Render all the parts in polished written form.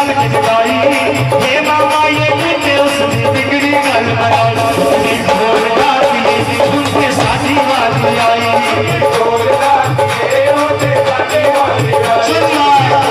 गल जगाई ये मामा ये कीते उसने बिगड़ी गल बनाई ढोल डाकिए उनके साथी वाली आई ढोल डाकिए उनके साथी वाली आई सुनिया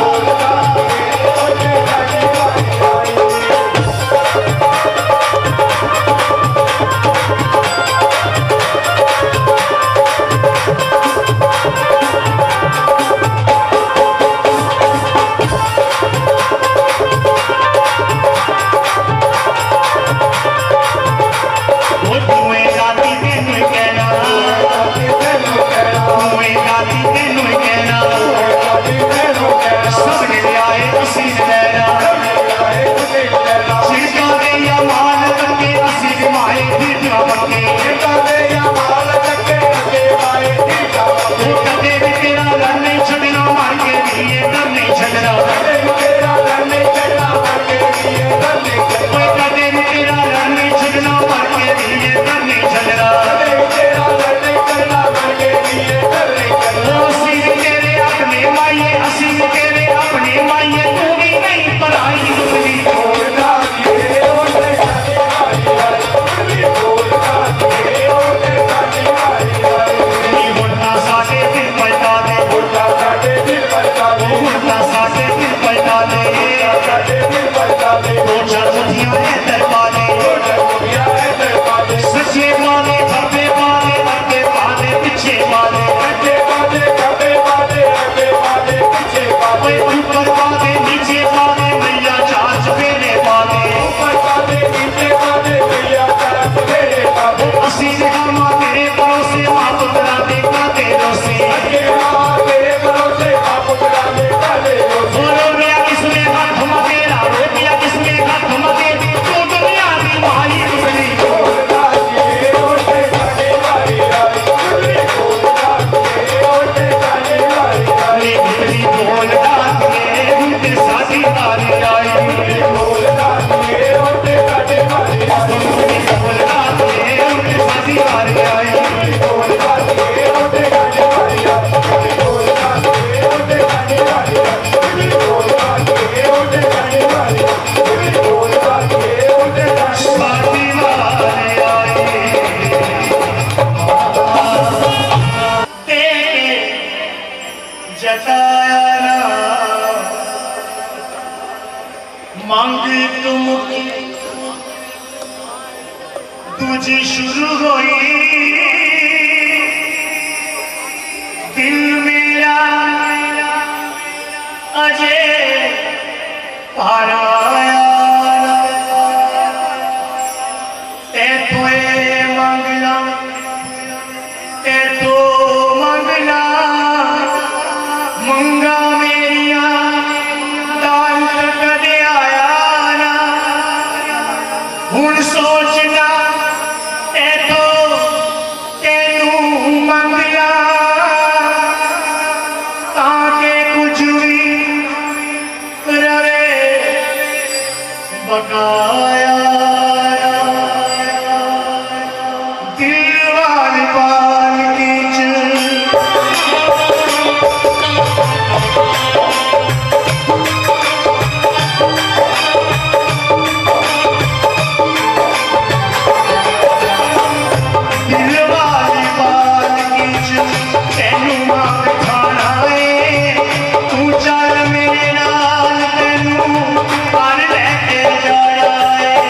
दूजी शुरू हुई दिल मेरा अजे पाराया ते तोए मंगला ते तो मंगला मंगा मेरिया दाल कदे आया ना हुण सोचना बकाया दिल वाली बाल की दिल वाली बाल की तेनू मांग खाना है तू चल मेरे नाल तेनू पर लेके जाया है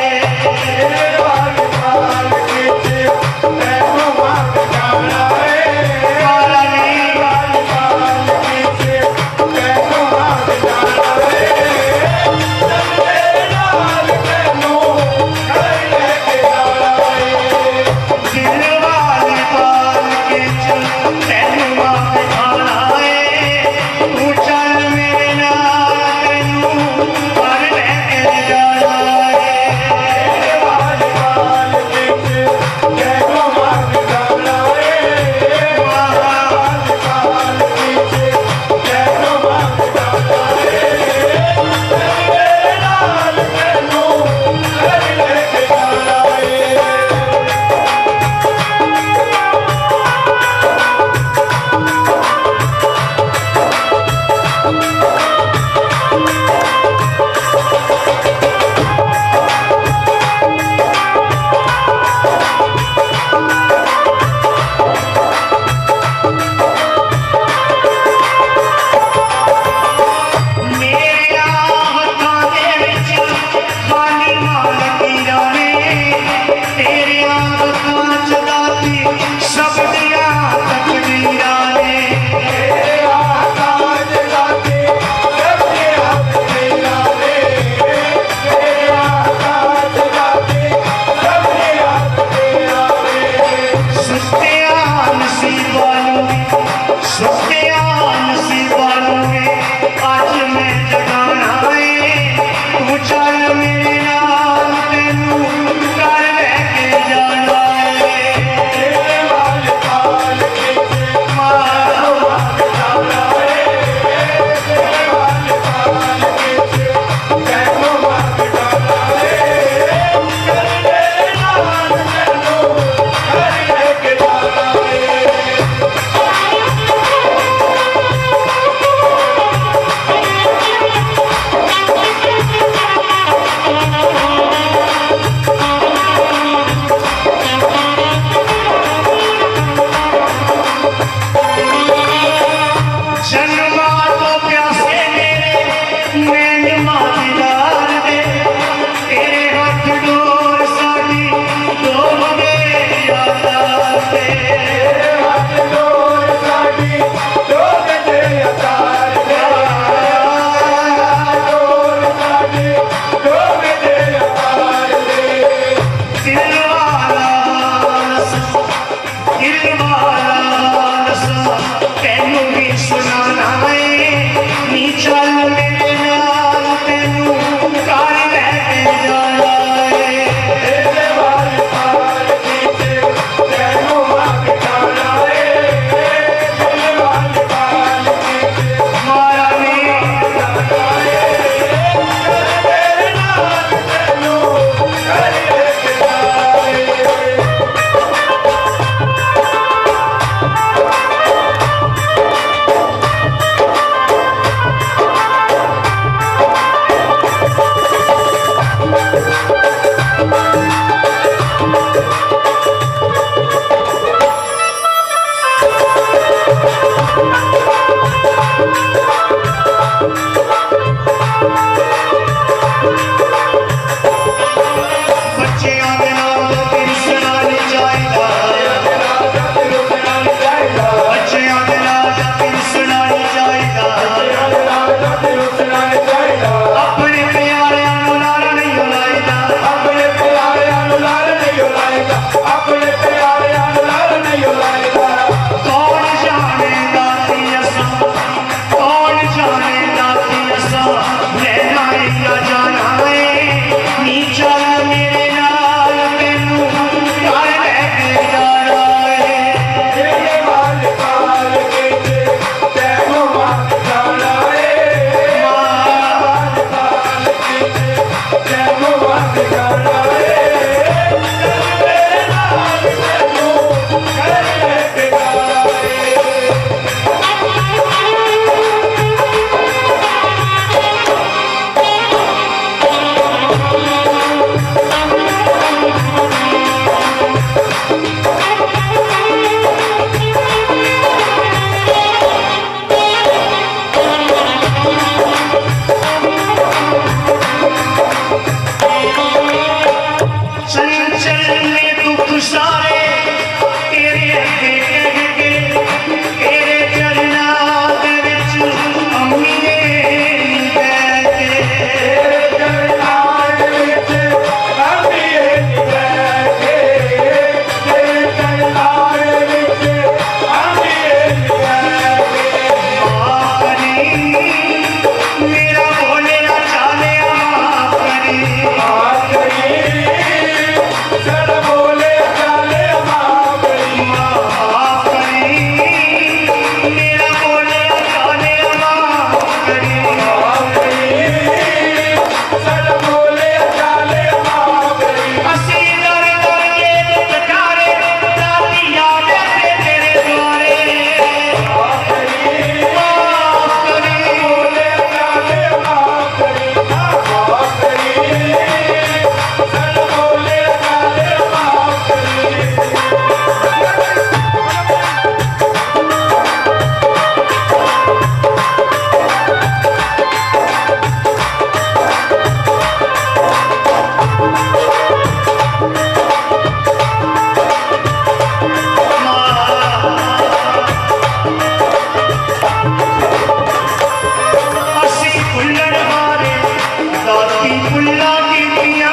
पुल्ला की पिया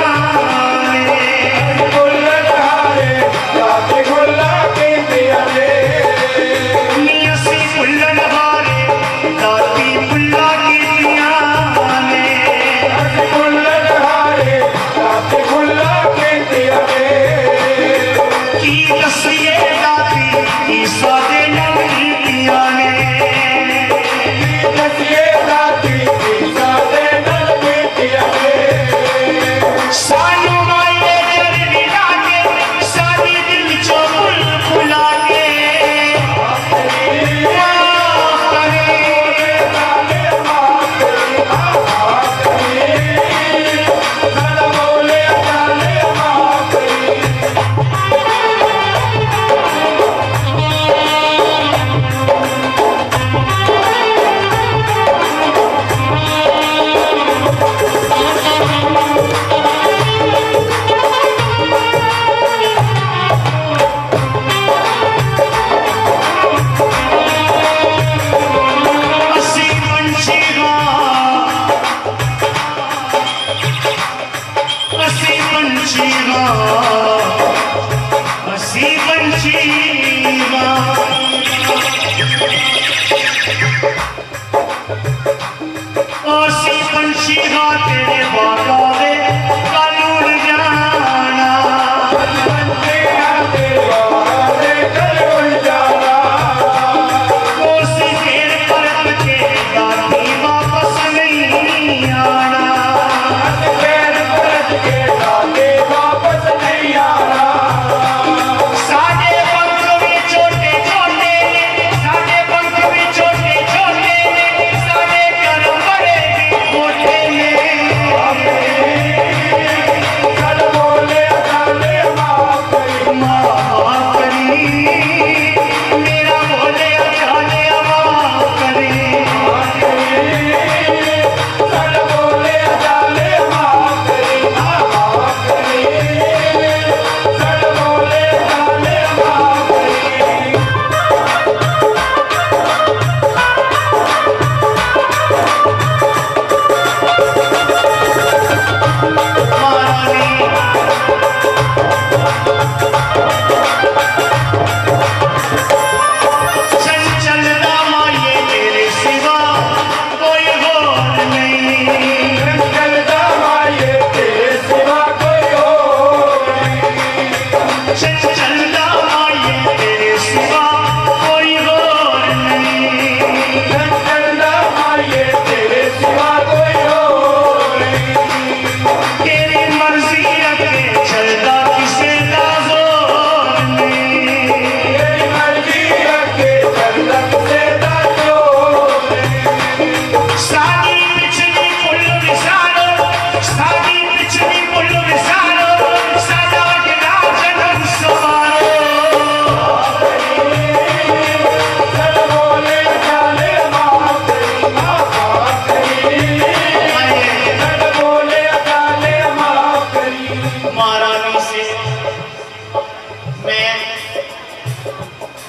तेरे बाबा रे कल उड़ जाना कोसी फेर परत के दादी वापस नहीं आना साढ़े पंख भी छोटे छोटे साढ़े पंख भी छोटे छोटे साढ़े कर बड़े भी मोटे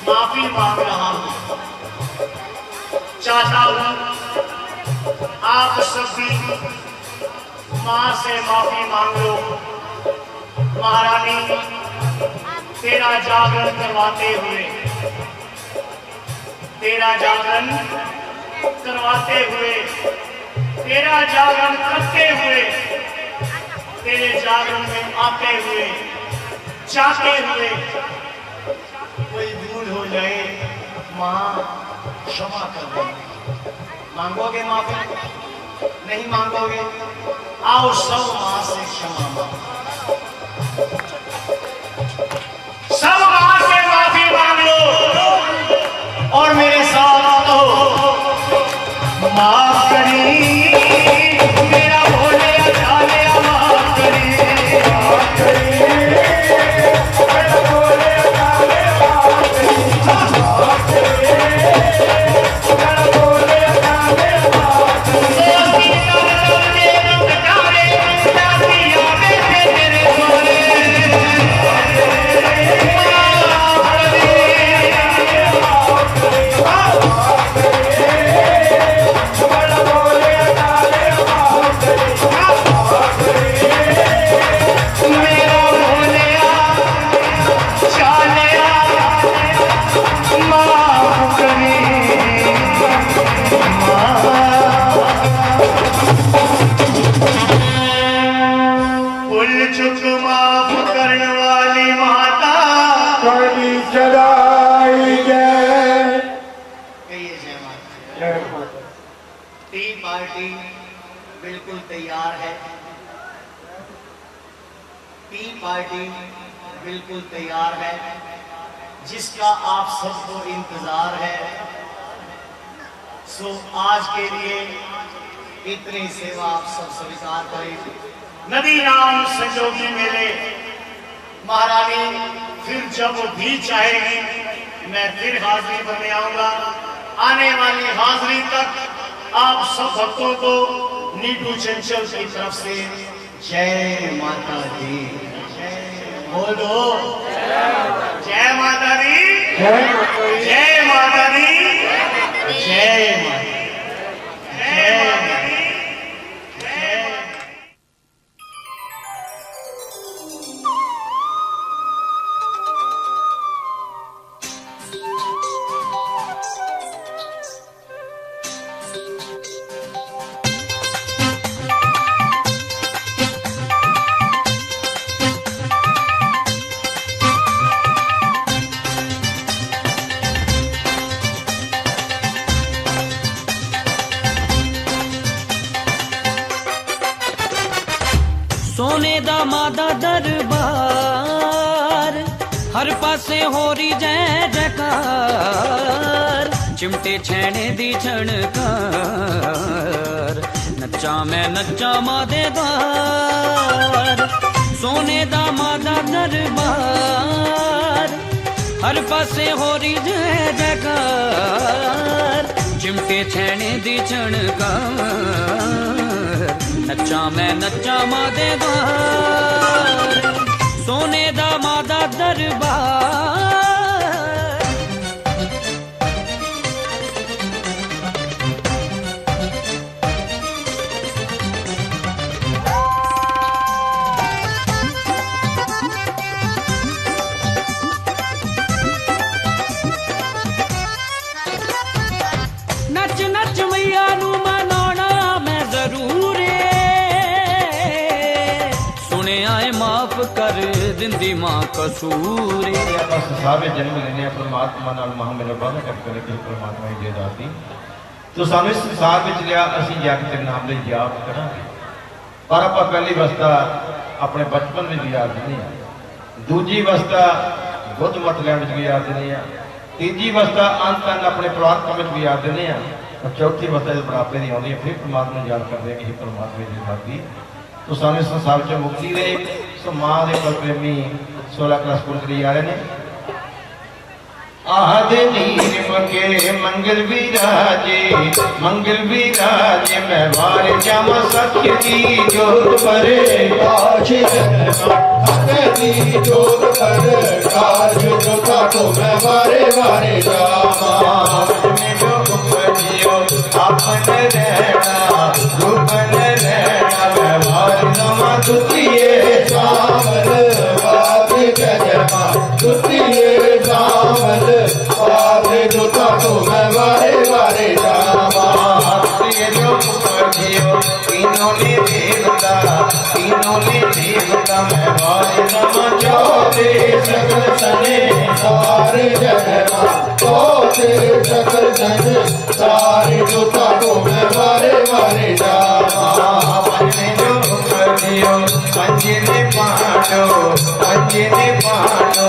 माफी मांग रहा हूं, चाहता हूं आप सभी मां से माफी मांग लो। महारानी तेरा जागरण करवाते हुए तेरा जागरण करवाते हुए तेरा जागरण करते हुए तेरे जागरण में आते हुए चाहते हुए कोई भूल हो जाए मां क्षमा कर दे। मांगोगे माफी? नहीं मांगोगे? आओ सब मां से क्षमा मांगो, सब मां से माफी मांग लो और मेरे साथ कहो माफ करी मेरा भोले जाने माफ करी, माफ करी मेरा भोले जाने माफ करी, माफ करी मेरा भोले जाने माफ करी। बोले टी पार्टी बिल्कुल तैयार है, जिसका आप सबको इंतजार है। सो आज के लिए इतनी सेवा आप सब स्वीकार करें। नदी नाम संजोगी मेले महारानी फिर जब भी चाहेगी मैं फिर हाजिरी करने आऊंगा। आने वाली हाजिरी तक आप सब भक्तों को नीटू चंचल की तरफ से जय माता दी। बोलो जय माता दी, जय माता दी, जय माता दी, जय माता दी। सोने दा मादा दरबार हर पासे हो रही जय जयकार, चिमटे छेने दी छणकार, नच्चा मैं नच्चा मादे द्वार। सोने दा मादा दरबार हर पासे हो रही जय जयकार, चिमटे छेने दी छणकार, नच्चा मैं नच्चा मादे द्वार। सोने दा मादा दरबार। नच नच मैया नू मनाना मैं जरूर, माफ कर दिंदी मां कसूर। ਆਪਾਂ ਸੰਸਾਰ ਵਿੱਚ ਜਨਮ ਲੈਨੇ ਆ ਪਰਮਾਤਮਾ ਨਾਲ ਮਹਾਂ ਮੇਰਾ ਵਾਅਦਾ ਕਰਕੇ ਕਿ ਪਰਮਾਤਮਾ ਹੀ ਦੇ ਦਾਤੀ ਤੋ ਸਾਨੂੰ ਇਸ ਸੰਸਾਰ ਵਿੱਚ ਲਿਆ, ਅਸੀਂ ਜਾ ਕੇ ਤੇਰੇ ਨਾਮ ਦੇ ਯਾਦ ਕਰਾਂਗੇ। ਪਰ ਆਪਾਂ ਪਹਿਲੀ ਅਵਸਥਾ ਆਪਣੇ ਬਚਪਨ ਵਿੱਚ ਯਾਦ ਦਿੰਦੇ ਆ, ਦੂਜੀ ਅਵਸਥਾ ਬੁੱਧ ਮਤ ਲੈਣ ਵਿੱਚ ਯਾਦ ਦਿੰਦੇ ਆ, ਤੀਜੀ ਅਵਸਥਾ ਅੰਤ ਤੱਕ ਆਪਣੇ ਪਰਿਵਾਰ ਕੰਮ ਵਿੱਚ ਯਾਦ ਦਿੰਦੇ ਆ, ਚੌਥੀ ਅਵਸਥਾ ਜਦ ਬੁਢਾਪੇ ਦੀ ਆਉਂਦੀ ਹੈ ਫਿਰ ਪਰਮਾਤਮਾ ਨੂੰ ਯਾਦ ਕਰਦੇ ਆ ਕਿ ਪਰਮਾਤਮਾ ਦੀ ਦਾਤੀ तो सारे संसार च मुक्ति रहे। सो मां दे पर प्रेमी 16 क्लास स्कूल करी जा रहे ने। आहदे नीर मके मंगल विराजे, मंगल विराजे मैं वार जामा सत्य दी जोत परे काज आहदे दी जोत परे काज जो काटो मैं वारे वारे जामा में जो उपजियो आपने रहना रूपन रहना मैं वार जामा तुतिए सामल वारे जजमा तुतिए सामल वारे जो काटो मैं वारे वारे जामा ये जो उपजियो तीनों ने देवता मैं वारे जामा चौथे सकल सने सारे जजमा चौथे सकल सने सारे जो काटो मैं वारे वारे जामा अपने जो उपजियो अंजने पाटो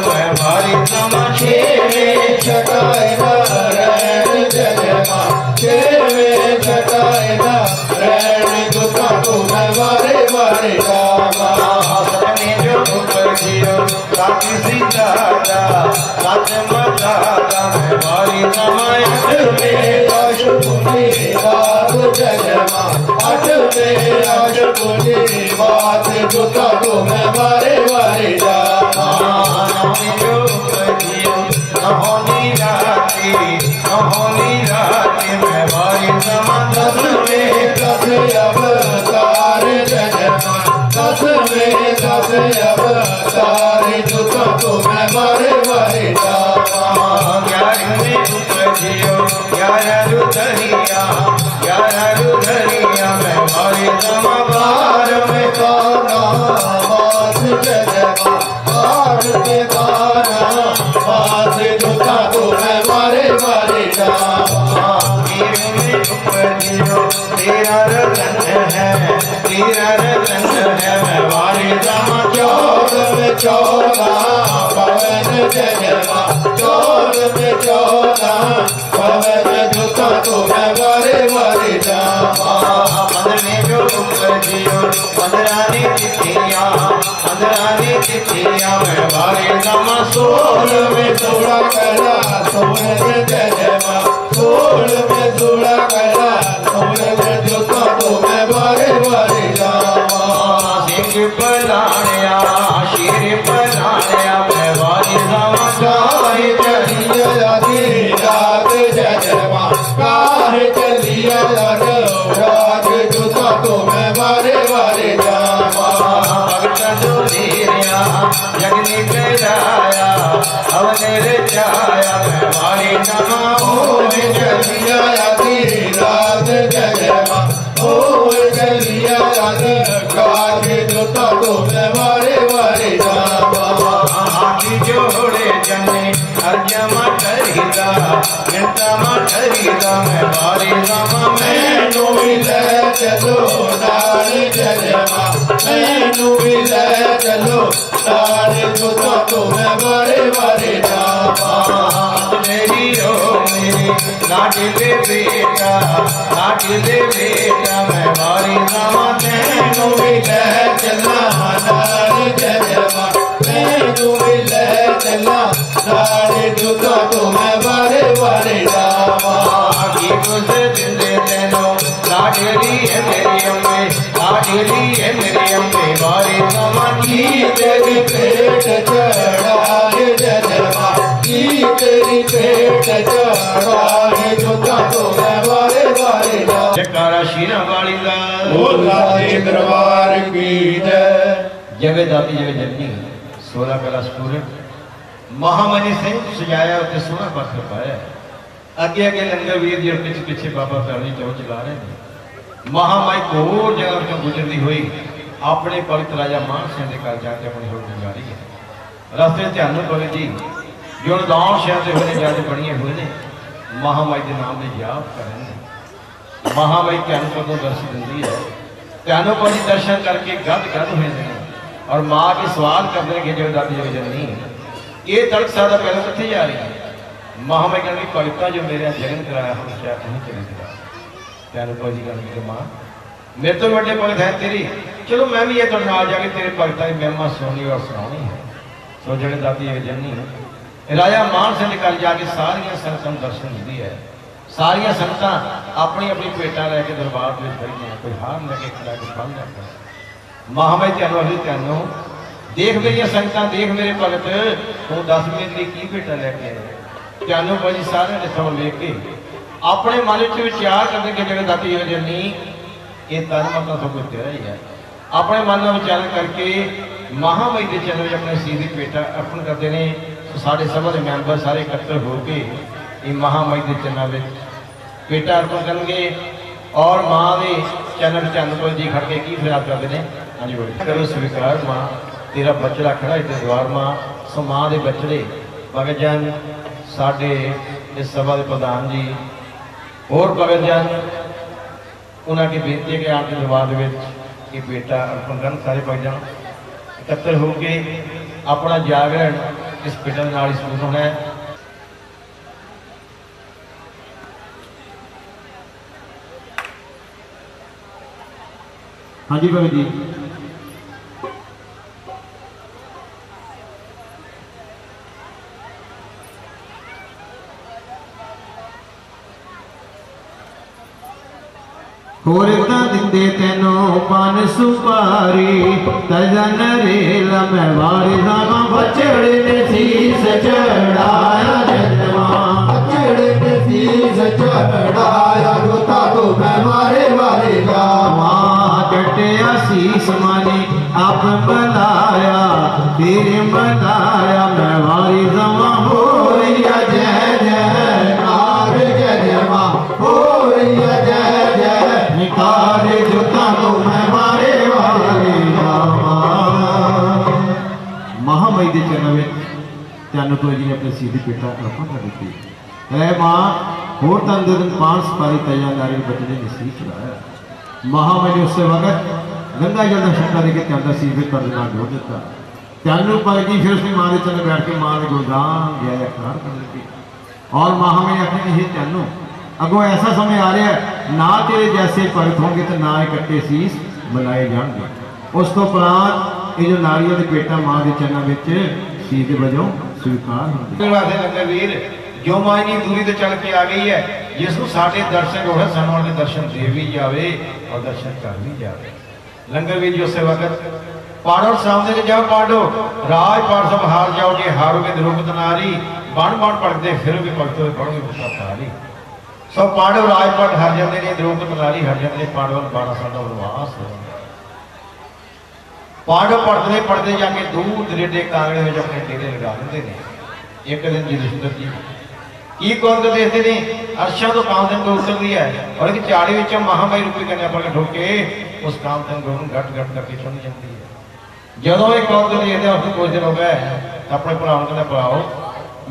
मैं वारे जामा छेवे छटाए रैन जजमा छेवे छटाए रैन जो काटो मैं वारे वारे जामा अपने जो उपजियो साथी सीता दादा मैं वारी समायत में आश पुनी बात जजमा अट में आश पुनी बात जो काटो मैं वारे वारे जामा जो उपजियो अहोनी राती मैं वारी समा दस में दस अवतार जजमा दस में दस अवतार जो काटो मैं वारे वारे जामा ग्यारह में उपजियो ग्यारह रुधरिया मैं वारी समा बार में काना बात जजमा बार में काना बात जो काटो मैं वारे वारे जामा तेरा रतन है तेरा चंद है मैं वारे जामा चौद में 14 पवन जय माँ, 14 में 14 पवन जुता तो मैं वारे वारे जामा। 15 जो ऊपर जियो 15 ने तिथियां 15 ने तिथियां मैं वारे जामा 16 में 16 कला 16 में जय माँ, 16 में 16 कला 16 में जुता तो मैं वारे वारे जामा। सिंह पलाणिया शेर पलाणिया मैं वारे जामा काहे चलिया आधी रात जय माँ, काहे चलिया रात जुता तो मैं वारे वारे जामा। भगत जो धीरिया जगनी कराया अवने रचाया मैं वारे जामा ओए चलिया आधी रात जय माँ, ओए चलिया आधी रात जुता तो मैं वारे वारे जामा। हाथी जोड़े जने अर्जमा ठरीदा मिंटा ठरीदा मैं वारे जामा मैनू भी ले चलो नाल जय माँ, मैनू भी ले चलो नाल जुता तो मैं वारे वारे जामा। मेरी रो मेरी लाडले बेटा मैं वारे जामा मैनू भी ले चला नाल जय माँ, मैनू भी ले चला नाल जुता तो मैं वारे वारे जामा। आगे कुछ दिन तेनो लाडली है मेरी अम्मे लाडली है मेरी अम्मे वारे जामा की तेरी पेट चढ़ाए जय माँ, की तेरी पेट चढ़ाए जुता तो मैं वारे वारे जामा। जयकारा शीरा वाली दा लाले दरबार की जय। जवे दाती जवे जन्नी 16 कला स्टूडेंट महामनी सिंह सजाया उते सोना पत्थर पाया अगे अगे लंगर वीर जी पीछे पीछे बाबा पैरनी चौ चला रहे हैं। महामाई को होर जगह चों गुजरती हुई अपने पवित्र राजा मान सिंह के घर जाके अपनी होर गुजारी है। रास्ते ध्यान पवे जी जो दान शहर से होने जाते बनिए हुए ने महामाई के नाम के याद करें। महामाई ध्यान को दर्शन दी है ध्यानों पर दर्शन करके गद गद हुए हैं और माँ के सवाल करते हैं कि जो दादी जो जननी ये तड़क सादा पहले कितने जा रही है। महामाई कहने भगता जो मेरे जगन कराया हम क्या नहीं चले गया ध्यानों पर जी कहने माँ मेरे तो बड़े भगत है तेरी चलो मैं भी ये तो नाल जाके तेरे भगता की महिमा सुननी और सुनानी है। सो जगह दादी जो जननी राजा मान सिंह घर जाके सारिया संगतां दर्शन दी है। सारिया संगतां अपनी अपनी पेटा लैके दरबार में खड़ी हैं कोई हार लैके खड़ा कोई फल लैके महामाई ध्यान वाली ध्यानों देख मेरी संगतां देख मेरे भगत तू 10 मिनट लिए की बेटा लैके आए। ध्यानों भाजी सारे लिखा लेख के अपने मन च विचार करने के जगह दाती हो जनी ये तन मत सब कुछ तेरा ही है। अपने मन में विचार करके महामाई के चरण में अपने सीधी पेटा अर्पण करते हैं। तो साढ़े सभा के मैंबर सारे इकट्ठे होकर ये महामाई के चरणों में पेटा अर्पण करेंगे और माँ के चरण चंदपुर जी खड़ के की फिराद करते हैं। हाँ जी बोले करो स्वीकार माँ तेरा बचड़ा खड़ा इतने द्वार माँ सो माँ के बचड़े भगत जन साढ़े इस सभा के प्रधान जी और भगत जन उन्होंने बेनती के आके दरबार ये बेटा अर्पण कर सारे भगत जन इकट्ठे होकर अपना जागरण इस पिंड नाल शुरू होना है। हाँ जी भगत जी होर दिंदे तेनों पान सुपारी तजन रेल मैं वारे जावा बचड़े ने शीस चढ़ाया जन्मा बचड़े ने शीस चढ़ाया जोता तो मैं मारे वारे जावा चटिया शीस माने आप बनाया तेरे बनाया मैं वारे जावा हो रिया जय जय कार जय माँ हो रिया जय जय निकाले जोता तो मैं मारे वाले महामाई के चरणों में ध्यानों जी ने अपनी सीधी पेटा अर्पण कर दी है। माँ होर तन दिन 5 सिपाही तैयार नारी बचने ने सी चलाया। महामाई ने उससे वक्त ਗੰਗਾ ਜਲ ਦਾ ਛੱਕਾ ਦੇ ਕੇ ਚੱਲਦਾ ਸੀ, ਫਿਰ ਤੁਹਾਡੇ ਨਾਲ ਜੋੜ ਦਿੱਤਾ। ਚਾਨੂ ਪਲ ਜੀ ਫਿਰ ਉਸਨੇ ਮਾਂ ਦੇ ਚੰਨ ਬੈਠ ਕੇ ਮਾਂ ਦੇ ਗੁਣਗਾਨ ਗਿਆ ਇਕਰਾਰ ਕਰਨ ਲੱਗੀ। और महामाई आखी हे चानू, अगों ऐसा समय आ रहा है ना तेरे जैसे भगत होंगे तो ना इकट्ठे शीस बनाए जाएंगे। उस तो उपरांत ये जो नारियों के पेटा मां के चरणों में शीस वजों स्वीकार होंगे। लंगर वीर जो मां इन्नी दूरी तो चल के आ गई है, जिसको साढ़े दर्शन हो रहे सानू वाले दर्शन दे भी जावे और दर्शन कर भी जावे। लंगर वीर जो से वक्त पाड़ो सामने जाओ, पाड़ो राज पाड़ सब हार जाओगे, हारोगे द्रौपदी नारी बन बन पढ़ते फिर भी पढ़ते हुए पढ़ोगे पुत्र तारी। सब पांडव राजपाट हर जाते हैं, द्रौपदी नारी हर जाते हैं, पांडव 12 साल का वनवास हो। पांडव पढ़ते पढ़ते जाके दूर दरेडे कांगड़े में अपने डेरे लगा देते हैं। एक दिन युधिष्ठिर जी की कौन देखते हैं, अर्शा तो कामधन को उतरती है और एक झाड़ी में महामाई रूपी कन्या प्रकट होकर उस कामधन को गट गट करके सुन जाती है। जो एक कौन देखते हैं उसको कुछ दिन हो गए अपने भराओं कहना भराओ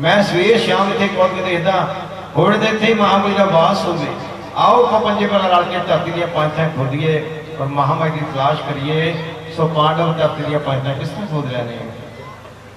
मैं सवेर शाम इतने कौन के देखता होड़ दे इतने महामाई का वास हो गए, आओ ਆਪਾਂ ਪੰਜੇ पर रल के धरती ਦੀਆਂ ਪੰਜਤਾਂ ਖੋਦੀਏ और महामाई की तलाश करिए। सो पांडव धरती ਦੀਆਂ ਪੰਜਤਾਂ किस तरह खोद रहे हैं।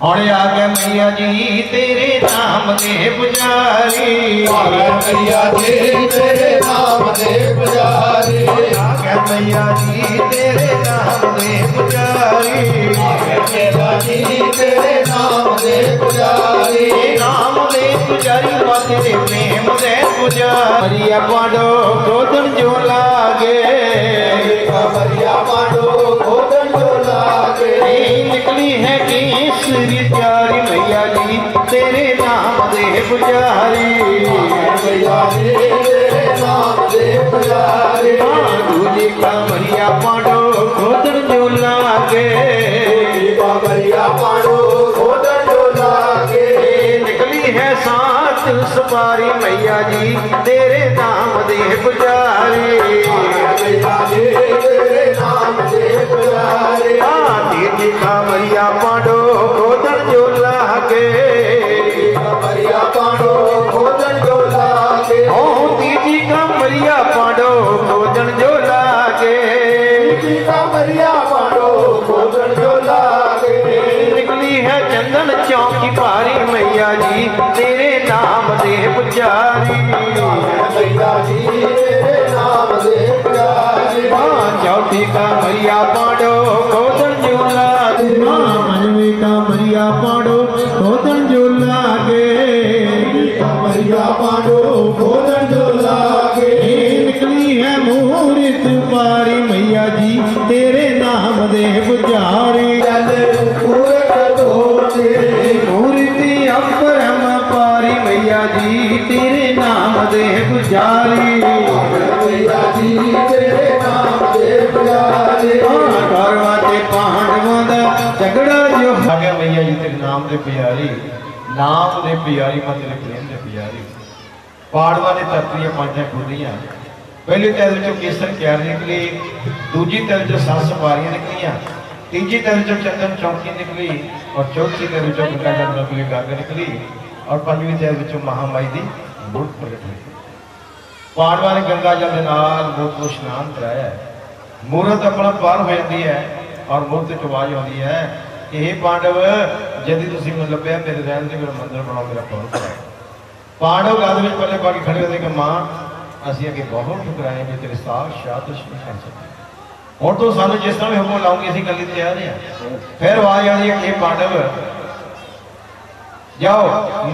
और आ गया मैया जी तेरे नाम दे पुजारी, आ गया मैया जी तेरे नाम दे पुजारी, आ गया मैया जी तेरे नाम दे पुजारी, आ गया मैया जी तेरे नाम दे पुजारी, नाम दे पुजारी तेरे प्रेम दे पुजारी। पांडो गोदन जो लागे, मरिया पांडो गोदन जो लागे, निकली है केसरी प्यारी मैया जी तेरे नाम दे पुजारी, मैया जी तेरे नाम दे पुजारी, दूजी का मरिया पांडो गोदन जो लागे, मरिया पांडो गोदन जो लागे, निकली है सात सवारी मैया जी तेरे नाम दे पुजारी, मैया जी तेरे नाम दे पुजारी, दीदी का मरिया पांडो गोदन जो लागे, मरिया पांडो गोदन जो लागे, ओ दीदी का मरिया पांडो गोदन जो लागे, मरिया पांडो गोदन जो लागे, निकली है चंदन चौकी पारी मैया जी तेरे नाम दे पुजारी, मैया जी तेरे नाम दे पुजारी, चौथी का मरिया पांडो गोदन जो लागे, मनवी का मरिया पांडो गोदन जो लागे, मरिया पांडो गोदन जो लागे, निकली है मूर्त पारी मैया जी तेरे नाम दे पुजारी, मूर्ति अपरम पारी मैया जी तेरे नाम दे पुजारी, मैया जी तेरे नाम दे पुजारी, कौरवां ते पांडवां दा झगड़ा जो आ गया मैया जी तेरे नाम दे पुजारी, नाम दे पुजारी मैं तेरे प्रेम दे पुजारी। पांडवां ने धरती ਦੀਆਂ ਪੰਜਤਾਂ ਖੋਲੀਆਂ, ਪਹਿਲੀ ਤਲ ਵਿੱਚੋਂ ਕੇਸਰ ਕਿਆਰ ਨਿਕਲੀ, ਦੂਜੀ ਤਲ ਵਿੱਚੋਂ 7 ਸਵਾਰੀਆਂ ਨਿਕਲੀਆਂ, तीजी तल जो चंदन चौकी निकली और चौथी तल जो गंगा जल गागर निकली और पंजवीं तल जो महामाई की मूर्त प्रगट हुई। पांडवा ने गंगा जल के नाल मूर्त को स्नान कराया, मूर्त अपना पार हो जाती है और मूर्त च आवाज आती है कि हे पांडव जदि तुसीं मैनूं लभ्या मेरे रहण दे, मेरा मंदिर बनाओ, मेरा भवन कराओ। पांडव गल में पहले पा के खड़े होते कि मां असीं अगे बहुत ठुकराए भी तेरे साक्षात दर्शन कर सकते, और तो सानू जिस तरह हुक्म लाओगे असीं गल तैयार हैं। फिर आवाज आ रही है कि पांडव जाओ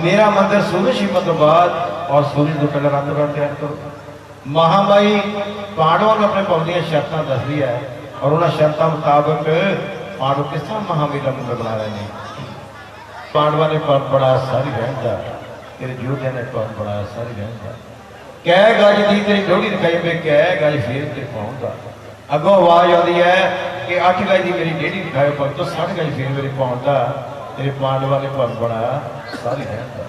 मेरा मंदिर सूरज छिपण तो बाद और सूरज तो पहले रात रात तैयार करो। महामाई पांडवों को अपने पौध दी शर्तां दसदी है और उन्होंने शर्तां मुताबिक पांडव किस तरह महामाई का मंदिर बना रहे हैं। पांडवा ने पर बड़ा सारी रहन का, तेरे योद्धा ने पर बड़ा सारी रहन का, कै गज दी तेरी लोहड़ी दिखाई में कै गज फेर ते पाऊंगा। अगों आवाज आती है कि 8 गज की मेरी डेढ़ी दिखाओ पर तो 7 गज फिर मेरे पाउंड का, तेरे पांडवा ने पर बनाया सारी रहन का।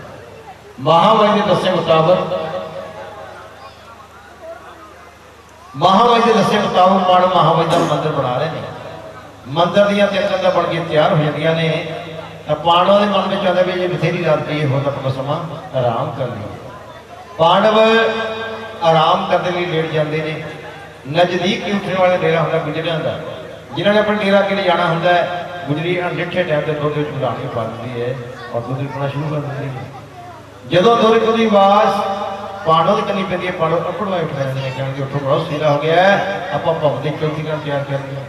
महामाई के दस्से मुताबिक पांडव महामाई का मंदिर बना रहे हैं। मंदिर दियां तियां बन के तैयार हो जांदियां ने, तो पांडवों के मन में आता भी जी बथेरी रात की हो तो अपना समा आराम कर लीए। पांडव आराम करने लिए लेट जाते हैं। नजदीक ही उठने वाले डेरा होता गुजरिया का, जिन्होंने अपने डेरा के लिए जाना होंगे गुजरी अनडिठे टाइम से दुध मिलानी पा दी है और दुध विकना शुरू कर देती है। जो दुध की आवाज़ पांडव की करनी पैंती है, पांडव अकड़ वाए उठ जाते हैं, कहेंगे उठो बहुत सीधा हो गया है, आप भवन की चौथी काम तैयार करेंगे।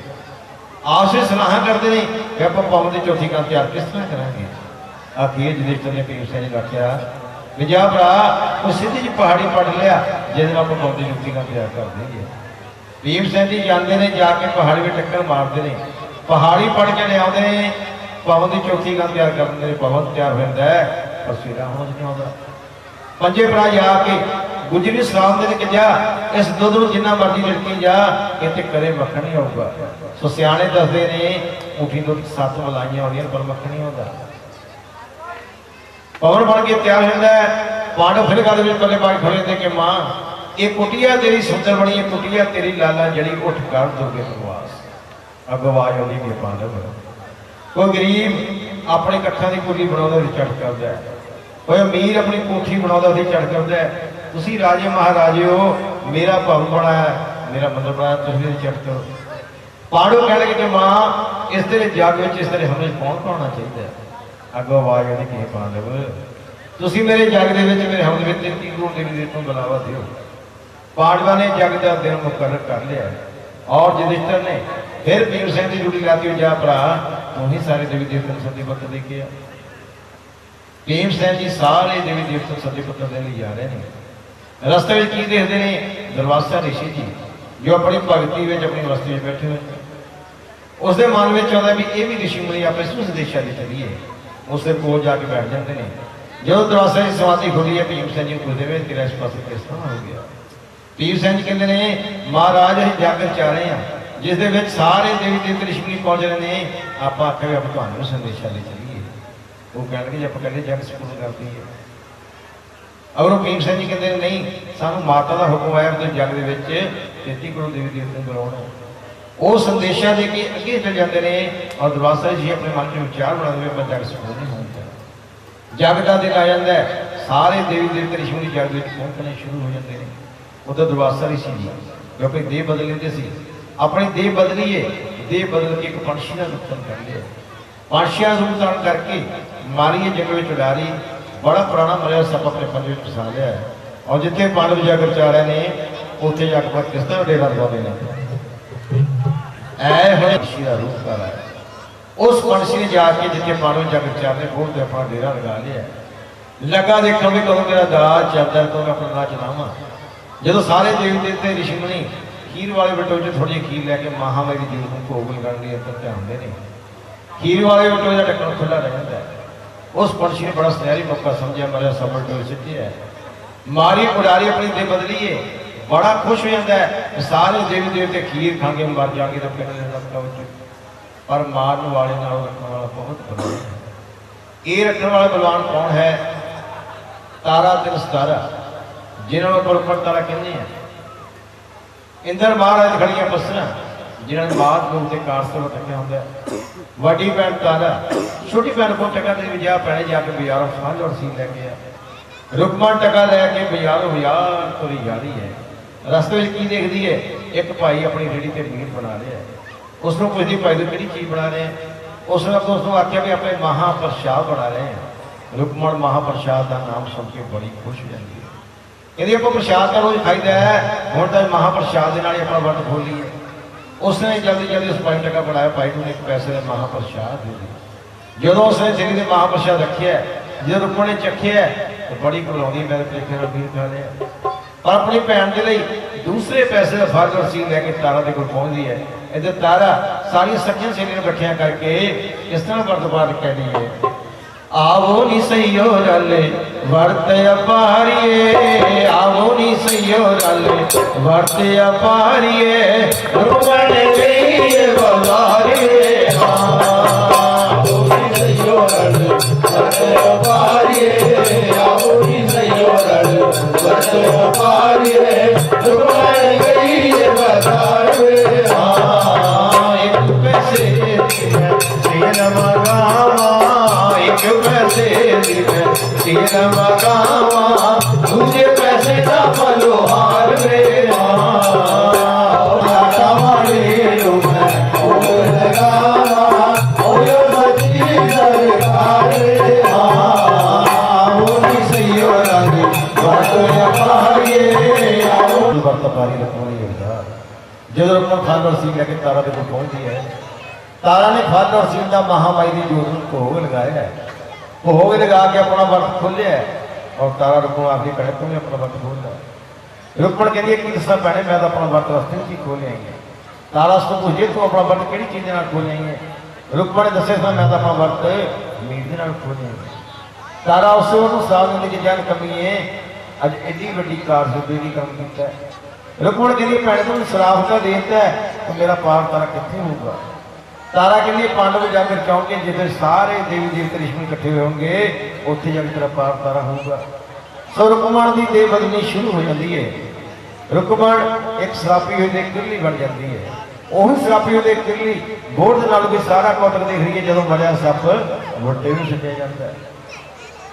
आपसे सलाह करते हैं कि आप भवन की चौथी काम तैयार किस तरह करेंगे। आखिर युधिष्ठिर ने भीम सैन ने आख्या भी जा भरा वो सीधी जी पहाड़ी पढ़ लिया जिस आप भवन की चौथी काम तैयार कर देंगे। भीम सैन जी जाते हैं जाके पहाड़ी में टक्कर मारते हैं, पहाड़ी पढ़ के लिया भवन की चौथी काम तैयार कर देंगे। भवन तैयार हो जाता है पर सवेरा होना नहीं आता। पंजे भरा जाके गुजरी सलाम देने कि जा इस दुध में जिन्ना मर्जी लड़की जा इतने करे मक्खन नहीं आऊगा। सो सियाने दसते ने ऊठी दुध 7 मलाइयां होंगे पर मक्खन नहीं आता। पवन बन के तैयार होता है, पांडव फिर गल में पले पाके खड़े थे कि मां ये कुटिया तेरी सुंदर बनी है, कुटिया तेरी लाला जड़ी उठ कर दोगे प्रवास। अगो आवाज आती है पांडव कोई गरीब अपने कट्ठा की कुली बना चढ़ करता है, कोई अमीर अपनी कोठी बना चढ़ करता है। तुसी राजे महाराजे हो, मेरा भवन बनाया मेरा मंदिर बनाया, तुम चढ़ करो। पांडव कह लगे कि मां इस तरह जग में इस तरह हमने कौन पाना चाहिए। अगो आवाज आती कि पांडव तुसी मेरे जग के मेरे हमले में 33 करोड़ देवी देवताओं को बुलावा दो। पांडवा ने जग का दिन मुकर्रर कर लिया और युधिष्ठिर ने फिर भीम सैन की ड्यूटी लाती हुई जा भरा तू ही सारे देवी देवता सती पत्र देखे आ। भीम सैन जी सारे देवी देवता सती पत्र देने जा रहे हैं। रस्ते में की देखते हैं दुर्वासा ऋषि जी जो अपनी भगती में अपनी बस्ती में बैठे हुए हैं। उसके मन में आता भी ये भी ऋषि मुनि आप इस दिशा की चलीए, उसके कोल जाके बैठ जाते हैं। जो दुर्वासा की समाधि खुली है भीम सैन जी पूछते हुए तेरा इस पास किस तरह हो गया। भीम सैन जी कहते हैं महाराज अं जाकर जा रहे हैं जिस सारे देवी देवते ऋषि मुनि पहुंच रहे हैं, आप आखे आप तुम्हें संदेशा ले चलीए। वो कह लगे आप कहते जग संपूर्ण करती है। और वो भीम सैन जी कहते हैं नहीं सानू माता का हुक्म आया तो जग के 33 करोड़ देवी देवते बुलाना। वो संदेशा दे के अगे चल जाते हैं और दुर्वासा जी अपने मन में विचार बना दे पर जग संपूर्ण नहीं होता। जग का दिन आ जाता है, सारे देवी देवते ऋषि मुनि जग में पहुंचने शुरू हो जाते हैं। उधर दुर्वासा ऋषि जी जो अपनी देह बदल लेते सी अपनी देह बदलीए, देह बदल के एक पंछी का रूप धारण कर लिया। पंछिया रूप धारण करके मारिए जंगल में उडारी बड़ा पुराना मरिया सप अपने पंजे में फसा लिया है। और जिथे पांडव जाकर जा रहे हैं उत्थे जाकर किस तरह डेरा लगाते हैं ऐ होए पंछी का रूप कर है। उस पंछी ने जाके जिथे पांडव जाकर जा रहे बोलते अपना डेरा लगा लिया। लगा देखो भी कदों मेरा दाज चलता है तो मैं अपना दाज चलावा। जो सारे देवी देवते ऋषि मुनि खीर वाले बटोचे थोड़ी खीर लैके महामारी जी को भोग लगाने अंदर ध्यान देने खीर वाले बटोचे का ढक्कन खुला रह जाता है। उस पंछी ने बड़ा सुनहरी मौका समझा मेरा सब बटोचे सिटी है मारी उड़ारी अपनी देह बदलीए बड़ा खुश हो जाता है। सारे देवी देवते खीर खाएंगे मर जाएंगे तो कहने पर मारने वाले नाल रखने वाला बहुत बलवान है। ये रखने वाला बलवान कौन है? तारा तिल सितारा जिन्होंने पर तारा कहते हैं। इंदर महाराज खड़िया पसरा जिन्होंने बात को उत्ते कारसर रखा होंगे। वड्डी भैन तारा छोटी भैन को टका दे जा पैने जाके बाजारों फल और सीन लैके आ। रुकमान टका लैके बाजारों बाजार तुरी जा रही है। रस्ते में की देखती है एक भाई अपनी रेहड़ी से मीट बना रहा है। उसको पुछती भाई तो कि चीज़ बना रहे हैं। उसने उसको आख्या भी अपने महाप्रसाद बना रहे हैं। रुकमण महाप्रसाद का नाम सुन के बड़ी खुश हो जाती है। कहती आप प्रसाद का रोज खाईदा है हूँ तो महाप्रसाद के अपना वर्त खोलीए। उसने जल्दी जल्दी उस भाई टका बनाया भाई को एक पैसे का महाप्रसाद दे दिया। जो उसने सिंह ने महाप्रसाद रखे जो रुकमण ने चखिया तो बड़ी घबराती मैं पेखे का मीट खा लिया। पर अपनी भैन के लिए दूसरे पैसे का फल और सीन लैके तारा के कोल पहुँचती है। इधर तारा सारी सखियां सहेलियां इकट्ठियां करके इस तरह वर्तमान कहनी है आवो नी सहियो रले वर्त अपारिए आवो नी सहियो रले वर्त अपारिए रुकमण गई बलारिए आवो नी सहियो रले वर्त अपारिए आवो नी सहियो रले वर्त अपारिए रुकमण गई बलारिए एक पैसे मगावा एक पैसे तेरा मगावा मुझे पैसे का पलोहार रे वाले लो मैं तारा के कोल पहुंचती है। तारा ने फल और सील का महामाई की जोत में भोग लगाया है। भोग लगा के अपना वर्त खोलिया है और तारा रुकण आखिरी कहे तू भी अपना वर्त खोल ला। रुकण कहती की दसा भैने मैं तो अपना वर्त वास्ते की खोल आई है। तारा उसको पूछे तू अपना वर्त कि चीज़ खोल आई है। रुकण ने दसे मैं तो अपना वर्त मीट के खोल आई है। तारा उस साल ने कि जान कमीए अज एडी वड्डी कार बेड़ी काम किया। रुकण कहती भैने तू शराब का देता है तो मेरा पार तारा कितने होगा। तारा कहती पांडव जाकर चाहोगे जिधर सारे देवी देवते ऋषि इकट्ठे होंगे उत्थे जाकर तेरा पार तारा होगा। सो रुकमण की देह बदलनी शुरू हो जाती है। रुकमण एक शराबी हुई किरली बन जाती है। वही शराबी हुई किरली बोर्ड नाल भी सारा कौतक देख रही है। जो मरिया सप वोटे भी छड्या जाता है।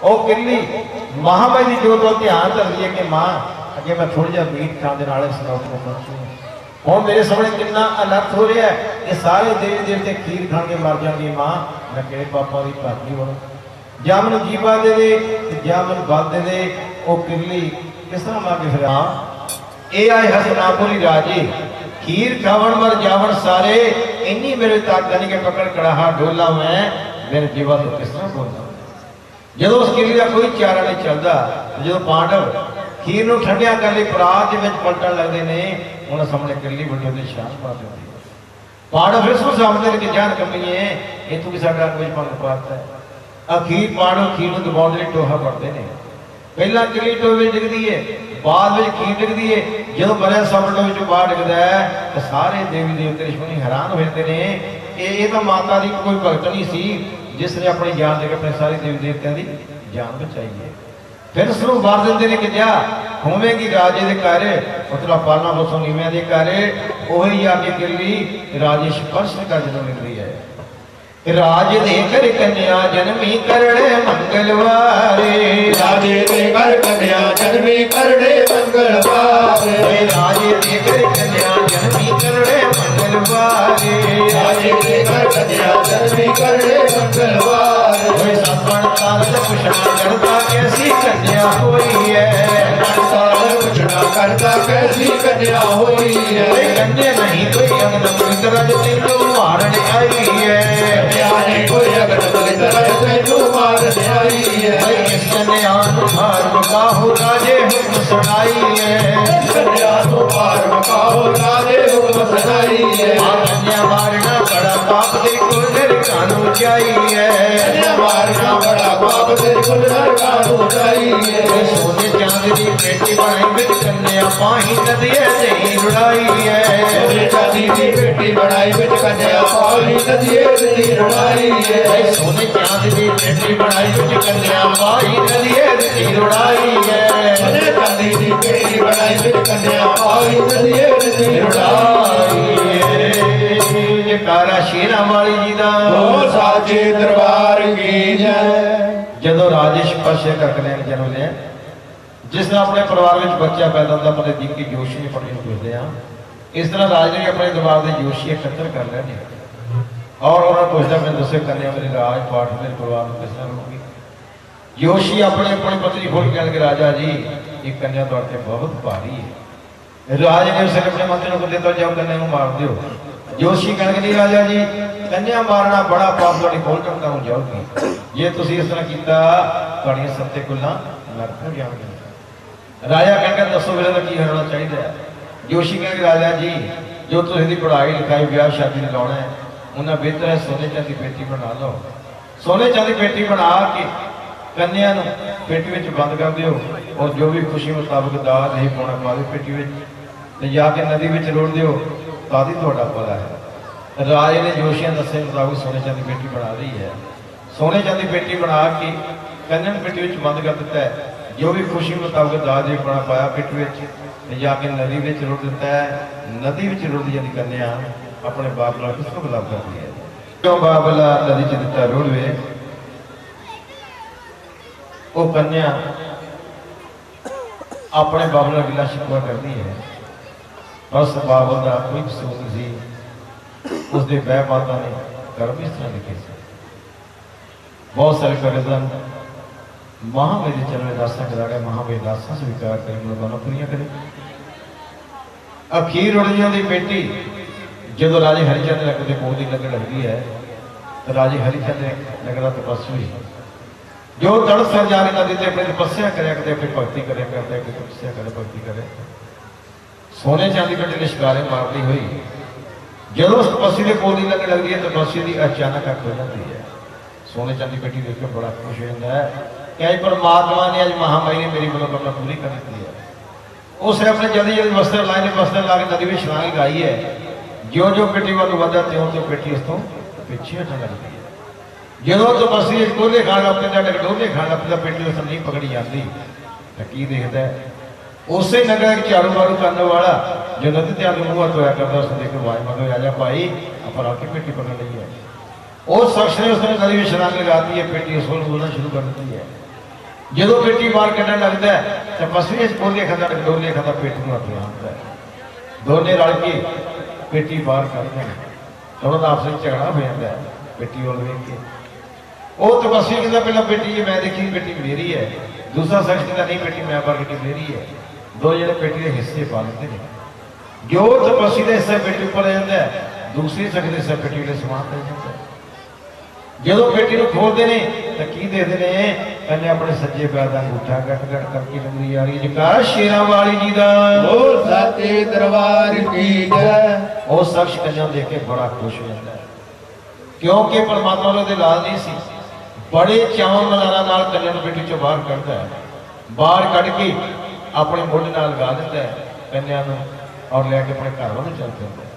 वह किरली महामाई की जोत वाल ध्यान धरती है कि मां अगे मैं थोड़ा जिहा मीट खाने नाल सनौत में पहुंचू हूँ मेरे सामने कितना अनर्थ हो रहा है कि सारे देवी देवते खीर खा के मर जाएंगे। मां मैं किहड़े पापा की भागी बनूं ਜਾਂ ਮੈਨੂੰ ਜੀਵਾ ਦੇ ਦੇ ਜਾਂ ਮੈਨੂੰ ਬਲ ਦੇ ਦੇ। ਉਹ ਕਿਰਲੀ किस तरह मांगे फिर हाँ ए आए हसनापुरी राजे खीर खावन मर जावन सारे इन्नी मेरे ताकत नहीं के पकड़ कड़ाहा डोला मैं मेरे जीवा तो किस तरह बोलता। जो उस किरली का कोई चारा नहीं चलता जो पांडव खीर नूं ठंडिया करने परात पलटन लगते हैं उन्होंने सामने किरली बड़ी होती शान पा देती है। पांडव फिर उसको समझते कि जान कमीए ये तू किसा कोई पंग पाता है। अखीर पांडव खीर नूं दबाउण लई टोहा पड़ते हैं। पहला किरली टोहे डिगदी है बाद में खीर डिगदी है। जो मरिया सामने विचों बाहर डिगदा है तो सारे देवी देवते ऋषि हैरान हो जाते हैं। ये तो माता की कोई भगत नहीं सी जिसने अपनी जान देकर अपने सारे देवी देवत्या की जान बचाई है। फिर उसको मार देंगे ने कि जा होवेगी राजे के घर मतलब पालना बसों नीविया के घर वही आके किरली राजे स्पर्श का जन्म मिल रही है। राज दे घर कन्या जन्मी करड़े मंगलवारे राजे दे घर कन्या जन्मी करड़े मंगलवारे राजे दे घर कन्या जन्मी करड़े मंगलवारे राजे दे घर कन्या जन्मी करड़े मंगलवारे सपन काल पुछना करता कैसी कन्या हुई है। साल पुछना करता कैसी कन्या हुई है। कन्या नहीं कोई अंगन मृतरज तेनू मारन आई है। कन्या कोई अगन मृतरज तेनू मारन आई है। इस कन्या मार मकाहु राजे हुक्म सुनाई है। कन्या तो मार मकाहु राजे हुक्म सुनाई है। कन्या मारना बड़ा पाप तेरी कुल कानून चाहिए है। कन्या मारना बड़ा पाप तेरी कुल कानून चाहिए। सोने चांदी की बेटी बनाई बिच कन्या पाही नदिया नहीं रुड़ाई है। सोने चांदी की बेटी बनाई बिच कन्या पाही नदिया नहीं रुड़ाई है। सोने चांदी की बेटी बनाई बिच कन्या पाही नदिया नहीं रुड़ाई है। सोने चांदी की बेटी बनाई बिच कन्या पाही नदिया नहीं रुड़ाई है। जयकारा शेरां वाली जी दा बोल साचे दरबार की जय। जदों राजे स्पर्श का कन्या ने जन्म लिया जिस तरह अपने परिवार में बच्चा पैदा होता अपने दिन की जोशी में पढ़ने पूछते हैं इस तरह राज ने अपने दरबार के जोशी एकत्र कर लिया और उन्होंने पूछता मैं दसो कन्या मेरे राज पाठ मेरे परिवार में किस तरह होगी। जोशी अपने अपनी पत्नी खोल के लगे राजा जी ये कन्या तो बहुत भारी है। राज ने उसे अपने मंत्री को देता जाओ कन्या को मार दो। जोशी कहने नहीं राजा जी कन्या मारना बड़ा पाप थोड़ी खोल करता हूँ जाओगी जे तुम इस तरह किया थोड़िया सत्ते कुल्ला नरक हो जाओगे। राजा कहकर दसो मेरे का की होना चाहिए। जोशी कहने राजा जी जो तुम पढ़ाई लिखाई ब्याह शादी लाना है उन्हें बेहतर है सोने चांदी पेटी बना लो। सोने चांदी पेटी बना के कन्या पेटी में बंद कर दो और जो भी खुशी मुताबिक दाज नहीं पाना पा दो पेटी में जाके नदी में रोड़ दो तादी थोड़ा भला है। राजे ने जोशियां दसे मुताबिक सोने चांदी पेटी बना रही है। सोने चांदी पेटी बना के कन्या पेटी में बंद कर दिता है। जो भी खुशी मुताबिक दाज नहीं पाना पाया पेटी में जाके नदी में रोड़ दिता है। नदी में रुड़ जाती कन्या अपने बाबला किसको गुलाब करती है। क्यों बाबला नदी च दिता रुड़वे वो कन्या अपने बाबला गिला शिकवा करती है। बस बाबल का कोई कसूर नहीं उसके बह माता ने कर्म इस तरह लिखे थे। बहुत सारे कर्जन महामेरी चरण दासा करा गया महामेरी दासा स्वीकार करें मनोकामना पूरी करें। अखीर उड़ियों की बेटी ਜਦੋਂ ਰਾਜੇ ਹਰੀਚੰਦ ਨਗਰ ਦੇ ਕੋਲ ਦੀ ਲੱਗਣ ਲੱਗਦੀ ਹੈ ਤਾਂ ਰਾਜੇ ਹਰੀਚੰਦ ਨਗਰ ਦਾ ਤਪਸਵੀ ਜੋ ਤੜਸਰ ਜਾ ਕੇ ਨਦੀ ਤੇ ਆਪਣੀ ਤਪੱਸਿਆ ਕਰਿਆ ਕਰਦੇ, ਆਪਣੀ ਭਗਤੀ ਕਰਿਆ ਕਰਦੇ, ਆਪਣੀ ਤਪੱਸਿਆ ਕਰੇ, ਭਗਤੀ ਕਰੇ, ਸੋਨੇ ਚਾਂਦੀ ਕੱਢੇ ਲਿਸ਼ਕਾਰੇ ਮਾਰਦੀ ਹੋਈ ਜਦੋਂ ਉਸ ਤਪੱਸੀ ਦੇ ਕੋਲ ਦੀ ਲੱਗਣ ਲੱਗਦੀ ਹੈ, ਤਪੱਸੀ ਦੀ ਅਚਾਨਕ ਅੱਖ ਹੋ ਜਾਂਦੀ ਹੈ। ਸੋਨੇ ਚਾਂਦੀ ਪੇਟੀ ਦੇਖ ਕੇ ਬੜਾ ਖੁਸ਼ ਹੋ ਜਾਂਦਾ ਹੈ ਕਿ ਅੱਜ ਪਰਮਾਤਮਾ ਨੇ, ਅੱਜ ਮਹਾਮਾਈ ਨੇ ਮੇਰੀ ਮਨੋਕਾਮਨਾ ਪੂਰੀ ਕਰ ਦਿੱਤੀ ਹੈ। ਉਸਨੇ ਆਪਣੇ ਜਲਦੀ ਜਲਦੀ ਵਸਤਰ ਲਾਏ ਨੇ, ਵਸਤਰ ਲਾ ਕੇ ਨਦੀ ਵਿੱਚ ਛਲਾਂਗ ਲਗਾਈ ਹੈ। ਜਿਉਂ ਜਿਉਂ ਪੇਟੀ ਵੱਲ ਵਧਦਾ ਤਿਉਂ ਪੇਟੀ ਉਸ ਤੋਂ ਪਿੱਛੇ ਹਟਣ ਲੱਗਦੀ ਹੈ। ਜਦੋਂ ਤਪੱਸੀ ਵਿੱਚ ਡੋਲੇ ਖਾਣ ਲੱਗ ਪੈਂਦਾ, ਡੋਲੇ ਖਾਣ ਲੱਗ ਪੈਂਦਾ, ਪੇਟੀ ਉਸ ਨਹੀਂ ਪਕੜੀ ਜਾਂਦੀ ਤਾਂ ਕੀ ਦੇਖਦਾ ਹੈ? ਉਸੇ ਨਗਰ ਇੱਕ ਝਾੜੂ ਮਾਰੂ ਕਰਨ ਵਾਲਾ ਜੋ ਨਦੀ ਤੇ ਆਲੂ ਮੂੰਹ ਧੋਇਆ ਕਰਦਾ, ਉਸ ਦੇਖ ਕੇ ਆਵਾਜ਼ ਮਾਰਦਾ, ਆ ਜਾ ਭਾਈ ਆਪਾਂ ਰਲ ਕੇ ਪੇਟੀ ਪਕੜ ਲਈ ਹੈ। ਉਸ ਸ਼ਖਸ ਨੇ ਉਸਨੇ ਨਦੀ ਵਿੱਚ ਛਲਾਂਗ ਲਗਾਤੀ ਹੈ, ਪੇਟੀ ਉਸ ਵੱਲ ਬੋਲਣਾ ਸ਼ੁਰੂ ਕਰ ਦਿੱਤੀ ਹੈ। ਜਦੋਂ ਪੇਟੀ ਬਾਹਰ ਕੱਢਣ ਲੱਗਦਾ ਹੈ ਤਾਂ ਤਪੱਸੀ ਵਿੱਚ ਡੋਲੇ ਖਾਂਦਾ, ਡੋਲੇ ਖਾਂਦਾ ਪੇਟੀ ਨੂੰ ਹੱਥ ਲਾਉਂਦਾ ਹੈ। ਦੋਨੇ ਰਲ ਕੇ ਪੇਟੀ ਬਾਹਰ ਕੱਢਦੇ ਨੇ, ਉਹਨਾਂ ਦਾ ਆਪਸ ਵਿੱਚ ਝਗੜਾ ਹੋ ਜਾਂਦਾ ਹੈ। ਪੇਟੀ ਵੱਲ ਵੇਖ ਕੇ ਉਹ ਤਪੱਸੀ ਕਹਿੰਦਾ, ਪਹਿਲਾਂ ਪੇਟੀ ਜੇ ਮੈਂ ਦੇਖੀ ਪੇਟੀ ਮੇਰੀ ਹੈ, ਦੂਸਰਾ ਸ਼ਖਸ ਕਹਿੰਦਾ ਨਹੀਂ ਪੇਟੀ ਮੈਂ ਬਾਹਰ ਕੱਢੀ ਮੇਰੀ ਹੈ। ਦੋ ਜਿਹੜੇ ਪੇਟੀ ਦੇ ਹਿੱਸੇ ਪਾ ਲੈਂਦੇ ਨੇ, ਜੋ ਤਪੱਸੀ ਦਾ ਹਿੱਸਾ ਪੇਟੀ ਉੱਪਰ ਆ ਜਾਂਦਾ ਹੈ, ਦੂਸਰੇ ਸ਼ਖਸ ਦੇ ਹਿੱਸਾ ਪੇਟੀ ਦੇ ਸਮਾਨ ਪੈ ਜਾਂਦਾ ਹੈ। ਜਦੋਂ ਪੇਟੀ ਨੂੰ ਖੋਲਦੇ ਨੇ ਤਾਂ ਕੀ ਦੇਖਦੇ ਨੇ? ਕਹਿੰਦੇ ਆਪਣੇ ਸੱਜੇ ਪੈਰ ਦਾ ਅੰਗੂਠਾ ਗੱਟ ਗੱਟ ਕਰਕੇ ਲੰਗਰੀ ਆ ਰਹੀ ਹੈ। ਜਕਾਰ ਸ਼ੇਰਾਂ ਵਾਲੀ ਜੀ ਦਾ ਬੋਲ ਸੱਚੇ ਦਰਬਾਰ ਕੀ ਜੈ। ਉਹ ਸ਼ਖਸ ਕੰਨਾਂ ਦੇਖ ਕੇ ਬੜਾ ਖੁਸ਼ ਹੋ ਜਾਂਦਾ ਹੈ, ਕਿਉਂਕਿ ਪਰਮਾਤਮਾ ਨੂੰ ਉਹਦੇ ਲਾਲ ਨਹੀਂ ਸੀ। ਬੜੇ ਚਾਵਾਂ ਮਲਾਰਾਂ ਨਾਲ ਕੰਨਾਂ ਨੂੰ ਪੇਟੀ ਚੋਂ ਬਾਹਰ ਕੱਢਦਾ ਹੈ। ਬਾਹਰ ਕੱਢ ਕੇ ਆਪਣੇ ਮੋਢੇ ਨਾਲ ਲਗਾ ਦਿੰਦਾ ਹੈ ਕੰਨਿਆਂ ਨੂੰ, ਔਰ ਲੈ ਕੇ ਆਪਣੇ ਘਰ ਵੱਲ ਚੱਲ ਪੈਂਦਾ ਹੈ।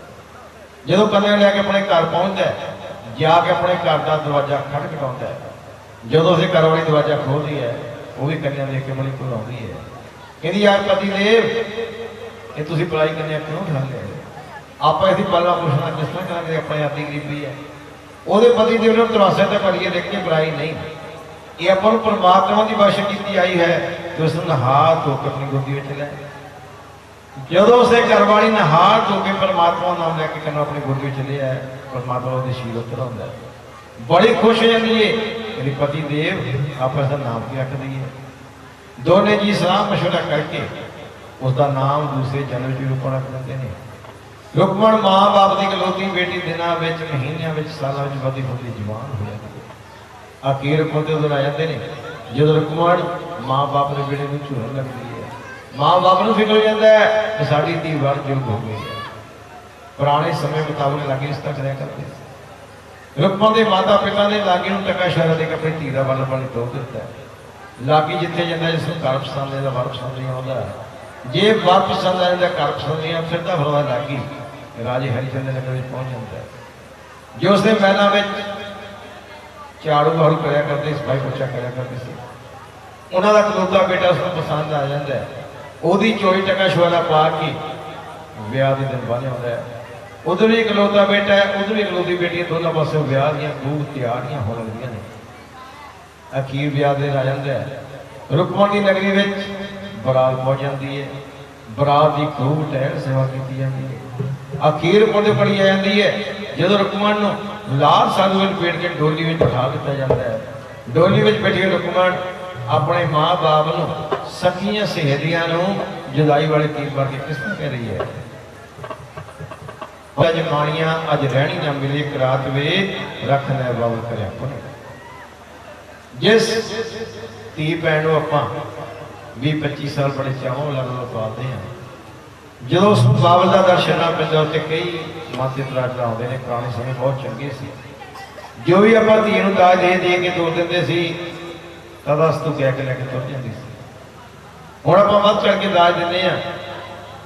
ਜਦੋਂ ਕੰਨਿਆਂ ਲੈ ਕੇ ਆਪਣੇ ਘਰ ਪਹੁੰਚਦਾ ਹੈ, ਜਾ ਕੇ ਆਪਣੇ ਘਰ ਦਾ ਦਰਵਾਜ਼ਾ ਖਟਖਟਾਉਂਦਾ ਹੈ। ਜਦੋਂ ਉਸੇ ਘਰ ਵਾਲੀ ਦਰਵਾਜ਼ਾ ਖੋਲ੍ਹਦੀ ਹੈ, ਉਹ ਵੀ ਕੰਨਿਆਂ ਦੇਖ ਕੇ ਬੜੀ ਘਬਰਾਉਂਦੀ ਹੈ। ਕਹਿੰਦੀ ਯਾਰ ਪਤੀ ਦੇਵ, ਇਹ ਤੁਸੀਂ ਪਰਾਈ ਕੰਨਿਆਂ ਕਿਉਂ ਠਾਲ ਲਿਆ? ਆਪਾਂ ਇਹਦੀ ਪਾਲਣਾ ਪੋਸ਼ਣਾ ਕਿਸ ਤਰ੍ਹਾਂ ਕਰਾਂਗੇ? ਆਪਣੇ ਆਦੀ ਗਰੀਬੀ ਹੈ। ਉਹਦੇ ਪਤੀ ਦੇਵ ਨੂੰ ਤਰਾਸੇ ਤੇ ਭਰੀਏ ਦੇਖ ਕੇ ਬੁਰਾਈ ਨਹੀਂ, ਇਹ ਆਪਾਂ ਨੂੰ ਪਰਮਾਤਮਾ ਦੀ ਬਖਸ਼ ਕੀਤੀ ਆਈ ਹੈ ਕਿ ਉਸ ਨੂੰ ਨਹਾ ਧੋ ਕੇ ਆਪਣੀ ਗੋਦੀ ਵਿੱਚ ਲੈ। ਜਦੋਂ ਉਸੇ ਘਰ ਵਾਲੀ ਨਹਾ ਧੋ ਕੇ ਪਰਮਾਤਮਾ ਨਾਮ ਲੈ ਕੇ ਕੰਨੋਂ ਆਪਣੀ ਗੋਦੀ ਵਿੱਚ ਲਿਆ, ਪਰਮਾਤਮਾ ਉਹਦੇ ਸ਼ੀਲ ਉੱਤੇ ਹੁੰਦਾ, ਬੜੀ ਖੁਸ਼ ਹੋ ਜਾਂਦੀ ਹੈ। ਕਹਿੰਦੀ ਪਤੀ ਦੇਵ ਆਪਾਂ ਇਸਦਾ ਨਾਮ ਕੀ ਰੱਖ ਦਈਏ? ਦੋਨੇ ਜੀ ਸਲਾਹ ਮਸ਼ਵਰਾ ਕਰਕੇ ਉਸਦਾ ਨਾਮ ਦੂਸਰੇ ਜਨਮ ਵਿੱਚ ਰੁਕਣ ਰੱਖ ਦਿੰਦੇ ਨੇ। ਰੁਕਮਣ ਮਾਂ ਬਾਪ ਦੀ ਇਕਲੌਤੀ ਬੇਟੀ ਦਿਨਾਂ ਵਿੱਚ, ਮਹੀਨਿਆਂ ਵਿੱਚ, ਸਾਲਾਂ ਵਿੱਚ ਵਧੀ ਫੁੱਲੀ ਜਵਾਨ ਹੋ ਜਾਂਦੀ ਹੈ। ਆਖਿਰ ਰੁਕਮਣ ਤੇ ਉਦੋਂ ਆ ਜਾਂਦੇ ਨੇ ਜਦੋਂ ਰੁਕਮਣ ਮਾਂ ਬਾਪ ਦੇ ਬੇੜੇ ਨੂੰ ਝੂਰਨ ਲੱਗਦੀ ਹੈ। ਮਾਂ ਬਾਪ ਨੂੰ ਫਿਕਰ ਹੋ ਜਾਂਦਾ ਹੈ ਕਿ ਸਾਡੀ ਧੀ ਵਰ ਜੁਗ ਹੋ ਗਈ ਹੈ। ਪੁਰਾਣੇ ਸਮੇਂ ਮੁਤਾਬਕ ਲਾਗੇ ਇਸ ਤਰ੍ਹਾਂ ਕਰਿਆ ਕਰਦੇ ਸੀ। ਰੁਕਮਣ ਦੇ ਮਾਤਾ ਪਿਤਾ ਨੇ ਲਾਗੇ ਨੂੰ ਟਕਾ ਇਸ਼ਾਰਾ ਦੇ ਕੇ ਆਪਣੀ ਧੀ ਦਾ ਵੱਲ ਪਾਣੀ ਤੋੜ ਦਿੱਤਾ ਹੈ। ਲਾਗੀ ਜਿੱਥੇ ਜਾਂਦਾ ਜਿਸ ਨੂੰ ਘਰ ਪਸੰਦ ਦਾ ਵਰ ਪਸੰਦ ਨਹੀਂ ਆਉਂਦਾ, ਜੇ ਵਰ ਪਸੰਦ ਆ ਜਾਂਦਾ ਘਰ ਪਸੰਦ ਨਹੀਂ ਆ, ਫਿਰ ਤਾਂ ਫਰਵਾ ਲਾਗੀ ਰਾਜੇ ਹਰੀਚੰਦ ਨਗਰ ਵਿੱਚ ਪਹੁੰਚ ਜਾਂਦਾ ਹੈ। ਜੋ ਉਸਦੇ ਮਹਿਲਾਂ ਵਿੱਚ ਝਾੜੂ ਬਾੜੂ ਕਰਿਆ ਕਰਦੇ, ਸਫਾਈ ਪੋਚਾ ਕਰਿਆ ਕਰਦੇ ਸੀ, ਉਹਨਾਂ ਦਾ ਇਕਲੌਤਾ ਬੇਟਾ ਉਸਨੂੰ ਪਸੰਦ ਆ ਜਾਂਦਾ ਹੈ। ਉਹਦੀ ਚੋਰੀ ਟਕਾ ਸ਼ਵਾਲਾ ਪਾ ਕੇ ਵਿਆਹ ਦੇ ਦਿਨ ਬੰਨ੍ਹ ਆਉਂਦਾ ਹੈ। ਉਧਰ ਵੀ ਇਕਲੌਤਾ ਬੇਟਾ ਹੈ, ਉਧਰ ਵੀ ਇਕਲੌਤੀ ਬੇਟੀ ਹੈ, ਦੋਨਾਂ ਪਾਸੇ ਵਿਆਹ ਦੀਆਂ ਖੂਬ ਤਿਆਰੀਆਂ ਹੋਣ ਲੱਗੀਆਂ ਨੇ। ਅਖੀਰ ਵਿਆਹ ਦੇ ਆ ਜਾਂਦਾ ਹੈ। ਰੁਕਮਣ ਦੀ ਨਗਰੀ ਵਿੱਚ ਬਰਾਤ ਪਹੁੰਚ ਜਾਂਦੀ ਹੈ। ਬਰਾਤ ਦੀ ਖੂਬ ਟਹਿਲ ਸੇਵਾ ਕੀਤੀ ਜਾਂਦੀ ਹੈ। ਅਖੀਰ ਪੁੰਡ ਪੜੀ ਆ ਜਾਂਦੀ ਹੈ ਜਦੋਂ ਰੁਕਮਣ ਨੂੰ ਲਾਲ ਸਾਧੂ ਵਿੱਚ ਪੇੜ ਕੇ ਡੋਲੀ ਵਿੱਚ ਬਿਠਾ ਦਿੱਤਾ ਜਾਂਦਾ ਹੈ। ਡੋਲੀ ਵਿੱਚ ਬੈਠੀ ਰੁਕਮਣ ਆਪਣੇ ਮਾਂ ਬਾਪ ਨੂੰ, ਸਖੀਆਂ ਸਹੇਲੀਆਂ ਨੂੰ ਜੁਦਾਈ ਵਾਲੇ ਤੀਰ ਮਾਰ ਕੇ ਕਿਸ ਤਰ੍ਹਾਂ ਕਹਿ ਰਹੀ ਹੈ? ਅੱਜ ਮਾਣੀਆਂ ਅੱਜ ਰਹਿਣੀ ਨਾ ਮਿਲੇ, ਇੱਕ ਰਾਤ ਵੇ ਰੱਖ ਲੈ ਬਾਬਲ ਕਰਿਆ ਆਪਣੇ। ਜਿਸ ਧੀ ਭੈਣ ਨੂੰ ਆਪਾਂ 20-25 ਸਾਲ ਬੜੇ ਚਾਹੋਂ ਨਾਲ ਪਾਲਦੇ ਹਾਂ, ਜਦੋਂ ਉਸ ਬਾਬਲ ਦਾ ਦਰਸ਼ਨ ਨਾ ਪੈਂਦਾ ਉੱਤੇ ਕਈ ਮਾਤੇ ਤਰਾਜ ਆਉਂਦੇ ਨੇ। ਪੁਰਾਣੇ ਸਮੇਂ ਬਹੁਤ ਚੰਗੇ ਸੀ, ਜੋ ਵੀ ਆਪਾਂ ਧੀ ਨੂੰ ਦਾਜ ਦੇ ਕੇ ਤੋਰ ਦਿੰਦੇ ਸੀ ਤਾਂ ਦਸ ਤੋਂ ਕਹਿ ਕੇ ਲੈ ਕੇ ਤੁਰ ਜਾਂਦੀ ਸੀ। ਹੁਣ ਆਪਾਂ ਵੱਧ ਚੜ ਕੇ ਦਾਜ ਦਿੰਦੇ ਹਾਂ,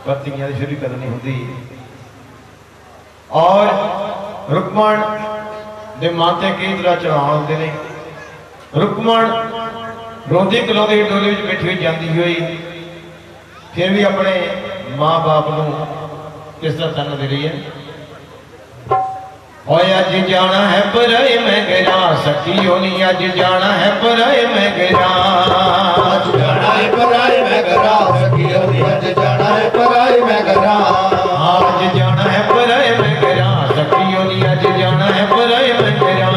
ਪਰ ਧੀਆਂ ਦੀ ਫਿਰ ਵੀ ਕਦਰ ਨਹੀਂ ਹੁੰਦੀ। ਔਰ ਰੁਕਮਣ ਦੇ ਮਾਤੇ ਕਈ ਤਰ੍ਹਾਂ ਚੜਾਉਣ ਆਉਂਦੇ ਨੇ। ਰੁਕਮਣ ਰੋਂਦੀ ਕਲਾਉਂਦੀ ਡੋਲੇ ਵਿੱਚ ਬੈਠੀ ਹੋਈ ਜਾਂਦੀ ਹੋਈ ਫਿਰ ਵੀ ਆਪਣੇ ਮਾਂ ਬਾਪ ਨੂੰ ਕਿਸ ਤਰ੍ਹਾਂ ਤੰਨ ਦੇ ਰਹੀ ਹੈ? ਓਏ ਅੱਜ ਜਾਣਾ ਹੈ ਪਰਾਏ ਮੈਂ ਗਿਆ, ਸਖੀ ਹੋਣੀ ਅੱਜ ਜਾਣਾ ਹੈ ਪਰਾਏ ਮੈਂ ਗਿਆ। ਅੱਜ ਜਾਣਾ ਹੈ ਪਰਾਏ ਮੈਂ ਘਰਾਂ, ਸਖੀ ਹੋਣੀ ਅੱਜ ਜਾਣਾ ਹੈ ਪਰਾਏ ਮੈਂ ਘਰਾਂ। ਅੱਜ ਜਾਣਾ ਹੈ ਪਰਾਏ ਮੈਂ ਗਿਆ, ਸਖੀ ਹੋਣੀ ਅੱਜ ਜਾਣਾ ਹੈ ਪਰਾਏ ਮੈਂ ਗਿਆ।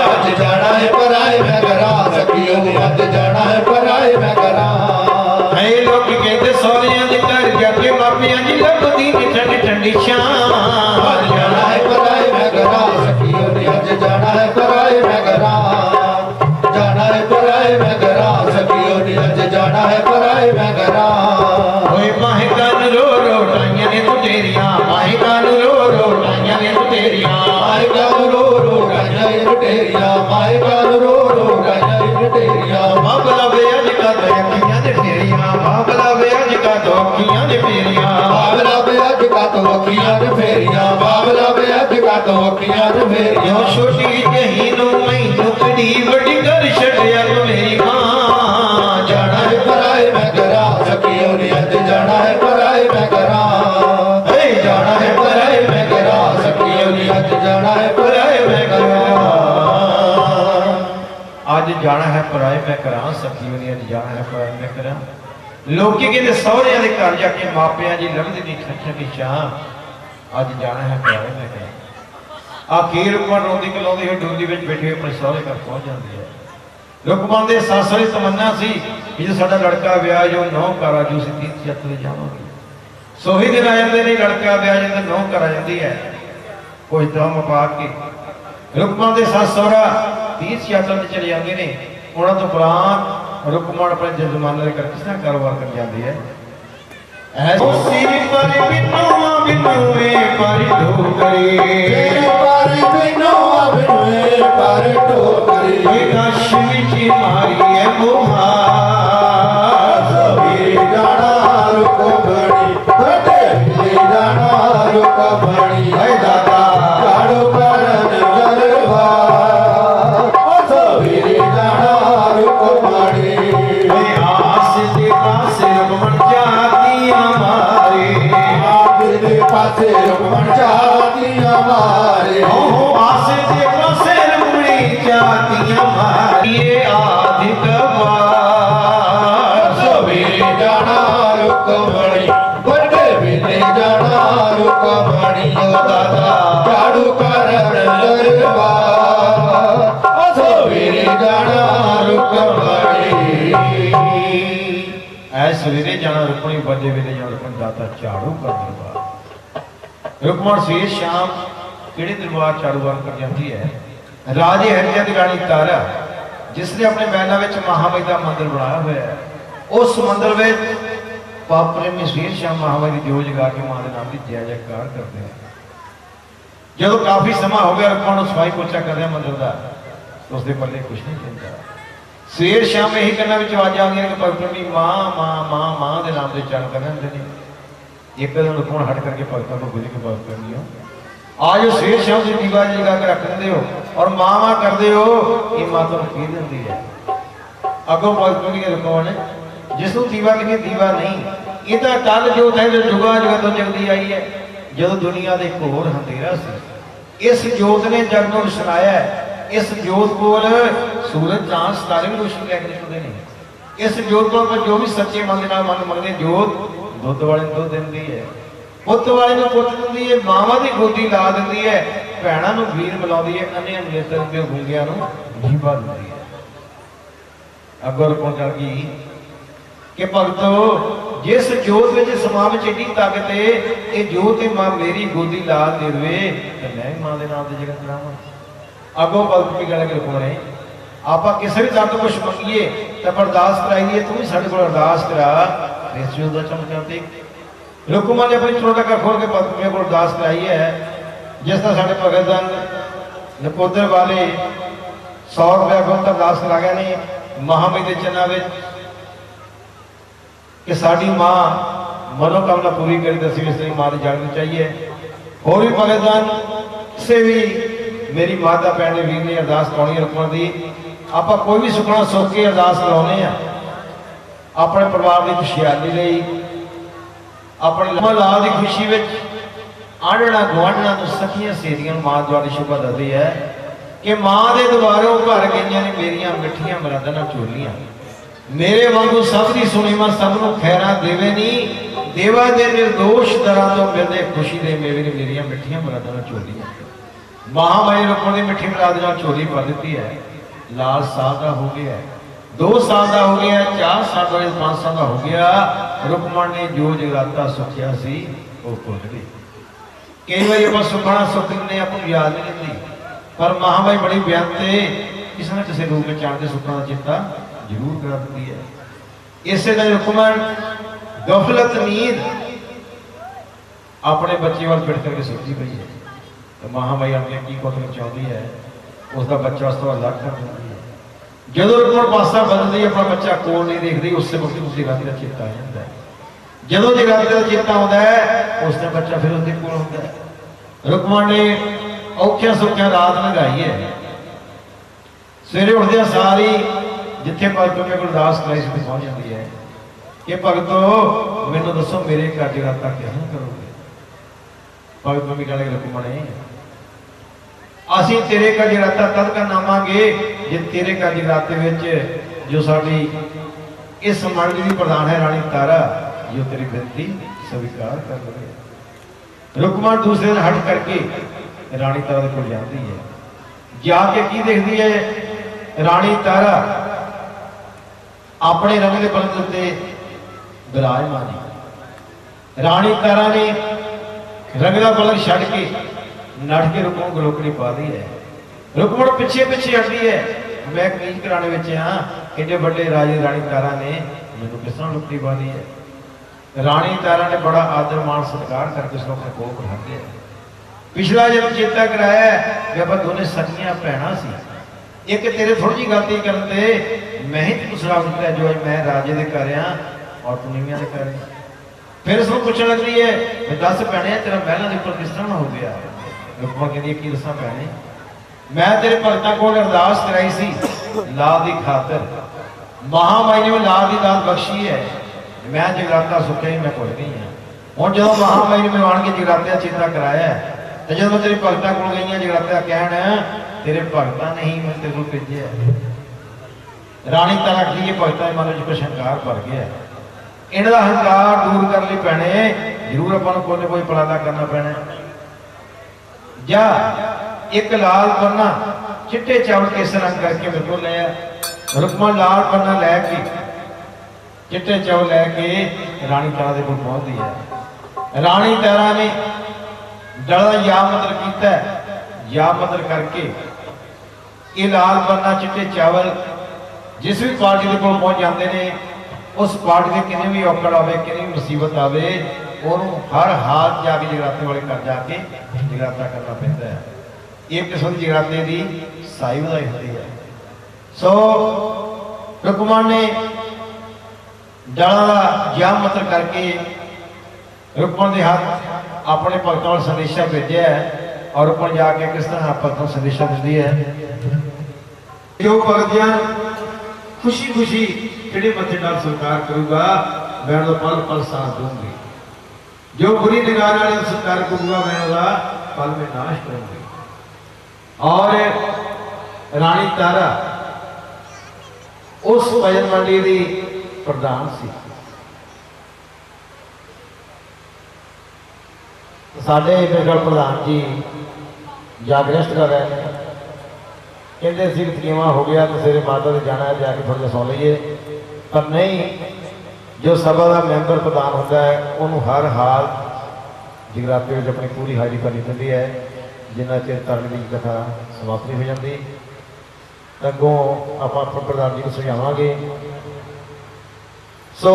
ਅੱਜ ਜਾਣਾ ਹੈ ਪਰਾਏ ਮੈਂ ਘਰਾਂ, ਸਖੀ ਹੋਣੀ ਅੱਜ ਜਾਣਾ ਹੈ ਪਰਾਏ ਮੈਂ ਘਰਾਂ। ਐ ਲੋਕ ਕਹਿੰਦੇ ਸੋਹਰਿਆਂ ਦੇ ਘਰ ਜਾ ਕੇ ਮਾਪਿਆਂ ਦੀ ਲੱਭਦੀ ਨੀ ਠੰਡੀ ਠੰਡੀ ਛਾਂ। जाना है पराए मैं घरा, जाना है पराए मैं घरा, सखियों ने अज जाना है पराए मैं घरा। ओए माहे कान रो रो टाइयां ने तू तेरियां, माहे कान रो रो टाइयां ने तू तेरियां, माए कान रो रो गाया लुटेरिया, माए कान रो रो गाया लुटेरिया। बाबला वे अज का तो अखियां ने फेरियां, बाबला वे अज का तो अखियां ने फेरियां, बाबला बे अज का तो अखियां ने फेरिया, बाबला बे अज का तो अखियां ने फेरिया। यो छोटी जही नू मैनू कड़ी वड्डी कर छड़िया तू मेरी मां, जाना है पराए मैं घरा, सखियों ने अज जाना है पराए मैं घरा, जाना है पराए मैं घरा, सखियों ने अज जाना है पराए मैं घरा। ਅੱਜ ਜਾਣਾ ਹੈ ਪਰਾਏ ਮੈਂ ਕਰਾਂ, ਸਖੀਓ ਨੇ ਅੱਜ ਜਾਣਾ ਹੈ ਪਰਾਏ ਮੈਂ ਕਰਾਂ। ਲੋਕੀ ਕਹਿੰਦੇ ਸਹੁਰਿਆਂ ਦੇ ਘਰ ਜਾ ਕੇ ਮਾਪਿਆਂ ਦੀ ਲੰਘਦੀ ਨਹੀਂ ਖੱਚਾਂ ਦੀ ਛਾਂ, ਅੱਜ ਜਾਣਾ ਹੈ ਪਰਾਏ ਮੈਂ ਕਰਾਂ। ਆਖੀਰ ਰੁਕਮਣ ਰੋਂਦੀ ਕਲਾਉਂਦੀ ਹੋਈ ਡੋਲੀ ਵਿੱਚ ਬੈਠੇ ਆਪਣੇ ਸਹੁਰੇ ਘਰ ਪਹੁੰਚ ਜਾਂਦੀ ਹੈ। ਰੁਕਮਣ ਦੇ ਸੱਸ ਦੀ ਤਮੰਨਾ ਸੀ ਕਿ ਜੇ ਸਾਡਾ ਲੜਕਾ ਵਿਆਹ ਜੋ ਨਹੁੰ ਘਰ ਆ ਜੂ, ਅਸੀਂ ਤੀਰਥ ਯਾਤਰਾ ਤੇ ਜਾਵਾਂਗੇ। ਸੋਹੀ ਦਿਨ ਆ ਜਾਂਦੇ ਨੇ, ਲੜਕਾ ਵਿਆਹ ਜਾਂਦਾ, ਨਹੁੰ ਘਰ ਆ ਜਾਂਦੀ ਹੈ। ਕੁਝ ਦਮ ਪਾ ਕੇ ਰੁਕਮਣ ਦੇ ਸੱਸ ਸਹੁਰਾ ਤੀਰਥ ਯਾਤਰਾ ਤੇ ਚਲੇ ਜਾਂਦੇ ਨੇ। ਉਹਨਾਂ ਤੋਂ ਉਪਰੰਤ ਰੁਕਮਣ ਆਪਣੇ ਜਜਮਾਨਾਂ ਦੇ ਘਰ ਕਿਸ ਤਰ੍ਹਾਂ ਕਾਰੋਬਾਰ ਕਰ ਜਾਂਦੀ ਹੈ। ਐਸੀ ਪਰ ਬਿਨੋਆ ਬਿਨੋਏ ਪਰ ਢੋਕਰੀ, पारी बिनो बिनोए पर टोकरी, ਕਸ਼ ਵਿੱਚ ਮਾਰੀ ਹੈ ਮੋਹਾ, सभी जाना रुक बड़ी, बड़े भी जाना रुक बड़ी। है दादा काड़ो करन गरबा, सभी जाना रुक बड़ी। आस के पासे रमन जातियां मारे, आप दे पासे रुकमन जाती हमारे, ओ आस के पासे रमणी जातियां मारी, ये आधिक बार सभी जाना रुक बड़ी, बड़े भी जाना रुक बड़ी। ओ दादा काड़ो करन गरबा, सभी जाना रुक बड़ी। ਐ ਸਵੇਰੇ ਜਾਣਾ ਰੁਕਣੀ, ਵੱਡੇ ਵੇਲੇ ਜਾਣਾ ਰੁਕਣ, ਦਾਤਾ ਝਾੜੂ ਕਰ ਦਰਬਾਰ। ਰੁਕਮਣ ਸਵੇਰ ਸ਼ਾਮ ਕਿਹੜੇ ਦਰਬਾਰ ਝਾੜੂ ਵਾਰ ਕਰ ਜਾਂਦੀ ਹੈ। ਰਾਜੇ ਹਰਿਆ ਦੀ ਰਾਣੀ ਤਾਰਾ ਜਿਸ ਨੇ ਆਪਣੇ ਮਹਿਲਾਂ ਵਿੱਚ ਮਹਾਮਾਈ ਦਾ ਮੰਦਿਰ ਬਣਾਇਆ ਹੋਇਆ ਹੈ, ਉਸ ਮੰਦਿਰ ਵਿੱਚ ਪਾਪ ਪ੍ਰੇਮੀ ਸਵੇਰ ਸ਼ਾਮ ਮਹਾਮਾਈ ਦੀ ਜੋਤ ਜਗਾ ਕੇ ਮਾਂ ਦੇ ਨਾਮ ਦੀ ਜੈ ਜੈਕਾਰ ਕਰਦੇ ਹਨ। ਜਦੋਂ ਕਾਫੀ ਸਮਾਂ ਹੋ ਗਿਆ, ਰੁਕਮਣ ਨੂੰ ਸਫਾਈ ਪੋਚਾ ਕਰ ਰਿਹਾ ਮੰਦਿਰ ਦਾ, ਉਸ ਦੇ ਪੱਲੇ ਕੁਛ ਨਹੀਂ ਪੈਂਦਾ। ਸਵੇਰ ਸ਼ਾਮ ਇਹੀ ਕੰਨਾਂ ਵਿੱਚ ਆਵਾਜ਼ਾਂ ਆਉਂਦੀਆਂ ਨੇ ਕਿ ਭਗਤ ਪ੍ਰੇਮੀ ਮਾਂ ਮਾਂ ਮਾਂ ਮਾਂ ਦੇ ਨਾਮ ਦੇ ਚਰਨ ਕਰ ਰਹੇ ਨੇ। ਇੱਕ ਦਿਨ ਰੁਕਮਣ ਹਟ ਕਰਕੇ ਭਗਤਾਂ ਨੂੰ ਬੁੱਝ ਕੇ ਭਗਤ ਕਰਨੀ ਹੋ, आज शेर शाम से दीवा जगा के रख देंगे हो और माँ माँ कर दे हो, ये माँ तो पी देती है। अगों भगतों की कौन है जिसको दीवा के दीवा नहीं, ये तो कल जोत है जो जुगा जुगा तो जगदी आई है। जो दुनिया के घोर अंधेरा से इस जोत ने जग को सुनाया है। इस जोत को सूरज चांद सितारे भी रोशनी लैके निकलते हैं। इस जोत को जो भी सच्चे मन के नाल मन मंगते, जोत दुध वाले दुध देती है, पुत वाले को पुत दिंदी है, मावां दी गोदी ला दिंदी है, भैणां नूं वीर मिलाउंदी है, अन्ने नेत्र ते गूंगियां नूं जीवा दिंदी है। अगों पहुंच गई कि भगतो जिस जोत विच समा विच एडी ताकत है, ये जोत मां मेरी गोदी ला दे दे ते मैं मां दे नाम ते जगत करावां। अगों भगत की गल के रुकणे आपां किसी भी तरह तो कुछ मंगीए तो अरदास कराइए, तू भी साडे कोल अरदास करा, इस जोत दा चमका देख। रुकमण ने अपनी चोटा का खोल के भगत को अरदास कराई है। जिस तरह साढ़े भगत जन नकोदर वाले 100 रुपया को अरदास करा गए ने महामाई के चरणों में कि साड़ी माँ मनोकामना पूरी करी, दसी भी इसलिए माँ की जागनी चाहिए। और भी भगत जन से भी मेरी माता भैन ने वीर ने अरदास करानी है रुकमण की। आप कोई भी सुखना सुख के अरदास कराने अपने परिवार की खुशहाली ਲਈ, अपने लाल की खुशी में आढ़ना गुआढ़ना तो सखियां सहेलियां मां द्वारा शोभा दती है कि मां के द्वारों घर गई ने मेरिया मिठिया मरादना चोलियां, मेरे वांगू सब की सुनी मैं सब नूं खैरा देवे नी, देवा दे निर्दोष दरां तो मिलदे खुशी दे मेवे ने मेरिया मिठिया मरादना चोलियां। महामाई रुकमण दी मिठी मरादना चोली भर दी है। लाल साल का हो गया है, 2 साल का हो गया, 4 साल का, 5 साल का हो गया। रुकमण ने जो जगराता सुखिया सी वो भुल गई। कई बार आप सुखना सुख ने आपको याद नहीं रहती। ਪਰ ਮਹਾਮਾਈ ਬੜੀ ਬਿਆਨਤੇ ਕਿਸੇ ਨਾ ਕਿਸੇ ਰੂਪ ਵਿੱਚ ਆਣ ਕੇ ਸੁੱਖਾਂ ਦਾ ਚਿੰਤਾ ਜ਼ਰੂਰ ਕਰਾ ਦਿੰਦੀ ਹੈ। ਇਸੇ ਦਾ ਹੁਕਮਨ ਗਫਲਤ ਨੀਂਦ ਆਪਣੇ ਬੱਚੇ ਵੱਲ ਫਿੱਟ ਕਰਕੇ ਸੁੱਤੀ ਪਈ ਹੈ ਤੇ ਮਹਾਮਾਈ ਆਪਣੇ ਕੀ ਕੁਦਰਤ ਚਾਹੁੰਦੀ ਹੈ ਉਸ ਦਾ ਬੱਚਾ ਉਸ ਤੋਂ ਅਲੱਗ ਕਰ ਦਿੰਦੀ ਹੈ। ਜਦੋਂ ਉਹ ਪਾਸਾ ਬਦਲਦੀ ਆਪਣਾ ਬੱਚਾ ਕੋਲ ਨਹੀਂ ਦੇਖਦੀ, ਉਸੇ ਵਕਤ ਉਸੇ ਗੱਲ ਦਾ ਚੇਤਾ ਆ ਜਾਂਦਾ ਹੈ। ਜਦੋਂ ਜਗਰਾਤੇ ਦਾ ਚੇਤਾ ਆਉਂਦਾ ਹੈ ਉਸ ਦਾ ਬੱਚਾ ਫਿਰ ਉਹਦੇ ਕੋਲ ਹੁੰਦਾ ਹੈ। ਰੁਕਮਣ ਨੇ ਔਖਿਆਂ ਸੌਖਿਆਂ ਰਾਤ ਲੰਘਾਈ ਹੈ। ਸਵੇਰੇ ਉੱਠਦਿਆਂ ਸਾਰੀ ਜਿੱਥੇ ਭਗਤ ਕੋਲ ਅਰਦਾਸ ਕਰਾਈ ਸੀ ਪਹੁੰਚ ਜਾਂਦੀ ਹੈ ਕਿ ਭਗਤੋ ਮੈਨੂੰ ਦੱਸੋ ਮੇਰੇ ਘਰ ਜਗਰਾਤਾ ਕਿਵੇਂ ਕਰੋਗੇ। ਭਗਤ ਮੰਮੀ ਕਹਿੰਦੇ ਰੁਕਮਣੇ ਅਸੀਂ ਤੇਰੇ ਘਰ ਜਗਰਾਤਾ ਤਦ ਕਰਨਾਵਾਂਗੇ ਜੇ ਤੇਰੇ ਘਰ ਜਗਰਾਤੇ ਵਿੱਚ ਜੋ ਸਾਡੀ ਇਸ ਮੰਡਲੀ ਦੀ ਪ੍ਰਧਾਨ ਹੈ ਰਾਣੀ ਤਾਰਾ ਜੋ ਤੇਰੀ ਬੇਨਤੀ ਸਵੀਕਾਰ ਕਰ ਲਵੇ। ਰੁਕਮਣ ਦੂਸਰੇ ਦਿਨ ਹਟ ਕਰਕੇ ਰਾਣੀ ਤਾਰਾ ਦੇ ਕੋਲ ਜਾਂਦੀ ਹੈ। ਜਾ ਕੇ ਕੀ ਦੇਖਦੀ ਹੈ ਰਾਣੀ ਤਾਰਾ ਆਪਣੇ ਰੰਗ ਦੇ ਪਲੰਗ ਉੱਤੇ ਬਿਰਾਜਮਾਨ ਹੈ। ਰਾਣੀ ਤਾਰਾ ਨੇ ਰੰਗ ਦਾ ਪਲੰਗ ਛੱਡ ਕੇ ਨੱਠ ਕੇ ਰੁਕਮਣ ਗਲੋਕੜੀ ਪਾ ਦੀ ਹੈ। ਰੁਕਮਣ ਪਿੱਛੇ ਪਿੱਛੇ ਹਟਦੀ ਹੈ। ਮੈਂ ਕਮੀਜ਼ ਕਰਾਣੇ ਵਿੱਚ ਹਾਂ, ਏਡੇ ਵੱਡੇ ਰਾਜੇ ਰਾਣੀ ਤਾਰਾ ਨੇ ਮੈਨੂੰ ਕਿਸ ਤਰ੍ਹਾਂ ਲੁਕੜੀ ਪਾ ਦੀ ਹੈ। ਰਾਣੀ ਤਾਰਾ ਨੇ ਬੜਾ ਆਦਰ ਮਾਣ ਸਤਿਕਾਰ ਕਰਕੇ ਉਸ ਨੂੰ ਆਪਣੇ ਕੋਲ ਬਿਠਾ ਲਿਆ। ਪਿਛਲਾ ਜਦੋਂ ਚੇਤਾ ਕਰਾਇਆ ਕਿ ਆਪਾਂ ਦੋਨੇ ਸੱਚੀਆਂ ਭੈਣਾਂ ਸੀ, ਇੱਕ ਤੇਰੇ ਥੋੜੀ ਜਿਹੀ ਗਲਤੀ ਕਰਨ ਤੇ ਮੈਂ ਹੀ ਤੈਨੂੰ ਸਲਾਹ ਦਿੱਤਾ ਜੋ ਅੱਜ ਮੈਂ ਰਾਜੇ ਦੇ ਘਰ ਆ ਔਰ ਤੂੰ ਨੀਵੀਆਂ ਦੇ ਘਰ ਆ। ਫਿਰ ਉਸ ਨੂੰ ਪੁੱਛਣ ਲੱਗਦੀ ਹੈ ਵੀ ਦੱਸ ਭੈਣੇ ਤੇਰਾ ਮਹਿਲਾਂ ਦੇ ਉੱਪਰ ਕਿਸ ਤਰ੍ਹਾਂ ਹੋ ਗਿਆ। ਰੁਕਮਣ ਕਹਿੰਦੀ ਕੀ ਦੱਸਾਂ ਭੈਣੇ, ਮੈਂ ਤੇਰੇ ਭਗਤਾਂ ਕੋਲ ਅਰਦਾਸ ਕਰਾਈ ਸੀ ਲਾਭ ਦੀ ਖਾਤਰ। ਮਹਾਮਾਈ ਨੇ ਲਾਭ ਦੀ ਦਾਤ ਬਖਸ਼ੀ ਹੈ। ਮੈਂ ਜਗਰਾਤਾ ਸੁੱਖਿਆ ਹੀ ਮੈਂ ਭੁੱਲ ਗਈ ਹਾਂ। ਹੁਣ ਜਦੋਂ ਮਹਾਮਾਈ ਨੇ ਮੈਨੂੰ ਆਣ ਕੇ ਜਗਰਾਤੇ ਦਾ ਚੇਤਾ ਕਰਾਇਆ ਤੇ ਜਦੋਂ ਮੈਂ ਤੇਰੇ ਭਗਤਾਂ ਕੋਲ ਗਈਆਂ ਜਗਰਾਤੇ ਕਹਿਣ ਤੇਰੇ ਭਗਤਾਂ ਨੇ ਹੀ ਮੈਨੂੰ ਤੇਰੇ ਕੋਲ ਭੇਜਿਆ। ਰਾਣੀ ਤਾਰਾ ਕੀ ਭਗਤਾਂ ਦੇ ਮਨ ਵਿੱਚ ਕੁਛ ਹੰਕਾਰ ਭਰ ਗਿਆ। ਇਹਨਾਂ ਦਾ ਹੰਕਾਰ ਦੂਰ ਕਰਨ ਲਈ ਭੈਣੇ ਜ਼ਰੂਰ ਆਪਾਂ ਨੂੰ ਕੋਈ ਨਾ ਕੋਈ ਉਪਰਾਲਾ ਕਰਨਾ ਪੈਣਾ। ਜਾਂ ਇੱਕ ਲਾਲ ਪੰਨਾ ਚਿੱਟੇ ਚਾਵਲ ਕੇਸਰ ਰੰਗ ਕਰਕੇ ਮੇਰੇ ਕੋਲ ਲਿਆ। ਰੁਕਮਣ ਲਾਲ ਪੰਨਾ ਲੈ ਕੇ ਚਿੱਟੇ ਚਾਵਲ ਲੈ ਕੇ ਰਾਣੀ ਤਾਰਾ ਦੇ ਕੋਲ ਪਹੁੰਚਦੀ ਹੈ। ਰਾਣੀ ਤਾਰਾ ਨੇ ਡਲਾ ਯਾ ਮੰਤਰ ਕੀਤਾ। ਯਾ ਮੰਤਰ ਕਰਕੇ ਇਹ ਲਾਲ ਪੰਨਾ ਚਿੱਟੇ ਚਾਵਲ ਜਿਸ ਵੀ ਪਾਰਟੀ ਦੇ ਕੋਲ ਪਹੁੰਚ ਜਾਂਦੇ ਨੇ ਉਸ ਪਾਰਟੀ ਦੇ ਕਿੰਨੇ ਵੀ ਔਕੜ ਆਵੇ ਕਿੰਨੀ ਵੀ ਮੁਸੀਬਤ ਆਵੇ ਉਹਨੂੰ ਹਰ ਹਾਲ ਜਾ ਕੇ ਜਗਰਾਤੇ ਵਾਲੇ ਘਰ ਜਾ ਕੇ ਜਗਰਾਤਾ ਕਰਨਾ ਪੈਂਦਾ ਹੈ। ਇਹ ਕਿਸਮ ਦੀ ਜਗਰਾਤੇ ਦੀ ਸਾਈ ਵਧਾਈ ਹੁੰਦੀ ਹੈ। ਸੋ ਰੁਕਮਣ ਨੇ ਡਲਾ ਦਾ ਯਾ ਮੰਤਰ ਕਰਕੇ ਰੁਕਮਣ ਦੇ ਹੱਥ ਆਪਣੇ ਭਗਤਾਂ ਵੱਲ ਸੰਦੇਸ਼ਾ ਭੇਜਿਆ ਔਰ ਰੁਕਮਣ ਜਾ ਕੇ ਕਿਸ ਤਰ੍ਹਾਂ ਭਗਤਾਂ ਨੂੰ ਸੰਦੇਸ਼ਾ ਦਿੰਦੀ ਹੈ। ਜੋ ਭਗਤਾਂ खुशी खुशी खिड़े मथे नाल स्वीकार करूंगा मैं उहदा पल पल साथ दूंगी। जो बुरी निगाह नाल स्वीकार करूंगा मैं उहदा पल में नाश करूंगी। और रानी तारा उस भजन मंडली दी प्रधान सी। साडे मेरे प्रधान जी जागरेस्ट कर रहे हैं कहते सिर तकलीवा हो गया तो सवेरे माता से जाना है जाके थोड़ा जिहा सौ लीए पर नहीं। जो सभा का मैंबर प्रधान होता है उन्होंने हर हाल जगराते में अपनी पूरी हाजिरी करनी पैंदी है। जिन्ना चिर धर्म की कथा समाप्त नहीं हो जाती अगों आप प्रधान जी को समझावांगे। सो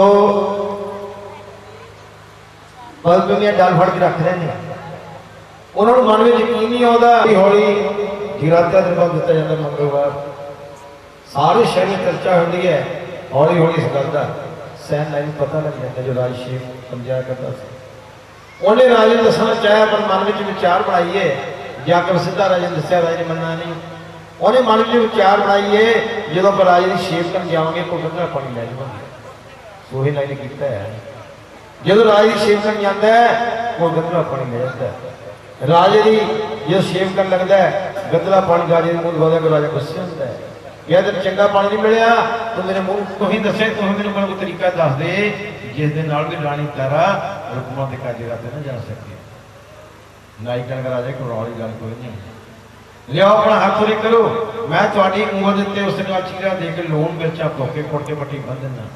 बल्कि डल फड़ के रख रहे हैं उन्होंने मन में यकीन नहीं आता। हौली जगराता दिन बाद दिता जाता मंगलवार सारे शहर में चर्चा होती है। हौली हौली इस गल का सैन लाइन पता लग जाता जो राज शेख समझाया करता था। उन्हें राजे ने दसना चाहे पर मन में विचार बनाइए जाकर सीधा राजे ने दसिया राजे ने मनना नहीं। उन्हें मन में विचार बनाइए जो आप राजे की शेप कर जाओगे कोई गंदा पानी लै जाओगे। सो ही लाइन किया है जो राजे की शेप कर जाता है कोई गंदा पानी ले जाता है। राजे की जो शेव कर लगता है गंदला पानी राजे मुँह लगा कोई राजा गुस्से होता है या जब चंगा पानी नहीं मिलया तो मेरे मुँह तू ही दसे तू ही मेरे को तरीका दस दे जिस दिन भी रानी तारा रुकमण के घर जगराते ना जा सके। नाई कहने राजा घबराने वाली गल कोई नहीं। लियाओ अपना हाथ पूरी करो मैं थोड़ी उम्र देते उस दिन चीरा दे के लून मिर्चा धोके कुट के पट्टी बन देना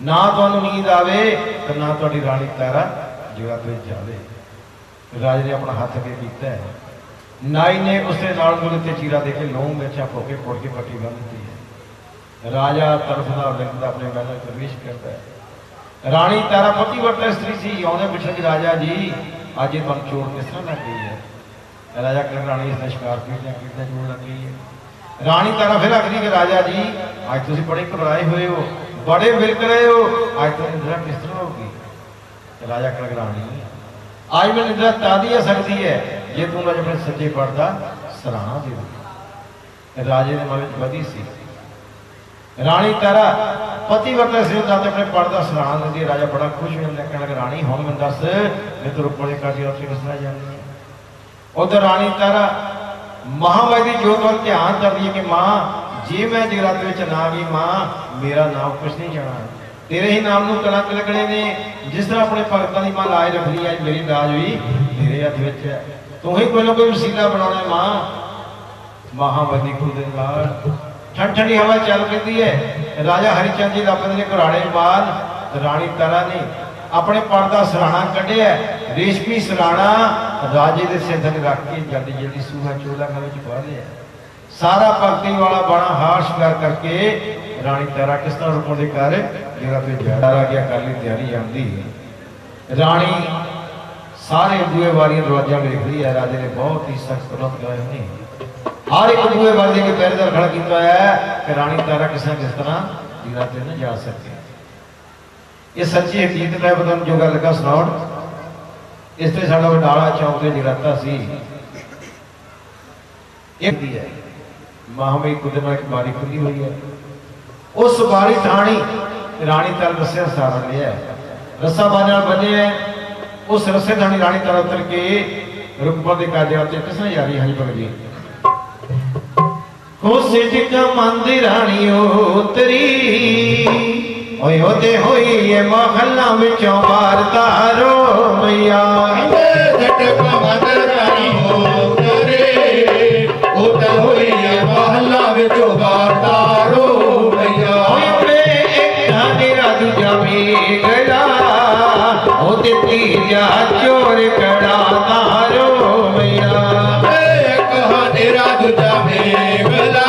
ना तो नींद आवे तो ना तो रानी तारा जगराते जाए। राजे ने अपना हाथ अगे किया नाई ने उसके नाल गले ते चीरा दे के लौंग मिर्चा फोके फोड़ के पट्टी बन दी है। राजा तरफदा विकदा अपने महल में प्रवेश करता है। रानी तारा पतिव्रता स्त्री सी, आउंदे पुछण कि राजा जी अज ये मन चोर किस तरह लग गई है। राजा कह रानी इसने शिकार कीते चोर लग गई है। रानी तारा फिर आखदी कि राजा जी अज तुसीं बड़े घबराए हुए हो, बड़े विलक रहे हो, अज तो निद्रा किस तरह होगी। राजा कह रानी आज मैं निद्रा तादी आ सकती है जे तू मुझे अपने सच्चे पैर का सराहना दे। राजे ने मन में बधी सी। रानी तारा पतिव्रता सी, अपने पैर का सराहना देती है। राजा बड़ा खुश हो जाता है, कहने लगा रानी हुण मैं दस मैं तो रुपये काटी उत्थे किस तरह जानी है। उधर रानी तारा महामाई की जोत वाल ध्यान करती है कि मां जे मैं जगराते विच ना गई मां मेरा नाम कुछ नहीं जाना, तेरे ही नाम नूं कलंक लगने ने। जिस तरह अपने भगतां दी मां लाज रखनी है, मेरी लाज भी तेरे हथ विच है, तू ही कोई ना कोई वसीला बनाना मां। महामाई दी खुद दे नाल ठंड ठंडी हवा चल पैंदी है। राजा हरिचंद जी अपने ने घराड़े बाद रानी तारा ने अपने पर का सराहना कढ़िया, रेशमी सराहना राजे के सिर थले रख के जल्दी जल्दी सूहा चोला गल च पा लिया। सारा भगती वाला बड़ा हार शिंगार करके रानी तारा किस तरह रुकों के घर जगह पे जा गया कर ली तैयारी आती। रानी सारे बूहे वारियां दरवाजा वेख रही है। राजे ने बहुत ही सख्त कदम कराए नहीं, हर एक बूहे वाले के पहरेदार खड़ा किया है कि रानी तारा किस तरह जगह पे न जा सके। ये सच्ची हकीकत है, मैं जो गल लगा सुनाउण। इस तरह साडा बटाला चौक से जगराता सी एक दी है। महामाई कुदरत नाल एक बारी खुली हुई है, उस बारी थाणी रानी तारा रस्से का सहारा लिया है, रस्सा बाने बने है। उस रस्से थाणी रानी तारा उतर के रुकमा के काजे उत्ते किस जा रही है। भगत जी कोशिश मंदी रानी उतरी ओए होते होई ये महल्ला विचों बार तारो मैया झटक मदरानी हो करे उत होई ये महल्ला विचों बार तारो मैया। ओए पे एक धानेरा दूजा भी गला होते तीजा चोर कड़ा तारो मैया। एक हानेरा दूजा भी गला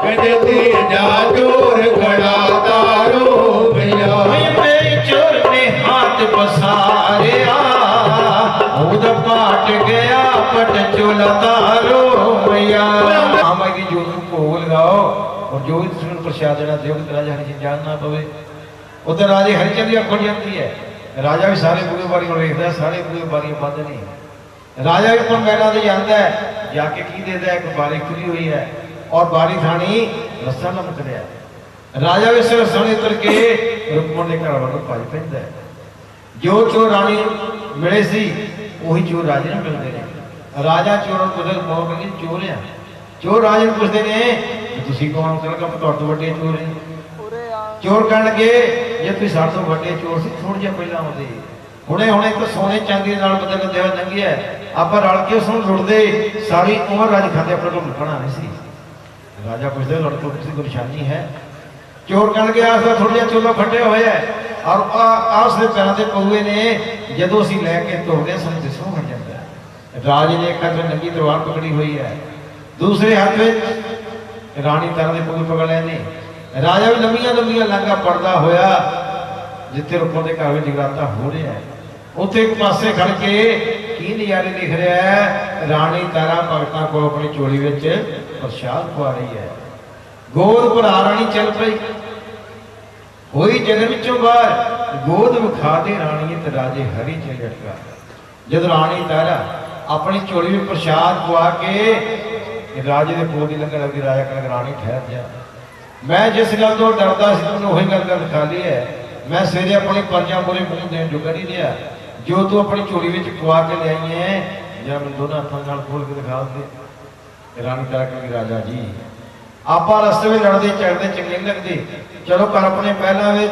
कदे तीजा चोर खड़ा तारो मैया। ओए पे चोर ने हाथ पसारिया उद पाट गया पट चोला तारो मैया। मामा की जोत को भोग लगाओ और जो भी तुम प्रसाद देना देव राजा हरिचंद जान ना पवे। उधर राजे हरिचंद की अख खुल जाती है। राजा भी सारे बूहे बारी वेखदा है, सारे बूहे बारियां बंद नहीं। राजा भी अपन महलों से जाता है, जाके की देता है, एक बारी खुली हुई है और बारी थानी रस्सा लमक रहा है। राजा भी सिर रस्सा उतर के रुकमण के घर वालों भज पैंदा है। जो चोर रानी मिले सी वही चोर राजे ने मिलते हैं। राजा चोरों को कुदरत मौका नहीं चोर है। चोर राजे पूछते हैं तुसी कौन कर का तुहाडे तो वड्डे चोर हैं। चोर कह लगे जे तुसीं साडे तो वड्डे चोर सी थोड़ा जिहा पहलां आउंदे हुणे हुणे तो सोने चांदी दे नाल बदल के देवा लंघी है आपां रल के उस नूं लुटदे सारी उम्र राज खाते अपने को लुटना नहीं सी। राजा पूछते लड़कों की कोई निशानी है। चोर कह लगे आस थोड़ा जिहा चोला फटे हुए है और आस के पैरों के पौए ने जदों असीं लैके तुरदे सानूं दिसों बन जाता है। राजे ने एक हाथ में नंगी तलवार पकड़ी हुई है, दूसरे हाथ में रानी तारा के पौए पकड़ लए ने। राजा भी लंबिया लंबिया लांघा पड़ता होया जिथे रुकों के घर में जगराता हो रहा है उत्थे एक पासे खड़ के की नज़ारे दिख रहा है। रानी तारा भगतां को अपनी चोली विच प्रसाद पा रही है। गोद भरा रानी चल पई होई जगह विचों बाहर गोद विखा दे रानी ते राजे हरी चल झटका। जब रानी तारा अपनी चोली में प्रसाद पवा के राजे के कोल दी लंघण लगी, राजा कहने रानी ठहर जा, मैं जिस गल तो डरदा सी तैनूं वही गल दिखा ली है। मैं सवेरे अपनी परजा बोले मुंह देने जोगा नहीं दिया, जो तू अपनी चोली में पवा के ले आई है जब मैं दोनों हाथों नाल खोल के दिखा दे। रानी तारा कहती राजा जी आपा रस्ते में लड़ते चढ़ते चंगे नहीं लगते, चलो कर अपने महलों में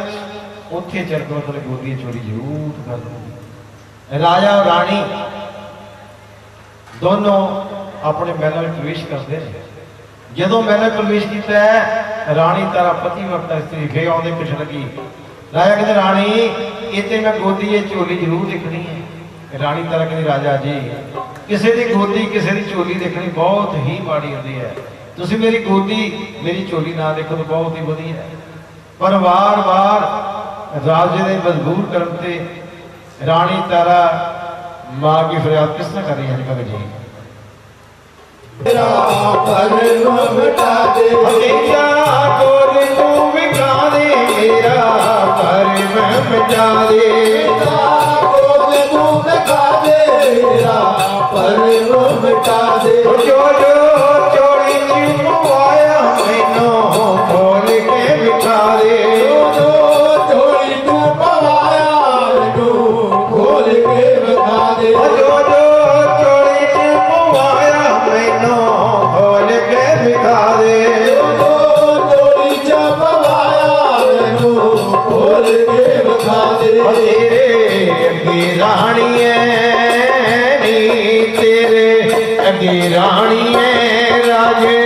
उत्थे चल के मतलब गोदी चोरी जरूर कर लूंगी। राजा और रानी दोनों अपने महलों में प्रवेश करते हैं। जदों महलों प्रवेश किया है रानी तारा पतिव्रता स्त्री फिर आउंदे पिछ लगी। राजा कहते रानी इतने मैं गोदी ये झोली जरूर दिखनी है। रानी तारा कहती राजा जी ਕਿਸੇ ਦੀ ਗੋਦੀ ਕਿਸੇ ਦੀ ਝੋਲੀ ਦੇਖਣੀ ਬਹੁਤ ਹੀ ਮਾੜੀ ਹੁੰਦੀ ਹੈ। ਤੁਸੀਂ ਮੇਰੀ ਗੋਦੀ ਮੇਰੀ ਝੋਲੀ ਨਾ ਦੇਖੋ ਤਾਂ ਬਹੁਤ ਹੀ ਵਧੀਆ ਹੈ। ਪਰ ਵਾਰ-ਵਾਰ ਰਾਜੇ ਦੇ ਮਜਬੂਰ ਕਰਨ ਤੇ ਰਾਣੀ ਤਾਰਾ ਮਾਂ की फरियाद किस तरह कर रही है भगत जी? मिटा दे हकीका गोद तू मिटा दे मेरा पर मैं मिटा दे गोद तू मिटा दे मेरा पर मिटा दे जो जो चोरी चुपवाया मैनू खोल के बिठा दे जो चोरी तू पवाया तू खोल के बता दे जो जो चोरी चुपवाया मैनू खोल के बिठा दे जो चोरी पवाया तू खोल के बता दे तेरे अगे रानी है नी तेरे अगे रानी है राजे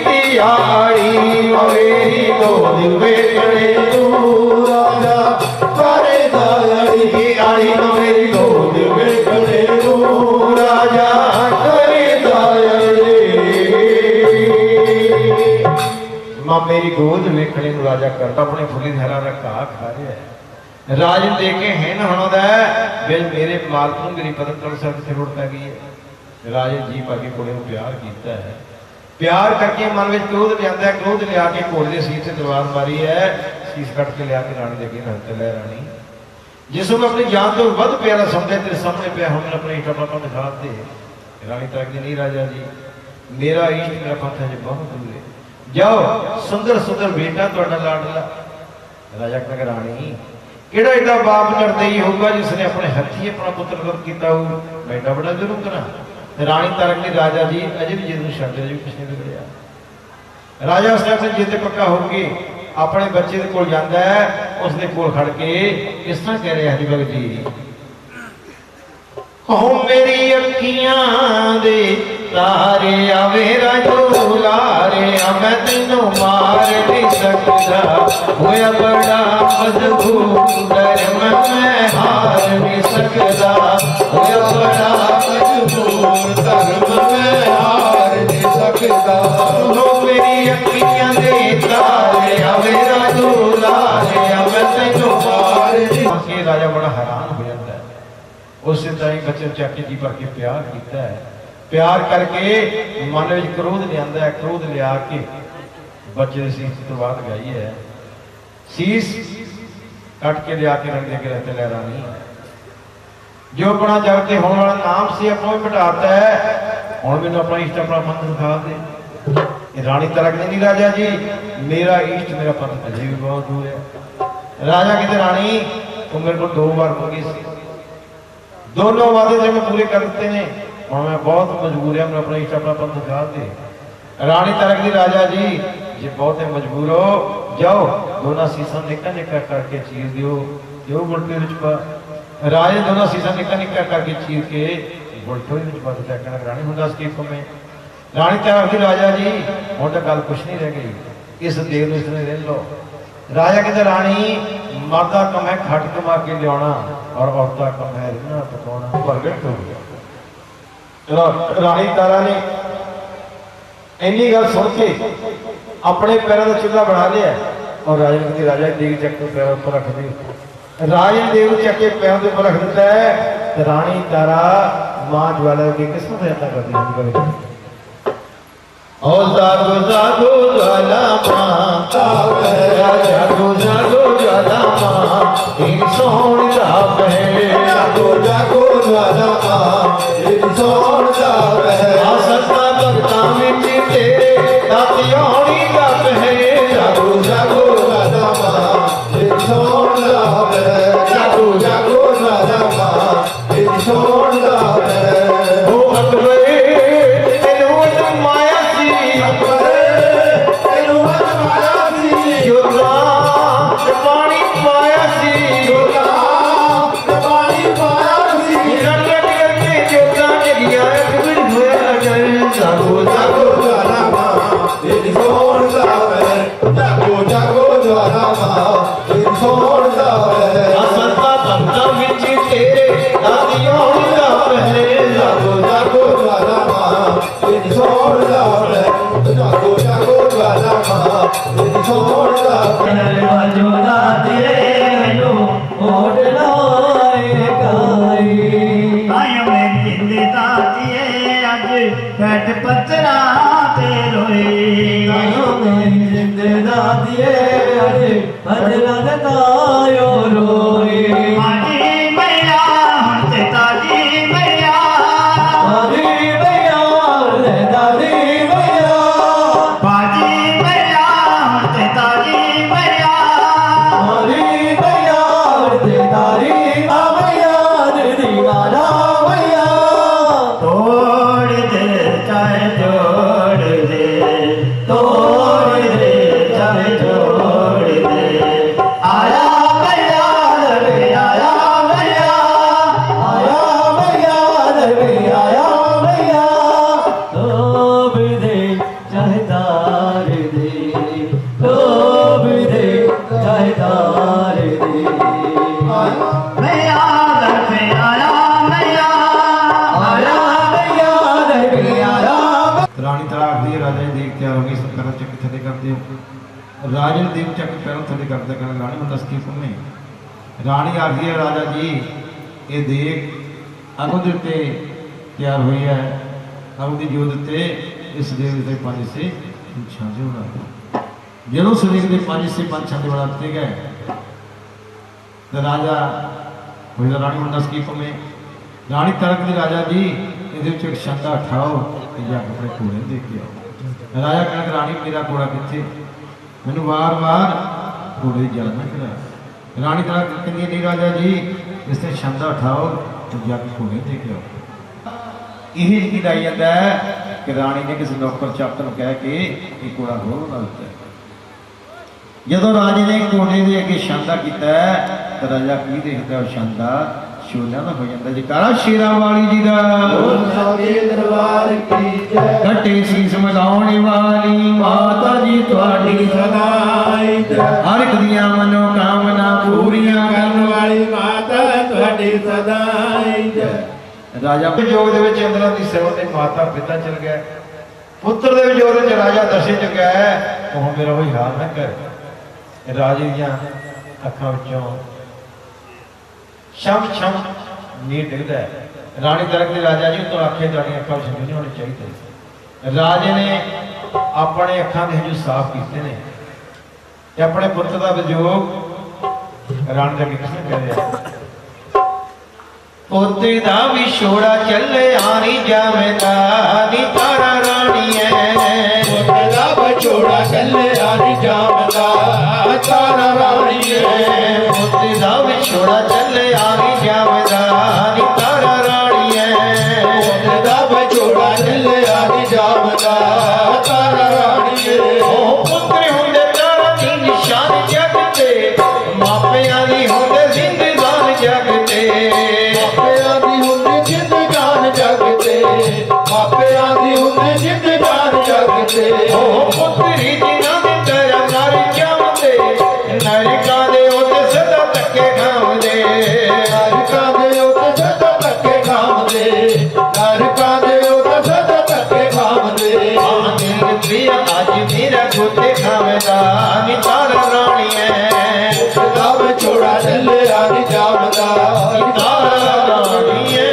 की आड़ी मेरी गोद वेखणे तू राजा करे दाड़ी की आड़ी मेरी गोद वेखणे तू राजा करे मां मेरी गोद वेखणे ਨੂੰ ਰਾਜਾ ਕਰਦਾ ਆਪਣੇ ਫੁੱਲੀ ਧਰਾ ਦਾ ਘਾਹ ਖਾ ਰਿਹਾ ਹੈ। ਰਾਜ ਦੇ ਕੇ ਹੈਨ ਹਣਦਾ ਵੇ ਮੇਰੇ ਮਾਲਕ ਨੂੰ ਮੇਰੀ ਪਤਨ ਤਲ ਸਰ ਤੇ ਰੁੜ ਪੈ ਗਈ ਹੈ। ਰਾਜੇ ਜੀ ਭਾਗੇ ਕੋਲੇ ਨੂੰ ਪਿਆਰ ਕੀਤਾ ਹੈ। ਪਿਆਰ ਕਰਕੇ ਮਨ ਵਿੱਚ ਕ੍ਰੋਧ ਲਿਆਂਦਾ ਹੈ। ਕ੍ਰੋਧ ਲਿਆ ਕੇ ਘੋੜੇ ਦੇ ਸੀਸ ਤੇ ਤਲਵਾਰ ਮਾਰੀ ਹੈ। ਸੀਸ ਕੱਟ ਕੇ ਲਿਆ ਕੇ ਰਾਣੀ ਦੇ ਅੱਗੇ ਰੱਖ ਲੈ ਰਾਣੀ ਜਿਸ ਨੂੰ ਆਪਣੀ ਜਾਨ ਤੋਂ ਵੱਧ ਪਿਆਰਾ ਸਮਝੇ ਤੇਰੇ ਸਾਹਮਣੇ ਪਿਆ ਹੁਣ ਆਪਣੇ ਇਸ਼ਟ ਆਪਣਾ ਦਿਖਾ ਦੇ। ਰਾਣੀ ਤੱਕ ਨਹੀਂ ਰਾਜਾ ਜੀ ਮੇਰਾ ਇਸ਼ਟ ਮੇਰਾ ਪੰਥ ਹੈ ਬਹੁਤ ਦੂਰ ਹੈ। ਜਾਓ ਸੁੰਦਰ ਸੁੰਦਰ ਬੇਟਾ ਤੁਹਾਡਾ ਲਾਡਲਾ। ਰਾਜਾ ਕਹਿੰਦਾ ਰਾਣੀ ਕਿਹੜਾ ਏਡਾ ਬਾਪ ਨਿਰਦਈ ਹੋਊਗਾ ਜਿਸ ਨੇ ਆਪਣੇ ਹੱਥੀਂ ਆਪਣਾ ਪੁੱਤਰ ਵਧ ਕੀਤਾ ਹੋਊ। ਮੈਂ ਏਡਾ ਬੜਾ ਜ਼ਰੂਰ ਕਰਾਂ। ਰਾਣੀ ਤਾਰਕ ਨੇ ਰਾਜਾ ਜੀ ਅਜੇ ਵੀ ਜਿੱਦ ਨੂੰ ਛੱਡ ਦਿਓ ਜੀ ਕੁਛ ਨਹੀਂ ਵਿਗੜਿਆ। ਰਾਜਾ ਉਸ ਟਾਈਮ ਜਿੱਦ ਪੱਕਾ ਹੋ ਕੇ ਆਪਣੇ ਬੱਚੇ ਦੇ ਕੋਲ ਜਾਂਦਾ ਹੈ। ਉਸ ਦੇ ਕੋਲ ਖੜ ਕੇ ਕਿਸ ਤਰ੍ਹਾਂ ਕਹਿ ਰਿਹਾ ਹਰੀ ਭਗਤ ਜੀ ਹੋ ਮੇਰੀ ਅੱਖੀਆਂ ਦੇ ਤਾਰੇ ਆਵੇ ਰਾਜੋ ਲਾਰੇ ਮੈਂ ਤੈਨੂੰ ਮਾਰ ਨਹੀਂ ਸਕਦਾ ਹੋਇਆ ਬੜਾ ਮਜਬੂਰ ਮੈਂ ਹਾਰ ਨਹੀਂ ਸਕਦਾ ਹੋਇਆ ਬੜਾ ਮਜਬੂਰ ਧਰਮ ਮੈਂ ਹਾਰ ਨਹੀਂ ਸਕਦਾ ਹੋ ਮੇਰੀ ਅੱਖੀਆਂ ਦੇ ਤਾਰੇ ਆਵੇ ਰਾਜੋ ਲਾਰੇ ਮੈਂ ਤੈਨੂੰ ਮਾਰ ਨਹੀਂ ਸਕਦਾ। ਰਾਜਾ ਬੜਾ ਹੈਰਾਨ ਹੋ ਜਾਂਦਾ ਹੈ। ਉਸੇ ਤਰ੍ਹਾਂ ਹੀ ਬੱਚੇ ਨੂੰ ਚੱਕ ਕੇ ਜੀ ਭਰ ਕੇ ਪਿਆਰ ਕੀਤਾ ਹੈ। ਪਿਆਰ ਕਰਕੇ ਮਨ ਵਿੱਚ ਕ੍ਰੋਧ ਲਿਆਂਦਾ ਹੈ। ਕ੍ਰੋਧ ਲਿਆ ਕੇ ਬੱਚੇ ਦੀ ਸੀਸ ਤੋਂ ਬਾਅਦ ਗਈ ਹੈ। ਸੀਸ ਕੱਟ ਕੇ ਲਿਆ ਕੇ ਰੰਗ ਦੇ ਕੇ ਰਹਿਤੇ ਲੈ ਰਾਣੀ ਜੋ ਆਪਣਾ ਜਗ ਤੇ ਹੋਣ ਵਾਲਾ ਨਾਮ ਸੀ ਆਪਣਾ ਵੀ ਮਿਟਾਤਾ ਹੈ। ਹੁਣ ਮੈਨੂੰ ਆਪਣਾ ਇਸ਼ਟ ਆਪਣਾ ਪੰਥ ਦਿਖਾ ਦੇ। ਇਹ ਰਾਣੀ ਤਰਕ ਨਹੀਂ ਰਾਜਾ ਜੀ ਮੇਰਾ ਇਸ਼ਟ ਮੇਰਾ ਪੰਥ ਅਜੇ ਵੀ ਬਹੁਤ ਦੂਰ ਹੈ। ਰਾਜਾ ਕਹਿੰਦੇ ਰਾਣੀ ਤੂੰ ਮੇਰੇ ਕੋਲ 2 ਵਾਰ ਮੰਗੀ ਸੀ दोनों वादे जो मैं पूरे कर दिते ने और मैं बहुत मजबूर है मैं अपना इष्ट अपना पंथ दिखा दे। रानी तरक दी राजा जी जे बहुत मजबूर हो जाओ दोनों सीसा निक्का निक्का करके चीर दियो जो गुलटे विच पा। राजे दोनों सीसा निक्का निक्का करके चीर के गुलटो विच पा दिता। कहना रानी हुण दस की हुक्म है। रानी तरक दी राजा जी हुण तां गल कुछ नहीं रह गई इस देर नूं इसने ले लो। राजा कहते रानी मर्दा कम है खट कमा के लिया और औरता कम है रिना पकाना प्रगट हो गया। चलो रानी तारा ने इन्नी गल सुन के अपने पैरों का चूल्हा बना लिया और राजा कहते राजा देवी चक के पैरों पर रख दी। राजा देव चक के पैरों के ऊपर रख दिता है। तो रानी तारा मां ज्वाला के किस तरह करती है ओ जागो जागो ज्वाला मां जागो जागो ज्वाला मां इन सोहण दा बहे जागो जागो ज्वाला मां इन सोहण दा बहे आ सत्ता भगतां विच तेरे दाती होणी दा बहे जागो जागो ज्वाला मां इन सोहण दा बहे जागो जागो ज्वाला मां इन सोहण दा बहे ओ अकबर तेनू माया पानी पाया सी पानी पाया सी करके जोता जगिया जागो जागो ज्वाला मां इन सोहण दा भजन तायो रोए हाजी मैया हुण ते ताजी मैया दादी मैया रे दादी मैया बाजी मैया हुण ते ताजी मैया दादी मैया रे दादी मैया दीदी गाना मैया तोड़ दे चाहे जोड़ दे तोड़ दे चाहे जोड़ दे आया मैया रे आया मैया आया मैया दरबे आया मैया तोब दे चाहे तार दे तोब दे चाहे तार दे मैया दर पे आया मैया आया मैया दरबे आया ਰਾਣੀ ਤਲਾਕ ਦੀ ਰਾਜੇ ਦੀ ਤਿਆਰ ਹੋ ਗਈ ਸਰਕਾਰ ਚੱਕ ਥੱਲੇ ਕਰਦੇ ਰਾਜੇ ਦੇਵ ਚੱਕ ਪੈਰੋਂ ਥੱਲੇ ਕਰਦੇ ਕਰਨ ਰਾਣੀ ਨੂੰ ਦੱਸ ਕੀ ਸੁਣਨੇ ਰਾਣੀ ਆਖਦੀ ਹੈ ਰਾਜਾ ਜੀ ਇਹ ਦੇਖ ਅਗੋਂ ਦੇ ਉੱਤੇ ਤਿਆਰ ਹੋਈ ਹੈ ਅਗੋਂ ਦੀ ਜੋਤ ਉੱਤੇ ਇਸ ਦੇਵ ਦੇ ਪੰਜ ਸੇ ਛਾਂਜੇ ਬਣਾ ਜਦੋਂ ਸਰੀਰ ਦੇ ਪੰਜ ਸੇ ਪੰਜ ਛਾਂਜੇ ਬਣਾ ਦਿੱਤੇ ਗਏ ਤੇ ਰਾਜਾ ਹੋਇਆ ਰਾਣੀ ਨੂੰ ਦੱਸ ਕੀ ਸੁਣਨੇ ਰਾਣੀ ਤਰਕ ਦੀ ਰਾਜਾ ਜੀ ਇਹਦੇ ਵਿੱਚ ਇੱਕ ਛਾਂਦਾ ਉਠਾਓ ਤੇ ਜਾ ਕੇ ਆਪਣੇ ਘੋੜੇ ਨੂੰ ਦੇ ਕੇ ਆਓ ਰਾਜਾ ਕਹਿੰਦਾ ਰਾਣੀ ਮੇਰਾ ਘੋੜਾ ਕਿੱਥੇ ਮੈਨੂੰ ਵਾਰ-ਵਾਰ ਘੋੜੇ ਦੀ ਜਲ ਨਾ ਕਰਾ ਰਾਣੀ ਤਰਕ ਕਹਿੰਦੀ ਨਹੀਂ ਰਾਜਾ ਜੀ ਇਸ ਤੇ ਛਾਂਦਾ ਉਠਾਓ ਤੇ ਜਾ ਕੇ ਘੋੜੇ ਨੂੰ ਦੇ ਕੇ ਆਓ ਇਹ ਜਿਹੜੀ ਲਾਈ ਜਾਂਦਾ ਹੈ ਕਿ ਰਾਣੀ ਨੇ ਕਿਸੇ ਨੌਕਰ ਚਾਕਰ ਨੂੰ ਕਹਿ ਕੇ ਇਹ ਘੋੜਾ ਹੋਰ ਬਣਾ ਦਿੱਤਾ ਜਦੋਂ ਰਾਜੇ ਨੇ ਘੋੜੇ ਦੇ ਅੱਗੇ ਛਾਂਦਾ ਕੀਤਾ ਤਾਂ ਰਾਜਾ ਕੀ ਦੇਖਦਾ ਉਹ ਛਾਂਦਾ ਸ਼ੋਲਿਆਂ ਦਾ ਹੋ ਜਾਂਦਾ ਜਕਾਰਾ ਸ਼ੇਰਾਂ ਵਾਲੀ ਜੀ ਦਾ ਸਾਗੇ ਦਰਬਾਰ ਕੀ ਜੈ ਘਟੇ ਸੀਸ ਮਲਾਉਣ ਵਾਲੀ ਮਾਤਾ ਜੀ ਤੁਹਾਡੀ ਸਦਾਈ ਜੈ ਹਰ ਇੱਕ ਦੀਆਂ ਮਨੋ ਕਾਮਨਾ ਪੂਰੀਆਂ ਕਰਨ ਵਾਲੀ ਮਾਤਾ ਤੁਹਾਡੀ ਸਦਾਈ ਜੈ ਰਾਜਾ ਵਿਜੋਗ ਦੇ ਵਿੱਚ ਇੰਦਰਾ ਦੀ ਸੇਵਾ ਤੇ ਮਾਤਾ ਪਿਤਾ ਚਲ ਗਿਆ ਪੁੱਤਰ ਦੇ ਵਿਜੋਗ ਵਿੱਚ ਰਾਜਾ ਦਸ਼ੇ ਚ ਗਿਆ ਉਹ ਮੇਰਾ ਹੋਈ ਹਾਲ ਨਾ ਕਰ ਰਾਜੇ ਦੀਆਂ ਅੱਖਾਂ ਵਿੱਚੋਂ ਸ਼ਮ ਸ਼ਮ ਨੀਰ ਡਿੱਗਦਾ ਹੈ ਰਾਣੀ ਤਰਕ ਦੇ ਰਾਜਾ ਜੀ ਤੋਂ ਆਖੇ ਤੁਹਾਡੀਆਂ ਅੱਖਾਂ ਵਿੱਚ ਨਹੀਂ ਹੋਣੀ ਚਾਹੀਦੀ ਰਾਜੇ ਨੇ ਆਪਣੇ ਅੱਖਾਂ ਦੇ ਹਜੂ ਸਾਫ਼ ਕੀਤੇ ਨੇ ਤੇ ਆਪਣੇ ਪੁੱਤਰ ਦਾ ਵਿਜੋਗ ਰਾਣੀ ਦਾ ਕਿਸਨੇ ਕਹਿ ਰਿਹਾ ਪੋਤੇ ਦਾ ਵਿਛੋੜਾ ਚੱਲਿਆ ਨੀ ਜਾਵੇਂਦਾ ਨੀ ਤਾਰਾ ਰਾਣੀਏ ਪੋਤੇ ਦਾ ਵਿਛੋੜਾ ਚੱਲਿਆ ਨੀ ਜਾਵਦਾ ਤਾਰਾ ਰਾਣੀਏ ਪੋਤੇ ਦਾ ਵਿਛੋੜਾ ਚੱਲਿਆ ਨੀ ਜਾਵੇਂਦਾ ਨੀ ਤਾਰਾ ਰਾਣੀਏ ਪੋਤੇ ਦਾ ਵਿਛੋੜਾ ਚੱਲਿਆ ਨੀ ਜਾਵਦਾ ਤਾਰਾ ਰਾਣੀਏ ਉਹ ਪੁੱਤਰ ਹੁੰਦੇ ਤਾਰਾ ਦੀ ਨਿਸ਼ਾਨ ਜਗ ਤੇ ਮਾਪਿਆਂ ਦੀ ਹੁੰਦੇ ਜ਼ਿੰਦਗਾਨ ਜਗ ਤੇ ਮਾਪਿਆਂ ਦੀ ਹੁੰਦੀ ਜਿੰਦ ਜਾਨ ਜਗ ਤੇ ਮਾਪਿਆਂ ਦੀ ਹੁੰਦੀ ਜਿੰਦ ਜਾਨ ਜਗ ਤੇ ਉਹ ਪੁੱਤਰੀ ਜਿਨ੍ਹਾਂ ਦੇ ਤੇਰਾ ਨਰ ਜਾਂਦੇ ਨਰਕਾਂ ਦੇ ਉੱਤੇ ਸਦਾ ਧੱਕੇ ਖਾਂਦੇ ਨਰਕਾਂ ਦੇ ਉੱਤੇ ਸਦਾ ਧੱਕੇ ਖਾਂਦੇ ਨਰਕਾਂ ਦੇ ਉੱਤੇ ਸਦਾ ਧੱਕੇ ਖਾਂਦੇ ਆਹ ਦਿਲ ਪ੍ਰਿਆ ਅੱਜ ਮੇਰਾ ਗੋਤੇ ਖਾਵੇਂਦਾ ਨੀ ਤਾਰਾ ਰਾਣੀਏ ਦਾ ਵਿਛੋੜਾ ਚੱਲਿਆ ਨੀ ਜਾਵਦਾ ਨੀ ਤਾਰਾ ਰਾਣੀਏ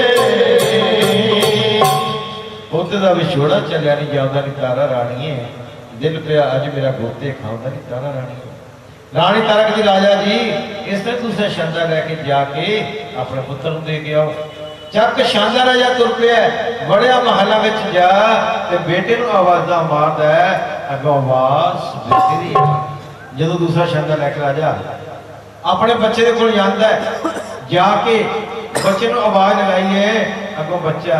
ਪੁੱਤ ਦਾ ਵਿਛੋੜਾ ਚੱਲਿਆ ਨੀ ਜਾਂਦਾ ਨੀ ਤਾਰਾ ਰਾਣੀਏ ਦਿਲ ਪਿਆ ਅੱਜ ਮੇਰਾ ਗੋਤੇ ਖਾਉਂਦਾ ਨੀ ਤਾਰਾ ਰਾਣੀਏ ਰਾਣੀ ਤਰਕ ਦੀ ਰਾਜਾ ਜੀ ਇਸ ਤੇ ਤੁਸੀਂ ਛਾਂਦਾ ਲੈ ਕੇ ਜਾ ਕੇ ਆਪਣੇ ਪੁੱਤਰ ਨੂੰ ਦੇ ਕੇ ਆਓ ਚੱਕ ਛਾਂਦਾ ਰਾਜਾ ਤੁਰ ਪਿਆ ਬੜਿਆ ਮਹੱਲਾ ਵਿੱਚ ਜਾ ਤੇ ਬੇਟੇ ਨੂੰ ਆਵਾਜ਼ਾਂ ਮਾਰਦਾ ਅੱਗੋਂ ਆਵਾਜ਼ ਬੇਟੇ ਦੀ ਜਦੋਂ ਦੂਸਰਾ ਛਾਂਦਾ ਲੈ ਕੇ ਰਾਜਾ ਆਪਣੇ ਬੱਚੇ ਦੇ ਕੋਲ ਜਾਂਦਾ ਜਾ ਕੇ ਬੱਚੇ ਨੂੰ ਆਵਾਜ਼ ਲਗਾਈਏ ਅੱਗੋਂ ਬੱਚਾ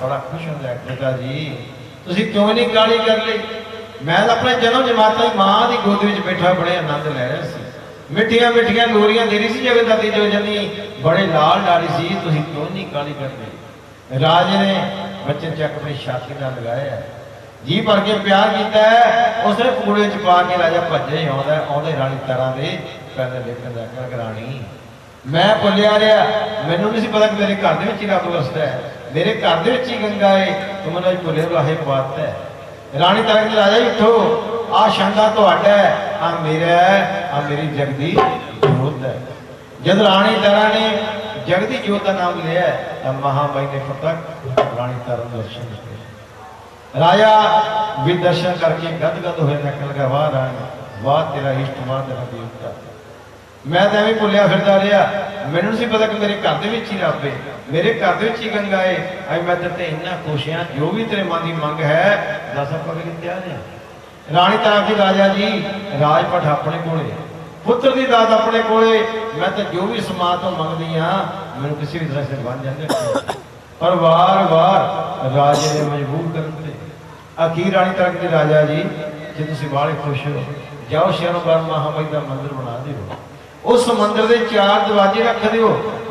ਬੜਾ ਖੁਸ਼ ਹੁੰਦਾ ਬੇਟਾ ਜੀ ਤੁਸੀਂ ਕਿਉਂ ਨਹੀਂ ਕਾਲੀ ਕਰ ਲਈ ਮੈਂ ਤਾਂ ਆਪਣੇ ਜਨਮ ਜਮਾਤਾ ਦੀ ਮਾਂ ਦੀ ਗੋਦ ਵਿੱਚ ਬੈਠਾ ਬੜੇ ਆਨੰਦ ਲੈ ਰਿਹਾ ਸੀ ਮਿੱਠੀਆਂ ਮਿੱਠੀਆਂ ਲੋਰੀਆਂ ਦੇ ਰਹੀ ਸੀ ਜਗਦਾਦੀ ਜੋ ਜਨੀ ਬੜੇ ਲਾਲ ਡਾਲੀ ਸੀ ਤੁਸੀਂ ਕਿਉਂ ਨਹੀਂ ਕਾਲੀ ਕਰਦੇ ਰਾਜ ਨੇ ਬੱਚੇ ਚੱਕ ਆਪਣੀ ਛਾਤੀ ਨਾਲ ਲਗਾਇਆ ਜੀ ਭਰ ਕੇ ਪਿਆਰ ਕੀਤਾ ਉਸਨੇ ਪੂੜੇ ਚ ਪਾ ਕੇ ਰਾਜਾ ਭੱਜੇ ਆਉਂਦੇ ਰਾਣੀ ਤਰ੍ਹਾਂ ਦੇ ਪੈਰ ਦੇਖਣ ਦਾ ਕਰ ਰਾਣੀ ਮੈਂ ਭੁੱਲਿਆ ਰਿਹਾ ਮੈਨੂੰ ਨਹੀਂ ਸੀ ਪਤਾ ਕਿ ਮੇਰੇ ਘਰ ਦੇ ਵਿੱਚ ਹੀ ਰੱਬ ਵਸਦਾ ਹੈ ਮੇਰੇ ਘਰ ਦੇ ਵਿੱਚ ਹੀ ਗੰਗਾ ਹੈ ਤੂੰ ਮੈਨੂੰ ਭੁੱਲੇ ਰਾਹੇ ਬਾਤ ਹੈ ਰਾਣੀ ਤਰਕ ਦੇ ਰਾਜਾ ਉੱਠੋ ਆ ਛਾਂਦਾ ਤੁਹਾਡਾ ਆ ਮੇਰਾ ਆ ਮੇਰੀ ਜਗਦੀ ਜੋਤ ਹੈ ਜਦ ਰਾਣੀ ਤਰ੍ਹਾਂ ਨੇ ਜਗਦੀ ਜੋਤ ਦਾ ਨਾਮ ਲਿਆ ਤਾਂ ਮਹਾਮਾਈ ਨੇ ਫਤਕ ਰਾਣੀ ਤਰ੍ਹਾਂ ਨੂੰ ਦਰਸ਼ਨ ਦਿੱਤੇ ਰਾਜਾ ਵੀ ਦਰਸ਼ਨ ਕਰਕੇ ਗਦਗਦ ਹੋਏ ਨਕਲ ਲਗਾ ਵਾਹ ਰਾਣੀ ਵਾਹ ਤੇਰਾ ਇਸ਼ਟ ਵਾਹ ਤੇਰਾ ਦੇਵਤਾ। ਮੈਂ ਤਾਂ ਐਵੇਂ ਭੁੱਲਿਆ ਫਿਰਦਾ ਰਿਹਾ, ਮੈਨੂੰ ਨਹੀਂ ਸੀ ਪਤਾ ਕਿ ਮੇਰੇ ਘਰ ਦੇ ਵਿੱਚ ਹੀ ਰੱਬ ਹੈ, ਮੇਰੇ ਘਰ ਦੇ ਵਿੱਚ ਹੀ ਗੰਗਾ ਹੈ। ਅੱਜ ਮੈਂ ਤੇਰੇ ਤੇ ਇੰਨਾ ਖੁਸ਼ ਹਾਂ, ਜੋ ਵੀ ਤੇਰੇ ਮਨ ਦੀ ਮੰਗ ਹੈ ਦੱਸ ਆਪਾਂ ਲਈ ਤਿਆਰ ਹਾਂ। ਰਾਣੀ ਤਾਰਾ ਜੀ ਰਾਜਾ ਜੀ ਰਾਜਪਾਠ ਆਪਣੇ ਕੋਲੇ, ਪੁੱਤਰ ਦੀ ਦਾਤ ਆਪਣੇ ਕੋਲੇ, ਮੈਂ ਤਾਂ ਜੋ ਵੀ ਸਮਾਂ ਤੋਂ ਮੰਗਦੀ ਹਾਂ ਮੈਨੂੰ ਕਿਸੇ ਵੀ ਤਰ੍ਹਾਂ ਸੇ ਬਣ ਜਾਂਦੇ। ਪਰ ਵਾਰ-ਵਾਰ ਰਾਜੇ ਨੇ ਮਜਬੂਰ ਕਰਨ ਤੇ ਅਖੀਰ ਰਾਣੀ ਤਾਰਾ ਜੀ ਰਾਜਾ ਜੀ ਜੇ ਤੁਸੀਂ ਬਾਹਲੇ ਖੁਸ਼ ਹੋ ਜਾਓ ਸ਼ਹਿਰੋਂ ਬਾਹਰ ਮਹਾਮਾਈ ਦਾ ਮੰਦਿਰ ਬਣਾ ਦਿਓ, ਉਸ ਮੰਦਿਰ ਦੇ 4 ਦਰਵਾਜ਼ੇ ਰੱਖ ਦਿਓ,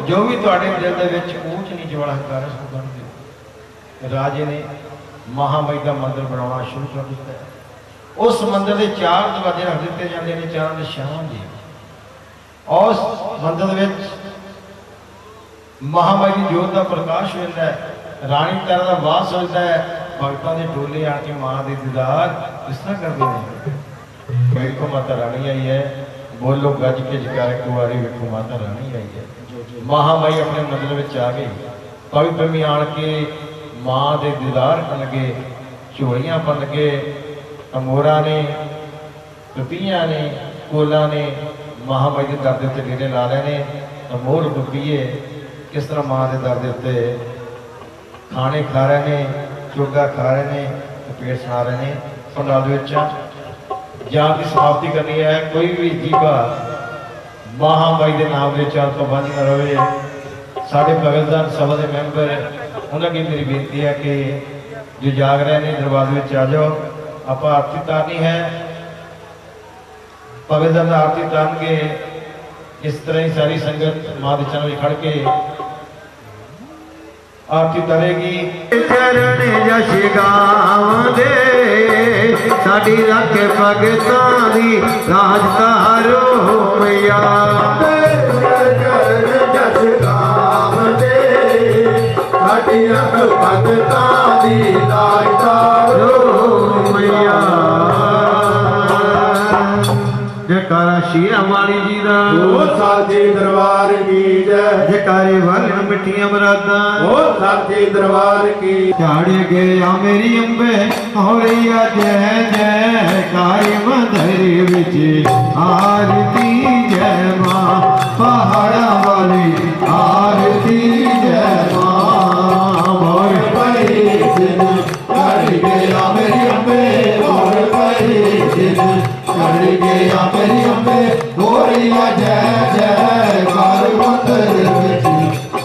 ਜੋ ਵੀ ਤੁਹਾਡੇ ਦਿਲ ਦੇ ਵਿੱਚ ਊਚ ਨੀਚ ਵਾਲਾ ਹੰਕਾਰ ਹੈ ਸੋ ਬਣ ਦਿਓ। ਰਾਜੇ ਨੇ ਮਹਾਮਾਈ ਦਾ ਮੰਦਿਰ ਬਣਾਉਣਾ ਸ਼ੁਰੂ ਕਰ ਦਿੱਤਾ। ਉਸ ਮੰਦਿਰ ਦੇ 4 ਦਰਵਾਜ਼ੇ ਰੱਖ ਦਿੱਤੇ ਜਾਂਦੇ ਨੇ, 4 ਦਿਸ਼ਾਵਾਂ ਜੀ। ਉਸ ਮੰਦਿਰ ਦੇ ਵਿੱਚ ਮਹਾਮਾਈ ਦੀ ਜੋਤ ਦਾ ਪ੍ਰਕਾਸ਼ ਹੋ ਜਾਂਦਾ ਹੈ, ਰਾਣੀ ਤਾਰਾ ਦਾ ਵਾਸ ਹੁੰਦਾ ਹੈ, ਭਗਤਾਂ ਦੇ ਟੋਲੇ ਆ ਕੇ ਮਾਂ ਦੇ ਦੀਦਾਰ ਇਸ ਤਰ੍ਹਾਂ ਕਰਦੇ ਨੇ। ਵੇਖੋ ਮਾਤਾ ਰਾਣੀ ਆਈ ਹੈ, ਬੋਲੋ ਗੱਜ ਕੇ ਜਕਾਰੇ ਕੁਆਰੀ, ਵੇਖੋ ਮਾਤਾ ਰਾਣੀ ਆਈ ਹੈ। ਮਹਾਮਾਈ ਆਪਣੇ ਮੰਦਿਰ ਵਿੱਚ ਆ ਗਈ, ਕਵੀ ਪ੍ਰੇਮੀ ਆਣ ਕੇ ਮਾਂ ਦੇ ਦੀਦਾਰ ਕਰਨ ਲੱਗੇ, ਝੋਲੀਆਂ ਬਣ ਕੇ ਅਮੋਰਾ ਨੇ, ਕਪੀਆਂ ਨੇ, ਕੋਲਾਂ ਨੇ ਮਹਾਮਾਈ ਦੇ ਦਰ ਦੇ ਉੱਤੇ ਡੇਰੇ ਲਾ ਲਏ ਨੇ। ਅਮੋਰ ਕਪੀਏ ਕਿਸ ਤਰ੍ਹਾਂ ਮਾਂ ਦੇ ਦਰ ਦੇ ਉੱਤੇ ਖਾਣੇ ਖਾ ਰਹੇ ਨੇ, ਚੋਗਾ ਖਾ ਰਹੇ ਨੇ, ਪੇਟ ਸੁਣਾ ਰਹੇ ਨੇ। ਸੰਗਾਲ ਦੇ ਵਿੱਚ ਜਾਨ ਦੀ ਸਮਾਪਤੀ ਕਰਨੀ ਹੈ, ਕੋਈ ਵੀ ਜੀਵਾ ਮਹਾਮਾਈ ਦੇ ਨਾਮ ਦੇ ਚਾਲ ਤੋਂ ਬੰਦ ਨਾ ਰਵੇ। ਸਾਡੇ ਭਗਤਦਾਨ ਸਭਾ ਦੇ ਮੈਂਬਰ ਉਹਨਾਂ ਦੀ ਮੇਰੀ ਬੇਨਤੀ ਹੈ ਕਿ ਜੋ ਜਾਗ ਰਹੇ ਨੇ ਦਰਬਾਰ ਵਿੱਚ ਆ ਜਾਓ, ਆਪਾਂ ਆਰਤੀ ਤਾਰਨੀ ਹੈ। ਭਗਤਦਾਨ ਆਰਤੀ ਤਾਰਨ ਕੇ ਇਸ ਤਰ੍ਹਾਂ ਹੀ ਸਾਰੀ ਸੰਗਤ ਮਾਂ ਦੇ ਚਰਨ ਵਿੱਚ ਖੜ ਕੇ ਆਰਤੀ ਤਾਰੇਗੀ। ਚਰਨ ਜਸ਼ ਗਾਵਦੇ ਸਾਡੀ ਰੱਖ ਭਗਤਾਂ ਦੀ ਰਾਜ ਤਾਰੋ ਮਈਆ। ਚਰਨ ਜਸ਼ ਗਾਵਦੇ ਸਾਡੀ ਰੱਖ ਭਗਤਾਂ ਦੀ ਰਾਜ ਤਾਰੋ ਮਈਆ। ਜੈਕਾਰਾ ਸ਼ੀਰਾਂ ਵਾਲੀ ਜੀ ਦਾ, ਉਹ ਸਾਚੇ ਦਰਬਾਰ ਕੀ ਜੈ। ਜੈਕਾਰੇ ਵਾਲੀਆਂ ਮਿੱਠੀਆਂ ਮਰਾਦਾਂ, ਉਹ ਸਾਚੇ ਦਰਬਾਰ ਕੀ। ਝਾੜ ਗਿਆ ਮੇਰੀ ਅੰਬੇ ਹੋਰੀਆ ਜੈ ਜੈ ਕਾਰੀ ਮੰਦਰ ਵਿੱਚ ਆਰਤੀ ਜੈ ਮਾਂ। ਪਹਾੜਾਂ ਵਾਲੀ ਆਰਤੀ ਜੈ ਮਾਂ। ਮੋਰ ਪਈ ਦਿਨ ਝਾੜ ਗਿਆ ਮੇਰੀ ਅੰਬੇ, ਮੋਰ ਪਈ ਦਿਨ ਝਾੜ ਗਿਆ ਮੇਰੀ ਅੰਬੇ ਹੋਰੀਆ ਜੈ ਜੈ ਕਾਰੀ ਮੰਦਰ ਵਿੱਚ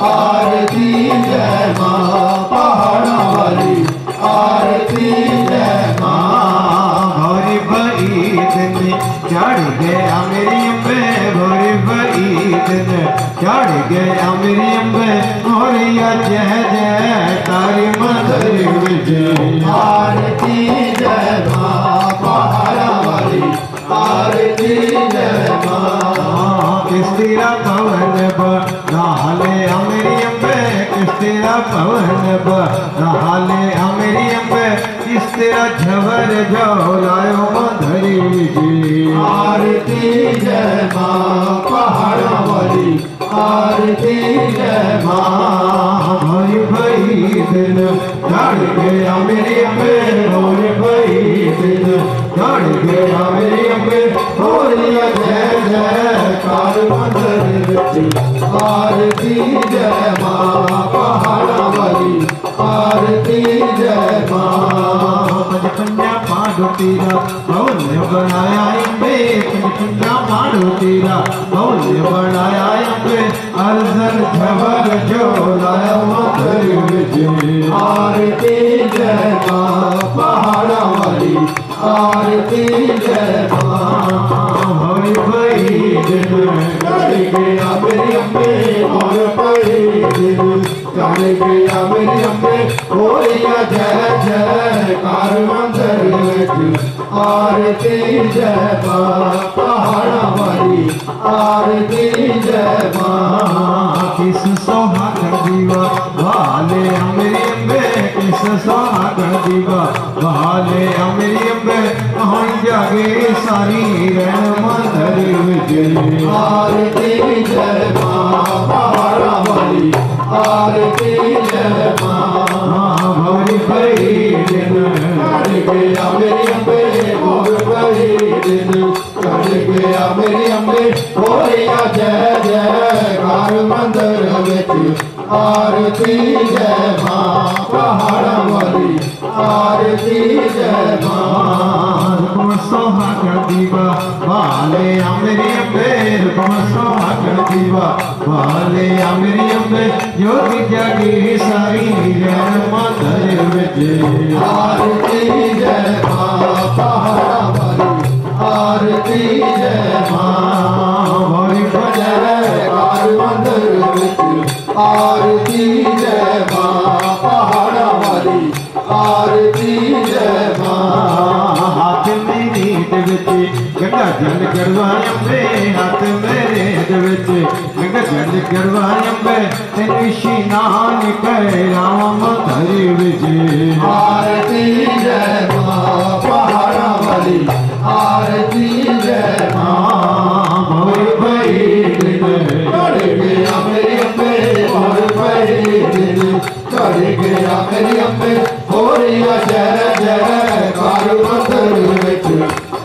ਆਰਤੀ ਜੈ ਮਾਂ। ਪਹਾੜਾਂ ਵਾਲੀ ਆਰਤੀ ਜੈ ਮਾਂ। ਭੋਰੀ ਭਈ ਦਿਨ ਚੜ ਗਿਆ ਮੇਰੀ ਅੰਬੇ, ਭੋਰੀ ਭਈ ਦਿਨ ਚੜ ਗਿਆ ਮੇਰੀ ਅੰਬੇ ਹੋਰੀਆ ਜੈ ਜੈ ਕਾਰੀ ਮੰਦਰ ਵਿੱਚ ਆਰਤੀ ਜੈ ਮਾਂ। ਪਹਾੜਾਂ ਵਾਲੀ ਆਰਤੀ ਜੈ ਮਾਂ। ਕਿਸ ਤੇਰਾ ਭਵਨ ਬਨਾਲੇ ਅਮਰੀ ਅੰਬੇ, ਕਿਸ ਤੇਰਾ ਭਵਨ ਬਨਾਲੇ ਅਮਰੀ ਅੰਬੇ, ਕਿਸ ਤੇਰਾ ਝਵਰ ਜੋ ਲਾਇਓ ਮੰਦਰੀ ਜੀ। ਆਰਤੀ ਜੈ ਮਾਂ। ਪਹਾੜਾਂ ਵਾਲੀ ਆਰਤੀ ਜੈ ਮਾਂ। ਭਈ ਭਈ ਦਿਨ ਝੜ ਗਿਆ ਮੇਰੀ ਅੰਬੇ, ਭੋਰ ਭਈ ਦਿਨ ਝੜ ਗਿਆ ਮੇਰੀ ਅੰਬੇ ਹੋਰੀਆ ਜੈ ਜੈ ਕਾਰ ਮੰਦਰ ਵਿੱਚ ਆਰਤੀ ਜੈ ਮਾਂ। ਪਹਾੜਾਂ ਵਾਲੀ ਆਰਤੀ ਜੈ ਮਾਂ। ਪੰਜਪੰਜਾ ਪਾਡੋ ਤੇਰਾ ਭਵਨ ਬਣਾਇਆ ਅੰਬੇ, ਪੰਜਪੰਜਾ ਪਾਡੋ ਤੇਰਾ ਭਵਨ ਬਣਾਇਆ ਅੰਬੇ, ਅਰਜ਼ਨ ਝਵਰ ਜੋ ਲਾਇਆ ਮੰਦਰ ਵਿੱਚ ਆਰਤੀ ਜੈ ਮਾਂ। ਪਹਾੜਾਂ ਵਾਲੀ ਆਰਤੀ ਜੈ ਮਾਂ। ਹੋਰੀ ਭਈ ਦਿਨ ਚੜ ਗਿਆ ਮੇਰੀ ਅੰਬੇ, ਹੋਰ ਭਈ ਦਿਨ ਚੜ ਗਿਆ ਮੇਰੀ ਅੰਬੇ ਹੋਰੀਆ ਜੈ ਜੈ ਕਾਰ ਮੰਦਰ ਵਿੱਚ ਆਰਤੀ ਜੈ ਮਾਂ। ਪਹਾੜਾਂ ਵਾਲੀ ਆਰਤੀ ਜੈ ਮਾਂ। ਕਿਸ ਸੁਹਾਗਣ ਦੀਵਾ ਵਾਲੇ ਅਮਰੀ ਅੰਬੇ, ਕਿਸ ਸੁਹਾਗਣ ਦੀਵਾ ਵਾਲੇ ਅਮਰੀ ਅੰਬੇ, ਹੁਣ ਜਾਗੇ ਸਾਰੀ ਰਹਿਣ ਮੰਦਰ ਵਿੱਚ ਆਰਤੀ ਜੈ ਮਾਂ। ਪਹਾੜਾਂ ਵਾਲੀ ਆਰਤੀ ਜੈ ਮਾਂ। ਭੋਰੀ ਭਈ ਦਿਨ ਚੜ ਗਿਆ ਮੇਰੀ ਅੰਬੇ, ਭੋਰ ਭਈ ਦਿਨ आरती जय माँ पहाड़ा वाली आरती जय माँ सोहागण दीवा वाले अमेरी अम्बे सोहागण दीवा वाले अमेरी अम्बे जोगी जागी सारी जन मंदिर विच आरती जय माँ पहाड़ा वाली आरती जय माँ भोरी भजन कार मंदिर विच आरती जय माँ पहाड़ा वाली आरती जय माँ हाथ मेरी विच गंगा जल करवाए अम्बे हाथ मेरे विच गंगा जल करवाए अम्बे तेन इशनान करावा मंदिर विच आरती जय माँ पहाड़ा वाली आरती जय माँ भोर भई दिन चढ़ गया मेरी अम्बे भोर भई दिन चढ़ गया मेरी अम्बे हो रिया जय जय कार मंदिर विच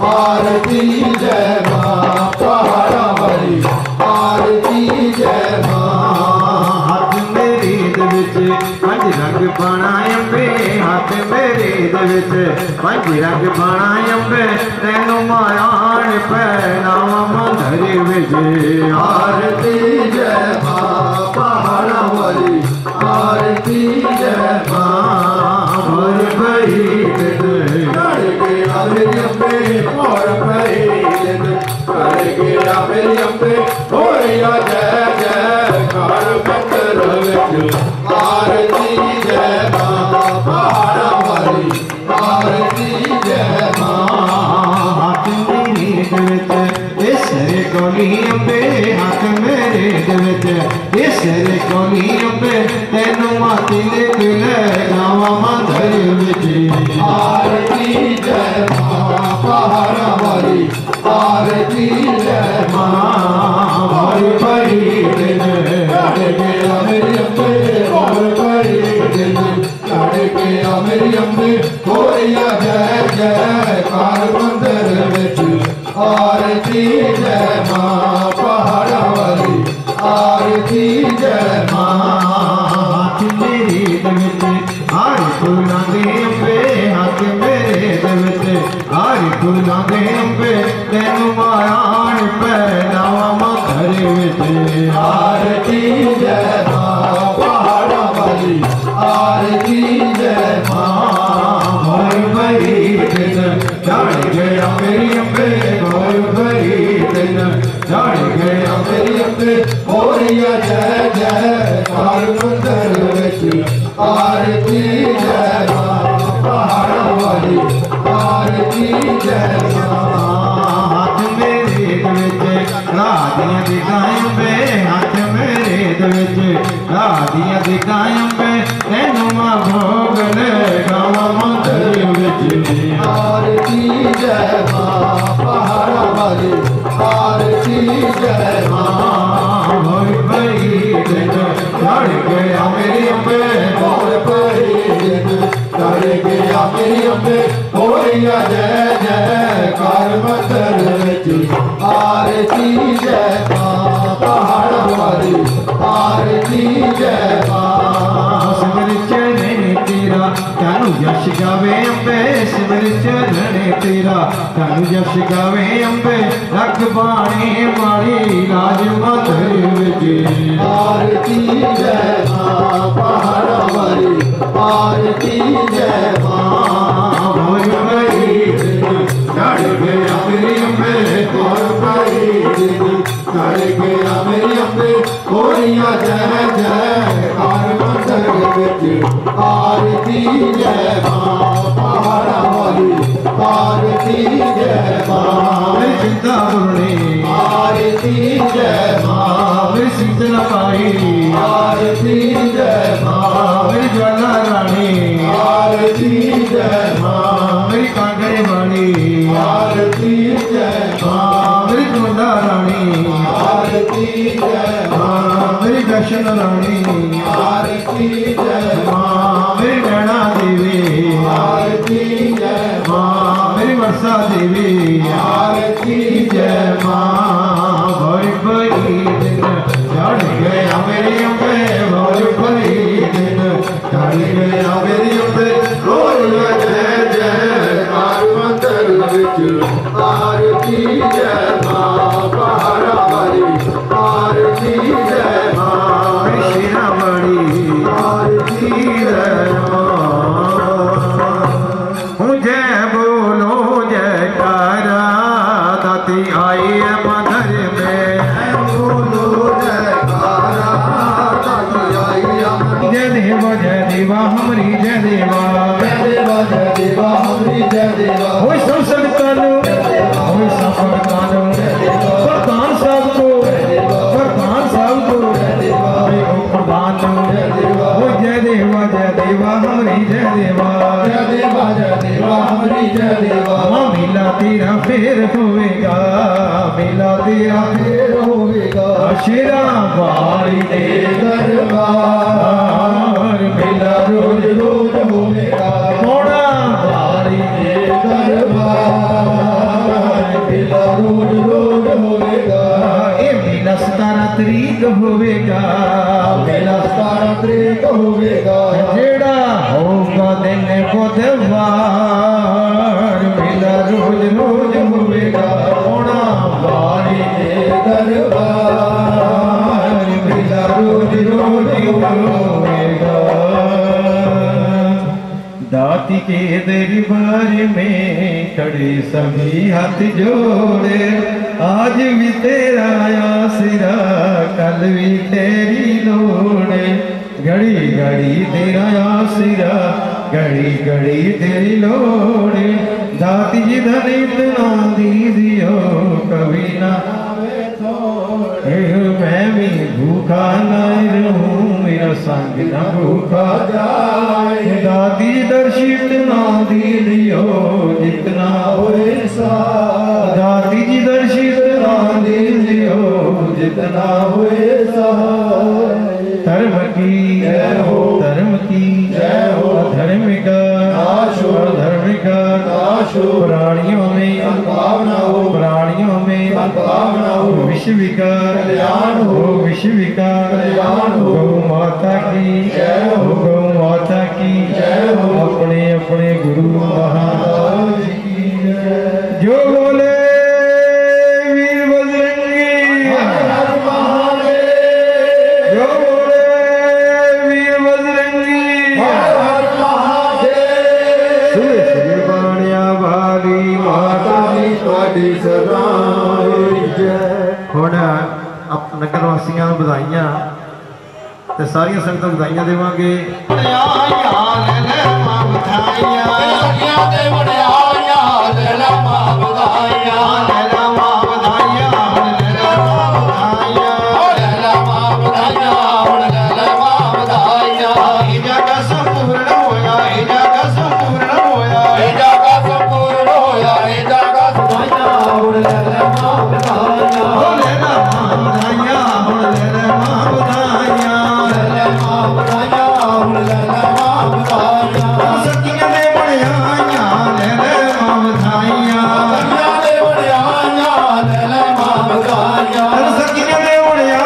आरती जय माँ पहाड़ा वाली आरती जय माँ हाथ मेरी विच पंज रंग पाना अम्बे हाथ मेरे विच पंज रंग पाना अम्बे तेनू मायान पैनावा मंदिर विच आरती जय माँ पहाड़ा वाली आरती जय माँ भोर भई दिन चढ़ गया मेरी अम्बे भोर भई दिन चढ़ गया मेरी अम्बे हो रिया जय जय कार मंदिर विच आरती जय माँ पहाड़ा वाली आरती जय माँ हाथ मेरी विच इसरे कोली अम्बे हाथ मेरे विच इसरे कोली अम्बे तेनू माती लिख लगावा मंदिर विच आरती जय माँ पहाड़ा वाली आरती जय माँ भोर भई दिन चढ़ गया मेरी अम्बे भोर भई दिन चढ़ गया मेरी अम्बे हो रिया जय जय कार मंदिर विच आरती जय माँ पहाड़ा वाली आरती जय माँ हाथ मेरी विच हर फूलों दे अम्बे हाथ मेरे विच हर फूलों दे अम्बे तेनू मायान पैनावा मंदिर विच आरती जय माँ पहाड़ा वाली आरती जय माँ भोर भई दिन चढ़ गया मेरी अम्बे भोर भई दिन चढ़ गया मेरी अम्बे हो रिया जय जय कार मंदिर विच आरती जय माँ पहाड़ा वाली आरती जय माँ हाथ मेरे विच राधियां दिखाए अम्बे हाथ मेरे विच राधियां दिखाए अम्बे तेनू मां भोग लगावा मंदिर विच आरती जय माँ पहाड़ा वाली आरती जय माँ भोर भई दिन चढ़ गया मेरी अम्बे भोर भई दिन चढ़ गया मेरी अम्बे हो रिया जय जय कार मंदिर विच आरती जय माँ पहाड़ा वाली आरती जय माँ सिमर चरण तेरा तनु यश गावे अम्बे सिमर चरण तेरा तनु यश गावे अम्बे रख बाणी मारी राज मंदिर विच आरती जय माँ पहाड़ा वाली आरती जय माँ भोर भई दिन चढ़ गया मेरी अम्बे भोर भई दिन चढ़ गया मेरी अम्बे हो रिया जय जय कार मंदिर विच आरती जय माँ पहाड़ा वाली आरती जय माँ मेरी चिंता बुरणी आरती जय माँ मेरी शीतला पाई आरती जय माँ मेरी ज्वाला रानी आरती जय माँ मेरी कांगड़े वाली आरती जय माँ मेरी गोदा रानी आरती जय माँ मेरी दर्शन रानी आरती जय माँ मेरी नैना देवी आरती जय माँ मेरी वर्षा देवी आरती जय माँ भोर भई दिन चढ़ गया मेरी अम्बे भोर आरती जय माँ पहाड़ा वाली आरती जय माँ शिरोमणि आरती जय माँ जय बोलो जयकारा दाती आई है मगर में बोलो जयकारा दाती आई अमर जय देवा हमारी जय देवा जय देवा हमारी जय देवा होय सब संतान होय सब संतान प्रधान सबको प्रधान सबको प्रधान होय जय देवा हमारी जय देवा हमारी जय देवा हाँ मेला तेरा फेर होवेगा मेला तेरा फिर होगा शेरा बाड़ी दे दरबार मेला रोज रोज होगा मोड़ा बाड़ी दे दरबार मेला रोज रोज होगा ये मेला 17 तरीक होवेगा मेला 17 तरीक होगा जेड़ा होगा दिन बुधवार मेला रोज रोज होवेगा मोड़ा बाड़ी दे दरबार मेला रोज रोज होगा दाती के दरबार में खड़े सभी हाथ जोड़े आज भी तेरा आसरा कल भी तेरी लोड़े घड़ी घड़ी तेरा आसरा घड़ी घड़ी तेरी लोड़े दाती जी धन इतना दीजियो कभी ना मैं भी भूखा न रहूं मेरा संग न भूखा जाए दादी दर्शित ना दीजियो जितना होए सा दादी जी दर्शित ना दीजियो जितना होए सा धर्म की जय हो धर्म की जय हो धर्म का नाश हो धर्म का नाश हो प्राणियों में भावना हो प्राणियों में भावना हो विश्व विकार कल्याण हो विश्व विकार कल्याण हो गौ माता की जय हो गौ माता की जय हो अपने अपने गुरु महाराज जी की जय जो बोले वीर बजरंगी हर महादेव जो बोले वीर बजरंगी हर महादेव सुबह सुबह बाणिया वाली माता माता दी ਤੁਹਾਡੀ ਸਦਾ ਜੈ ਹੁਣ ਨਗਰ ਵਾਸੀਆਂ ਨੂੰ ਵਧਾਈਆਂ ਤੇ ਸਾਰੀਆਂ ਸੰਗਤਾਂ ਨੂੰ ਵਧਾਈਆਂ ਦੇਵਾਂਗੇ ਸਖੀਆਂ ਦੇ ਵਡਿਆਈਆਂ ਲੈ ਲਾ ਮਾਂ ਵਧਾਈਆਂ ਲੈ ਲਾ ਮਾਂ ਵਧਾਈਆਂ ਹੁਣ ਲੈ ਲਾ ਮਾਂ ਵਧਾਈਆਂ ਲੈ ਲਾ ਮਾਂ ਵਧਾਈਆਂ ਹੁਣ ਲੈ ਲਾ ਮਾਂ ਵਧਾਈਆਂ ਇਹ ਜਗ ਸੰਪੂਰਨ ਹੋਇਆ ਇਹ ਜਗ ਸੰਪੂਰਨ ਹੋਇਆ ਇਹ ਜਾਗਾ ਸੰਪੂਰਨ ਹੋਇਆ ਇਹ ਜਾਗਾ ਵਧਾਈਆਂ ਹੁਣ ਲੈ ਲਾ ਮਾਂ ਵਧਾਈਆਂ ਹੋ ਲੈ ਲਾ ਮਾਂ ਵਧਾਈਆਂ ਹੁਣ ਲੈ ਲੈ ਮਾਂ ਵਧਾਈਆਂ ਲੈ ਲਾ ਮਾਂ ਵਧਾਈਆਂ ਹੁਣ ਲੈ ਲਾ ਮਾਂ ਵਧਾਈਆਂ ਸੱਚੀਆਂ ਦੇ ਬਣਾਈਆਂ ਲੈ ਲੈ ਮਾਂ ਵਧਾਈਆਂ ਸਖੀਆਂ ਦੇ ਵਡਿਆਈਆਂ ਲੈ ਲਾ ਮਾਂ ਵਧਾਈਆਂ ਸੱਚੀਆਂ ਦੇ ਬਣਾਈਆਂ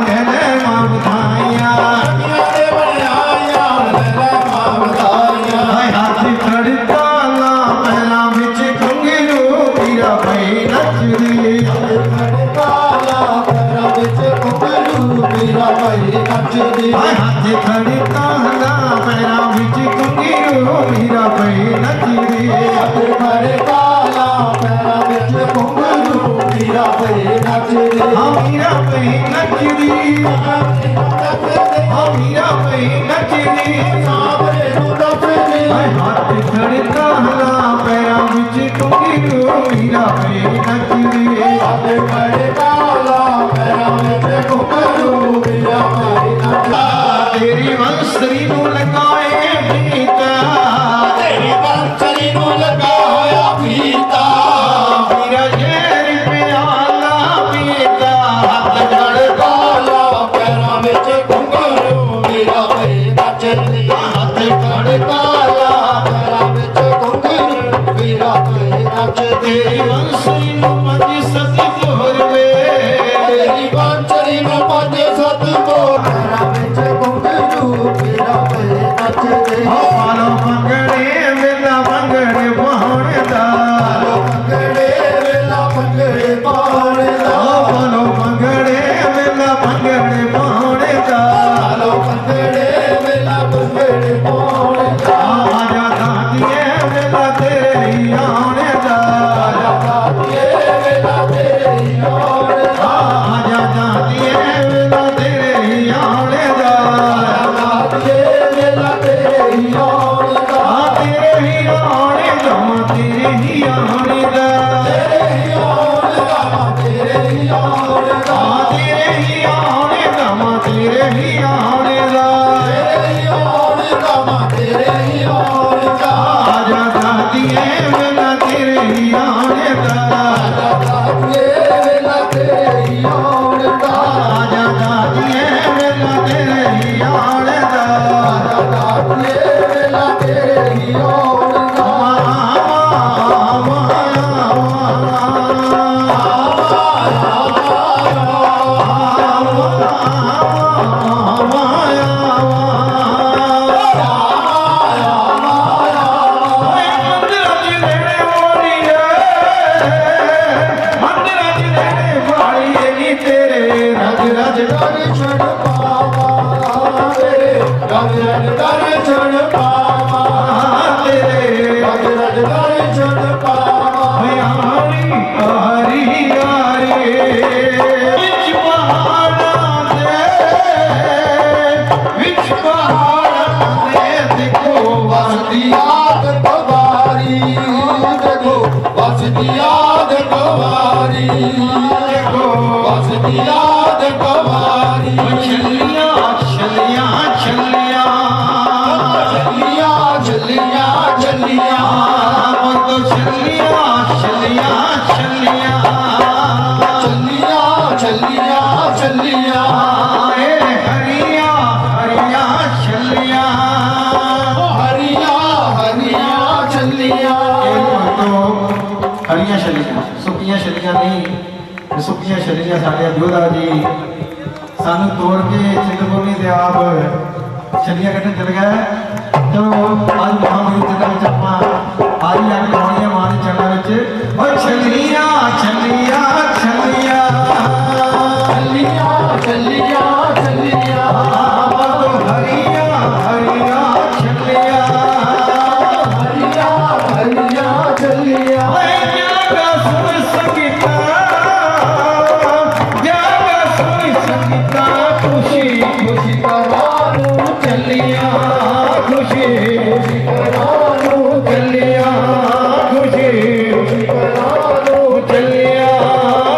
ਲੈ ਲੈ ਮਾਂ ਵਧਾਈਆਂ ਸਖੀਆਂ ਦੇ ਵਡਿਆਈਆਂ ਲੈ ਲਾ ਮਾਂ ਵਧਾਈਆਂ ਹਾਏ ਹੱਥ ਖੜਕਾ ਲਾ ਪਹਿਲਾਂ ਵਿੱਚ ਘੁੰਗਰੂ ਪੀਰਾ ਪਈ ਨੱਚਦੀ ਕਾਲਾ ਪੈਰਾਂ ਵਿੱਚ ਘੁੰਗਰੂ ਮੇਰਾ ਭਾਈ ਨੱਚਦੀ ਹਾਏ ਹੱਥ ਖੜਕਾ ਲਾ ਪਹਿਲਾਂ ਵਿੱਚ ਘੁੰਗਰੂ ਪੀਰਾ ਪਈ ਨੱਚਦੀ ਖੜੇ ਕਾਲਾ ਪੈਰਾਂ ਵਿੱਚ ਘੁੰਗਰੂ ਮੇਰਾ ਭਾਈ ਨੱਚਦੀ ਹਾਂ ਮੀਰਾ ਪਈ ਨੱਚਦੀ ਹਾਂ ਮੀਰਾ ਪਈ ਨੱਚਦੀ ਸਾਹਮਣੇ ਨੂੰ ਨੱਚਦੀ ਹਾਏ ਹੱਥ ਖੜਕਾ ਲਾ ਪੈਰਾਂ ਵਿੱਚ ਘੁੰਗਰੂ ਪੀਰਾ ਪਈ ਨੱਚਦੀ ਖੜੇ ਕਾਲਾ ਪੈਰਾਂ ਵਿੱਚ ਘੁੰਗਰੂ ਮੇਰਾ ਭਾਈ ਨੱਚਦੀ ਤੇਰੀ ਵੰਸਰੀ ਨੂੰ ਲਗਾਏ ਪੀਤਾ ਤੇਰੀ ਬੰਸਰੀ ਨੂੰ ਲੱਗਾ ਹੋਇਆ ਪੀਤਾ ਮੇਰਾ ਜ਼ਹਿਰ ਪਿਆਲਾ ਪੀਤਾ ਹੱਥ ਕਾਲਾ ਪੈਰਾਂ ਵਿੱਚ ਘੁੰਗਰੂ ਮੇਰਾ ਭਾਈ ਨੱਚਦੀ ਹੱਥ ਕਾਲਾ ਪੈਰਾਂ ਵਿੱਚ ਘੁੰਗਰੂ ਮੇਰਾ ਭਾਈ ਨੱਚਦੀ ਤੇਰੀ ਵੰਸਰੀ ਨੂੰ ਪੰਜ ਸਤ ਵੇ ਤੇਰੀ ਬਾਂਸਰੀ ਨੂੰ ਪੰਜ ਸੱਤ ਬੋਲ ਪੈਰਾਂ ਵਿੱਚ ਘੁੰਗਰੂ ਮੇਰਾ ਭਾਈ ਨੱਚਦੀ ਪਾਲੋ ਮੰਗਣੇ ਮੇਰਾ ਮੰਗਣੇ ਪਾਉਣ ਦਾ याद कवारी बस दी याद कवारी छलिया छलिया छलिया छलिया छलिया छलिया तो छलिया छलिया छलिया छलिया छलिया छलिया हरिया हरिया छलिया हरिया हरिया छलिया हरिया छलिया सुखिया छलिया नहीं सुखिया छलिया साढ़े जोधा जी सानू तोड़ के चिंतपूर्णी से आप छलिया कटन चल गए। चलो आज महावीर जिला में चप्पा आज ही आगे कौनिया मारे चलना बच्चे और छलिया छलिया छलिया छलिया छलिया छलिया तो हरिया हरिया छलिया हरिया हरिया छलिया जागा सुन सकिता जागा सुन सकिता खुशी खुशी करारू चलिया खुशी करारू चलिया खुशी करारू चलिया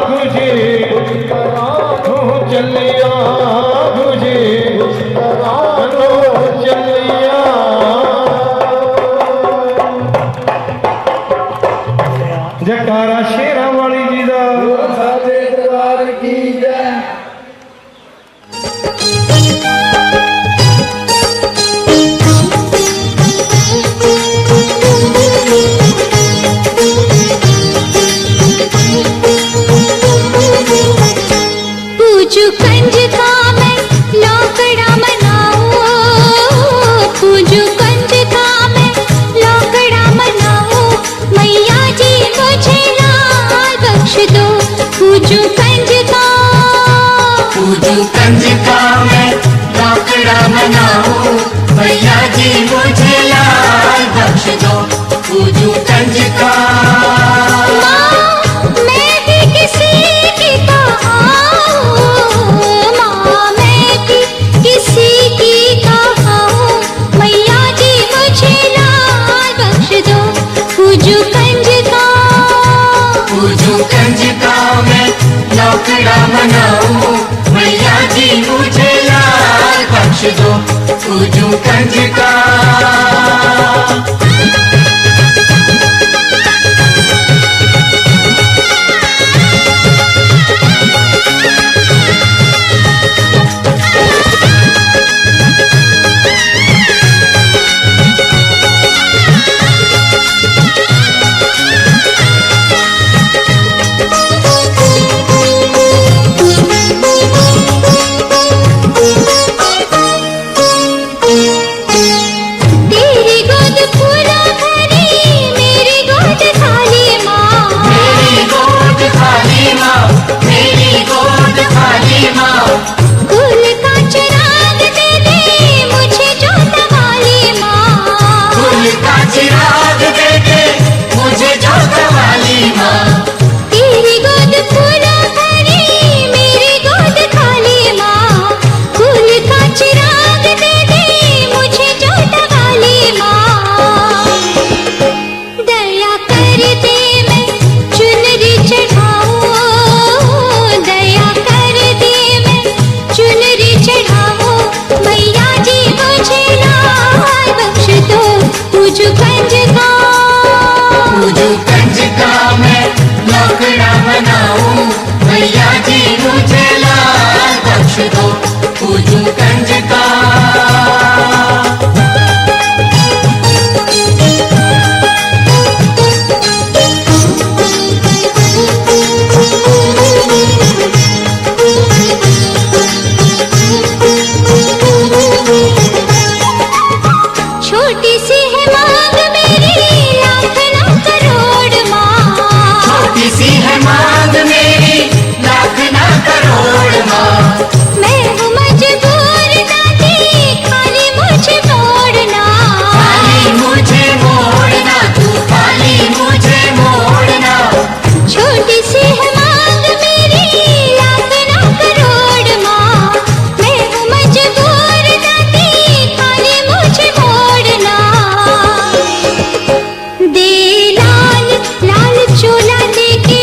खुशी चलिया खुशी चलिया जयकारा शेरा वाली जी दा साधे दरबार की जय। पूजू कंजका मैं लौकड़ा मनाऊं पूजू कंजका मैं लौकड़ा मनाऊं मैया जी मुझे लाल बख्श दो पूजू कंजका मैं लौकड़ा मनाऊं भैया जी मुझे लाल बख्श दो पूजू कंजका माँ मैं भी किसी की कहाऊं माँ मैं भी किसी की कहाऊं मैया जी मुझे लाल बख्श दो पूजू कंजका मैं लौकड़ा मनाऊं भैया जी मुझे लाल बख्श दो पूजू कंजका तेरी गोद फूला भरी मेरी गोद खाली माँ मेरी गोद खाली माँ मेरी गोद खाली माँ कुल का चिराग दे दे मुझे जोता वाली माँ फूल का चिराग दे दे मुझे जो वाली माँ तेरी गोद फूला भरी मेरी गोद खाली माँ कुल का चिराग दे दे मुझे जोता वाली माँ दया कर दे मैं चुनरी चढ़ाऊं दया कर दे मैं चुनरी चढ़ाऊं मैया जी मुझे लाल बख्श दो पूजू कंजका मैं लौकड़ा मनाऊं भैया जी मुझे लाल बख्श दो पूजू कंजका छोटी सी है मांग मेरी लाख ना करोड़ माँ छोटी सी है मांग मेरी लाख ना करोड़ माँ मैं हूँ मजबूर दादी खाली मुझे मोड़ना खाली मुझे मोड़ना तू खाली मुझे मोड़ना छोटी सी है मांग मेरी लाख ना करोड़ माँ मैं हूँ मजबूर दादी खाली मुझे मोड़ना दे लाल लाल चोला लेके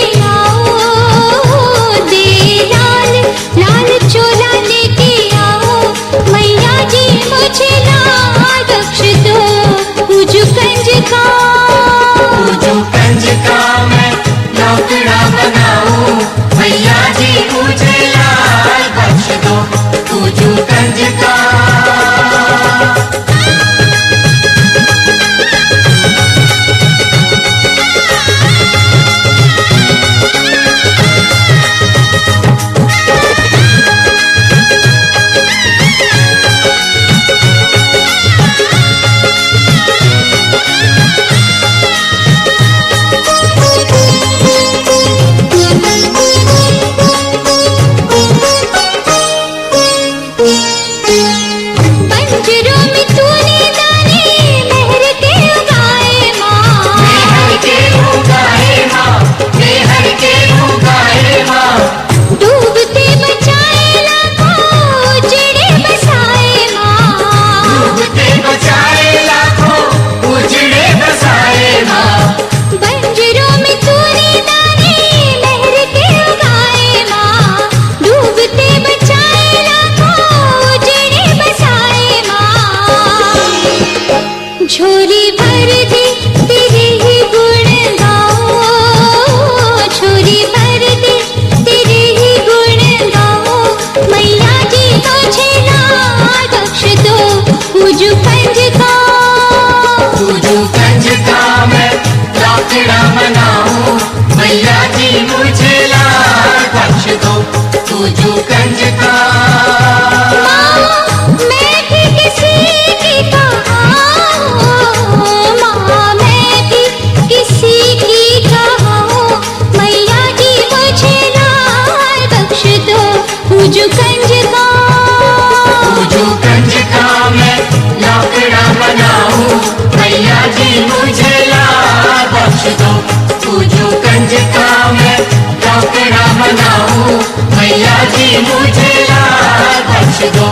मुझे लाल बख्श दो।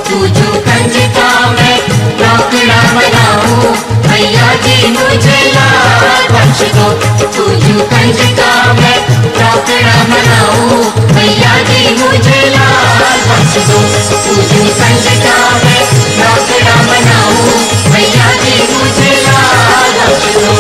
तू जो कंजका मैं रोकड़ा बनाऊं, भैया जी मुझे लाल बख्श दो। तू जो कंजका मैं रोकड़ा बनाऊं, भैया जी मुझे लाल बख्श दो। तू जो कंजका मैं रोकड़ा बनाऊं, भैया जी मुझे लाल बख्श दो।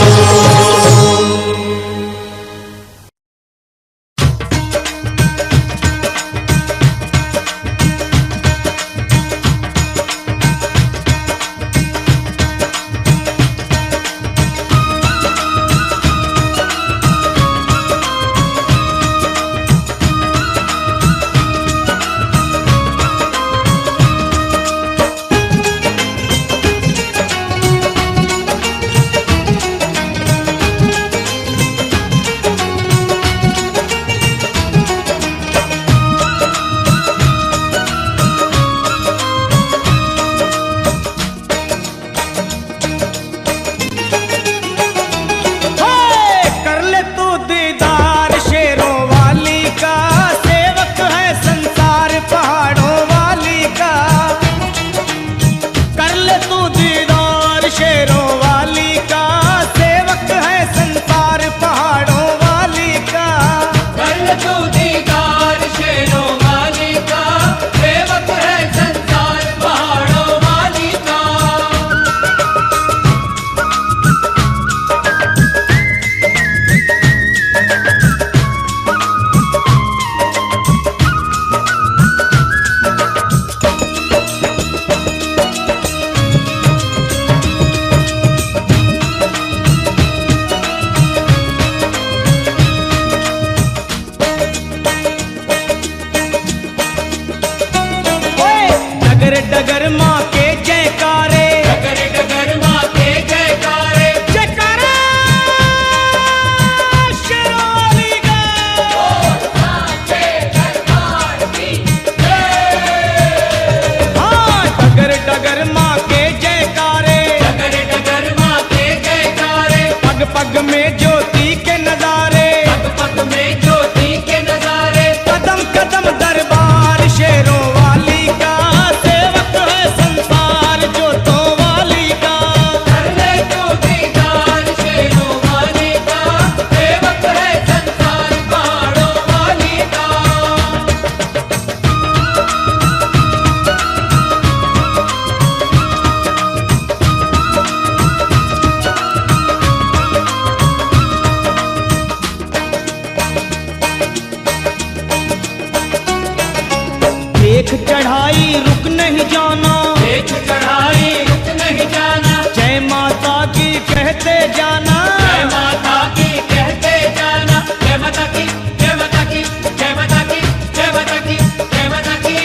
देख चढ़ाई रुक नहीं जाना, देख चढ़ाई रुक नहीं जाना, जय माता की कहते जाना, जय माता की कहते जाना, जय माता की जय माता की जय माता की जय माता की जय माता की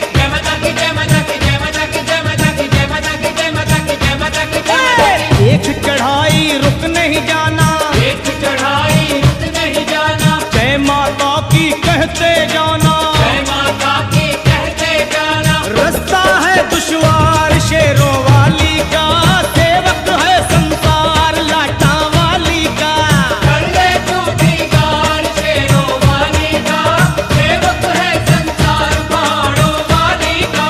जय माता की जय माता की जय माता की जय माता की जय माता की जय माता की जय माता की देख चढ़ाई रुक नहीं जाना, देख चढ़ाई रुक नहीं जाना, जय माता की कहते जाना, जय माता की कहते जाना। रास्ता है दुश्वार शेरों वाली का, सेवक है संसार लाटा वाली का, कर ले तू दीदार शेरों वाली का, सेवक है संसार पहाड़ों वाली का।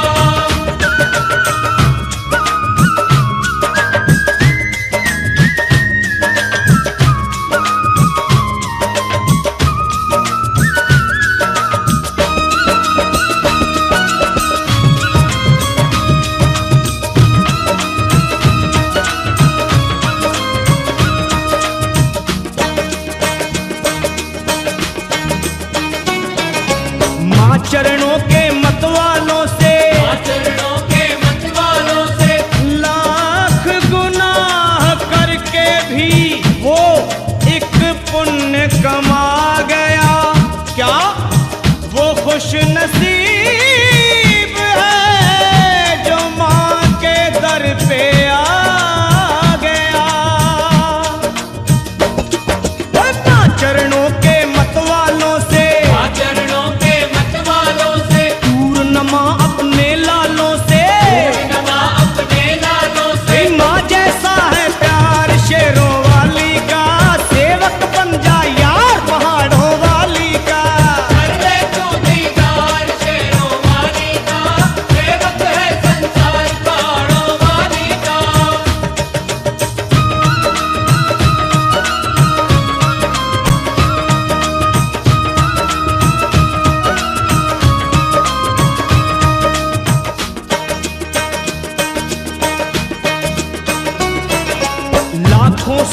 माँ चरणों के मतवालों से, चरणों के मत वालों से, लाख गुनाह करके भी वो एक पुण्य कमा गया। क्या वो खुश नसीब है जो माँ के दर पे आ गया। माँ चरणों के मतवालों से, चरणों के मत वालों से, दूर नमा अब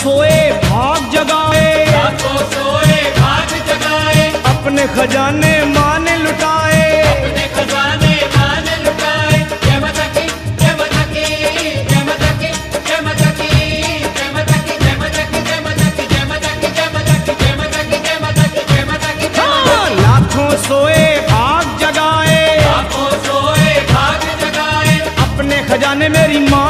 सोए भाग जगाए, लाखों सोए भाग जगाए, अपने खजाने मान लुटाए। अपने खजाने मान लुटाए। जय माता की, जय माता की, जय माता की, जय माता की, जय माता की, जय माता की, जय माता की, जय माता की, जय माता की, जय माता की, जय माता की, जय माता की, जय माता की। लाखों सोए भाग जगाए, लाखों सोए भाग जगाए, अपने खजाने मेरी माँ